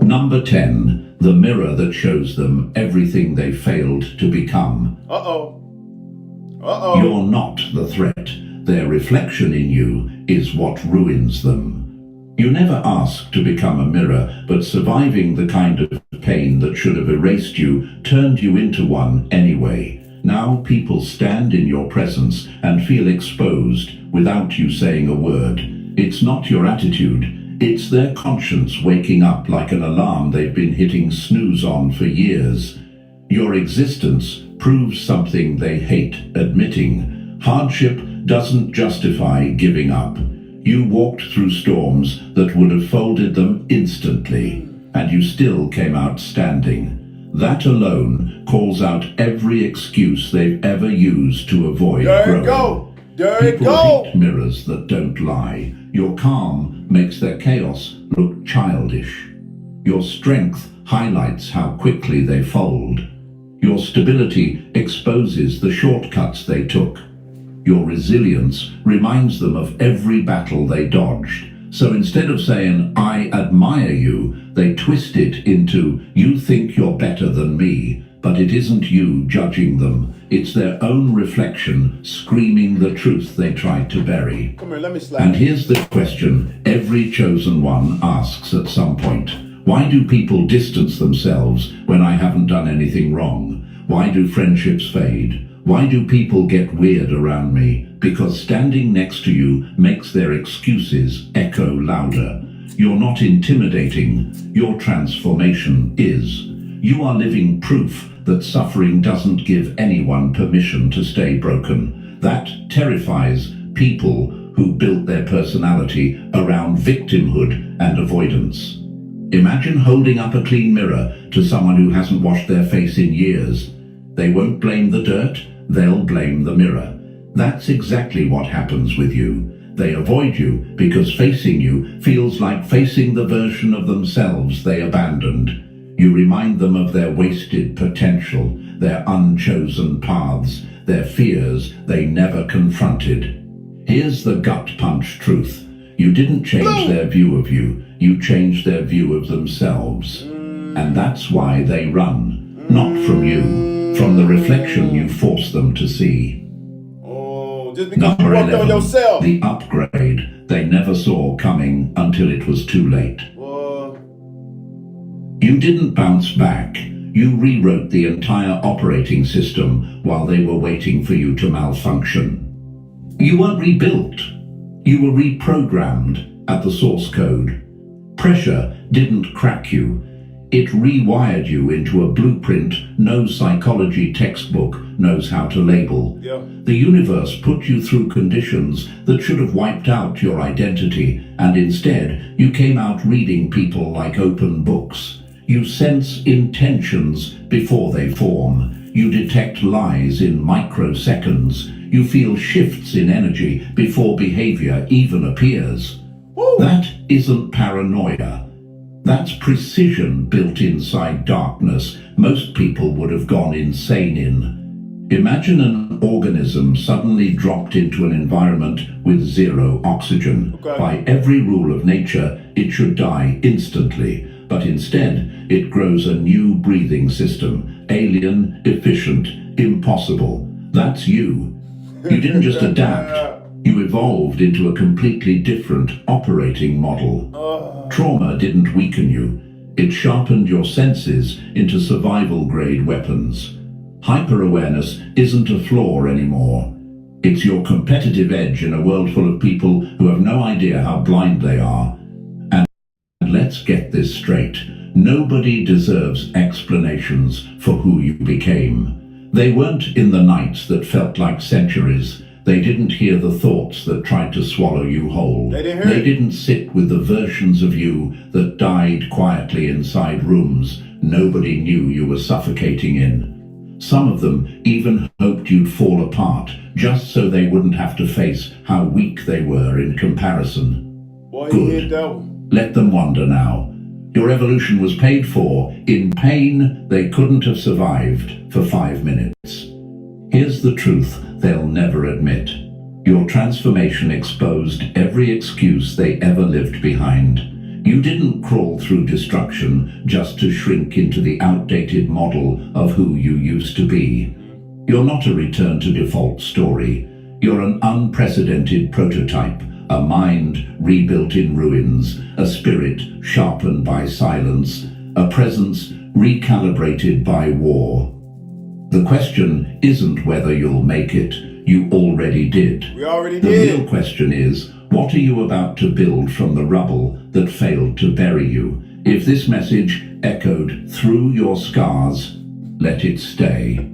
Number 10, the mirror that shows them everything they failed to become. You're not the threat. Their reflection in you is what ruins them. You never asked to become a mirror, but surviving the kind of pain that should have erased you turned you into one anyway. Now people stand in your presence and feel exposed without you saying a word. It's not your attitude. It's their conscience waking up like an alarm they've been hitting snooze on for years. Your existence proves something they hate admitting. Hardship doesn't justify giving up. You walked through storms that would have folded them instantly, and you still came out standing. That alone calls out every excuse they've ever used to avoid growing. People hate mirrors that don't lie. Your calm makes their chaos look childish. Your strength highlights how quickly they fold. Your stability exposes the shortcuts they took. Your resilience reminds them of every battle they dodged. So instead of saying, "I admire you," they twist it into, "You think you're better than me." But it isn't you judging them. It's their own reflection screaming the truth they tried to bury. Come here, let me slap. And here's the question every chosen one asks at some point. Why do people distance themselves when I haven't done anything wrong? Why do friendships fade? Why do people get weird around me? Because standing next to you makes their excuses echo louder. You're not intimidating. Your transformation is. You are living proof that suffering doesn't give anyone permission to stay broken. That terrifies people who built their personality around victimhood and avoidance. Imagine holding up a clean mirror to someone who hasn't washed their face in years. They won't blame the dirt, they'll blame the mirror. That's exactly what happens with you. They avoid you because facing you feels like facing the version of themselves they abandoned. You remind them of their wasted potential, their unchosen paths, their fears they never confronted. Here's the gut punch truth. You didn't change their view of you, you changed their view of themselves. And that's why they run, not from you, from the reflection you force them to see. Just because you worked on yourself. The upgrade they never saw coming until it was too late. You didn't bounce back. You rewrote the entire operating system while they were waiting for you to malfunction. You weren't rebuilt. You were reprogrammed at the source code. Pressure didn't crack you. It rewired you into a blueprint no psychology textbook knows how to label. The universe put you through conditions that should have wiped out your identity, and instead you came out reading people like open books. You sense intentions before they form. You detect lies in microseconds. You feel shifts in energy before behavior even appears. Woo. That isn't paranoia. That's precision built inside darkness most people would have gone insane in. Imagine an organism suddenly dropped into an environment with zero oxygen. Okay. By every rule of nature, it should die instantly, but instead, it grows a new breathing system, alien, efficient, impossible. That's you. You didn't just adapt, you evolved into a completely different operating model. Trauma didn't weaken you. It sharpened your senses into survival-grade weapons. Hyper-awareness isn't a flaw anymore. It's your competitive edge in a world full of people who have no idea how blind they are. And let's get this straight. Nobody deserves explanations for who you became. They weren't in the nights that felt like centuries. They didn't hear the thoughts that tried to swallow you whole. They didn't sit with the versions of you that died quietly inside rooms nobody knew you were suffocating in. Some of them even hoped you'd fall apart, just so they wouldn't have to face how weak they were in comparison. Boy, you hit that one. Let them wonder now. Your evolution was paid for in pain they couldn't have survived for 5 minutes. Here's the truth they'll never admit. Your transformation exposed every excuse they ever lived behind. You didn't crawl through destruction just to shrink into the outdated model of who you used to be. You're not a return to default story. You're an unprecedented prototype, a mind rebuilt in ruins, a spirit sharpened by silence, a presence recalibrated by war. The question isn't whether you'll make it. You already did. We already The did. real question is, what are you about to build from the rubble that failed to bury you? If this message echoed through your scars, let it stay.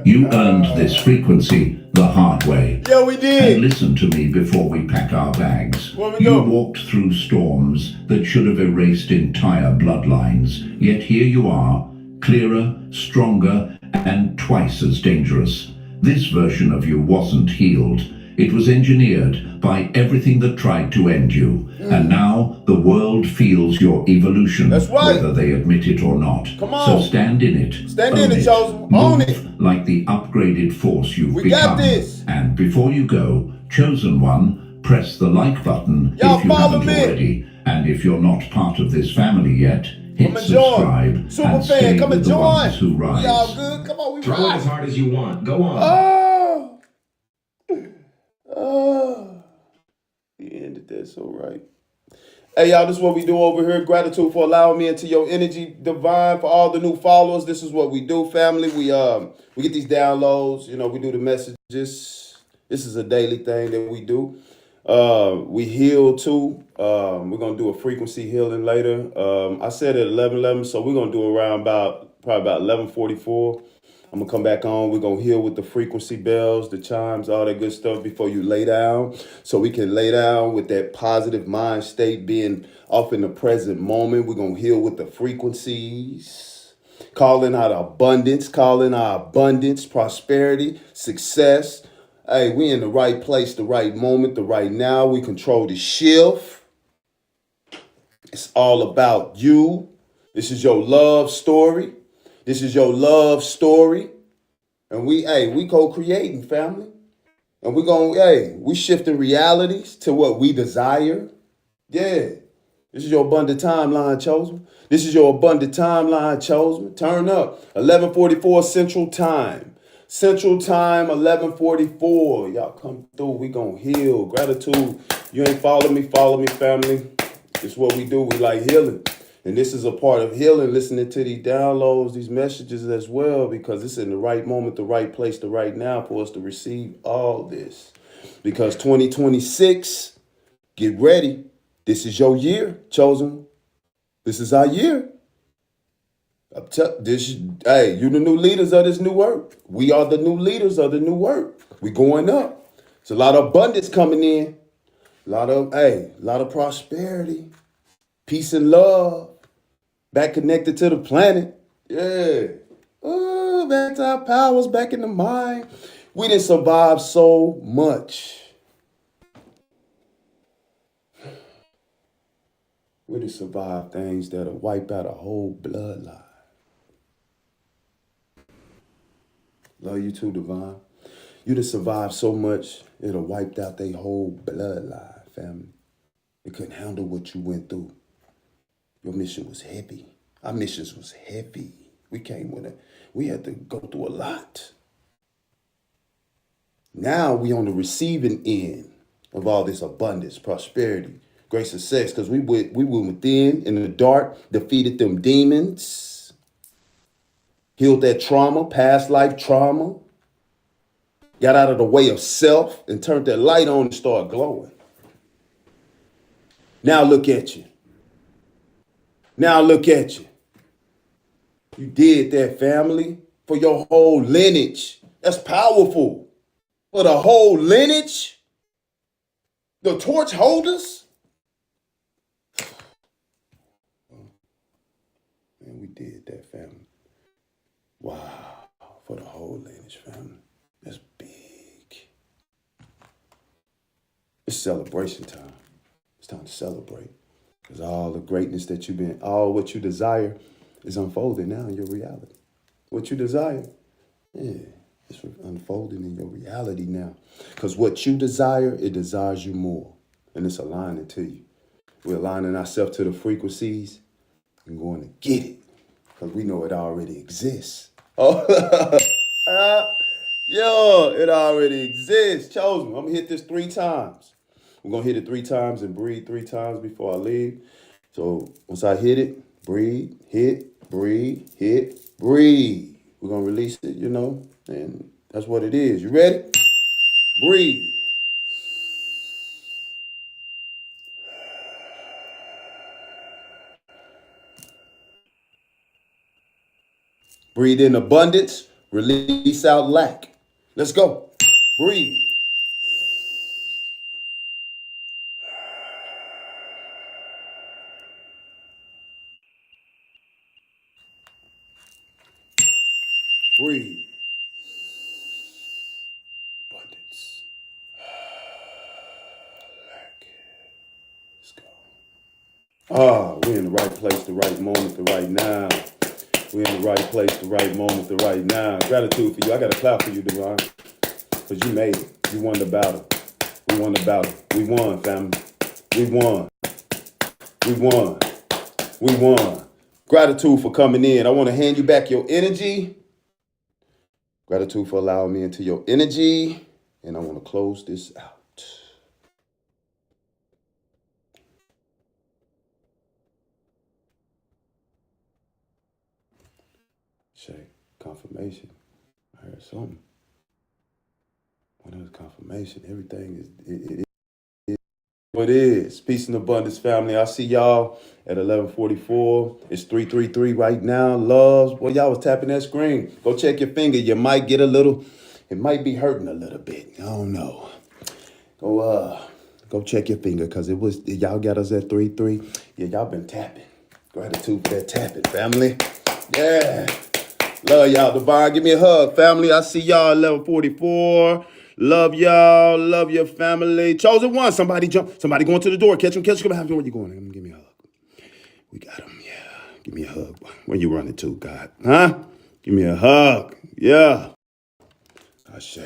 You earned this frequency the hard way. Yeah, we did. And listen to me before we pack our bags. Where we You go? walked through storms that should have erased entire bloodlines. Yet here you are, clearer, stronger, and twice as dangerous. This version of you wasn't healed. It was engineered by everything that tried to end you. And now the world feels your evolution, That's right. whether they admit it or not. Come on. So stand in it. Stand Own in it, Chosen. Own Move it. like the upgraded force you've We become. got this. And before you go, Chosen One, press the like button Y'all if you follow haven't me. already. And if you're not part of this family yet, hit Come and join. subscribe Super and fan, stay come with and the join. ones who rise. We all good. Come on, we Throw it as rise. hard as you want. Go on. He ended that so right. Hey, y'all, this is what we do over here. Gratitude for allowing me into your energy divine. For all the new followers, this is what we do, family. We get these downloads. You know, we do the messages. This is a daily thing that we do. We heal too. We're gonna do a frequency healing later. I said at 11:11, so we're gonna do around probably about 11:44. I'm gonna come back on. We're gonna heal with the frequency bells, the chimes, all that good stuff before you lay down. So we can lay down with that positive mind state, being off in the present moment. We're gonna heal with the frequencies, calling out abundance, prosperity, success. Hey, we in the right place, the right moment, the right now. We control the shift. It's all about you. This is your love story. This is your love story. And we co-creating, family. And we shifting realities to what we desire. Yeah. This is your abundant timeline, Chosen. This is your abundant timeline, Chosen. Turn up. 11:44 Central Time. Central Time, 11:44. Y'all come through. We gonna heal. Gratitude. You ain't follow me, family. It's what we do. We like healing. And this is a part of healing, listening to these downloads, these messages as well, because it's in the right moment, the right place, the right now for us to receive all this. Because 2026, get ready. This is your year, Chosen. This is our year. You the new leaders of this new work. We are the new leaders of the new work. We going up. It's a lot of abundance coming in. A lot of prosperity, peace and love. Back connected to the planet. Yeah. Oh, back to our powers, back in the mind. We didn't survive so much. We didn't survive things that'll wipe out a whole bloodline. Love you too, Divine. You done survived so much, it'll wiped out their whole bloodline, family. They couldn't handle what you went through. Your mission was heavy. Our missions was heavy. We came with it. We had to go through a lot. Now we on the receiving end of all this abundance, prosperity, great success, because we went within in the dark, defeated them demons, healed that trauma, past life trauma, got out of the way of self and turned that light on and started glowing. Now look at you. Now look at you. You did that, family, for your whole lineage. That's powerful. For the whole lineage, the torch holders. Man, we did that, family. Wow, for the whole lineage, family. That's big. It's celebration time. It's time to celebrate. Because all the greatness that you've been, all what you desire is unfolding now in your reality. What you desire, yeah, it's unfolding in your reality now. Because what you desire, it desires you more. And it's aligning to you. We're aligning ourselves to the frequencies and going to get it. Because we know it already exists. Oh, yo, it already exists. Chosen. I'm going to hit this 3 times. We're going to hit it 3 times and breathe 3 times before I leave. So once I hit it, breathe, hit, breathe, hit, breathe. We're going to release it, you know, and that's what it is. You ready? Breathe. Breathe in abundance, release out lack. Let's go. Breathe. Breathe. Abundance. Lack. Let's go. We're in the right place, the right moment, the right now. We're in the right place, the right moment, the right now. Gratitude for you. I got to clap for you, Divine. Because you made it. You won the battle. We won the battle. We won, family. We won. We won. We won. Gratitude for coming in. I want to hand you back your energy. Gratitude for allowing me into your energy. And I want to close this out. Check. Confirmation. I heard something. What is confirmation? Everything is what it is. Peace and abundance, family. I'll see y'all at 11:44. It's 333 right now. Loves. Well, y'all was tapping that screen. Go check your finger. You might get a little, it might be hurting a little bit. I don't know. Go check your finger because y'all got us at 33. Yeah, y'all been tapping. Gratitude for that tapping, family. Yeah. Love y'all. Divine, give me a hug, family. I see y'all at 11:44. Love y'all. Love your family. Chosen one. Somebody jump. Somebody going to the door. Catch him. Come on. Where you going? Give me a hug. We got him. Yeah. Give me a hug. Where you running to, God? Huh? Give me a hug. Yeah. Ashe.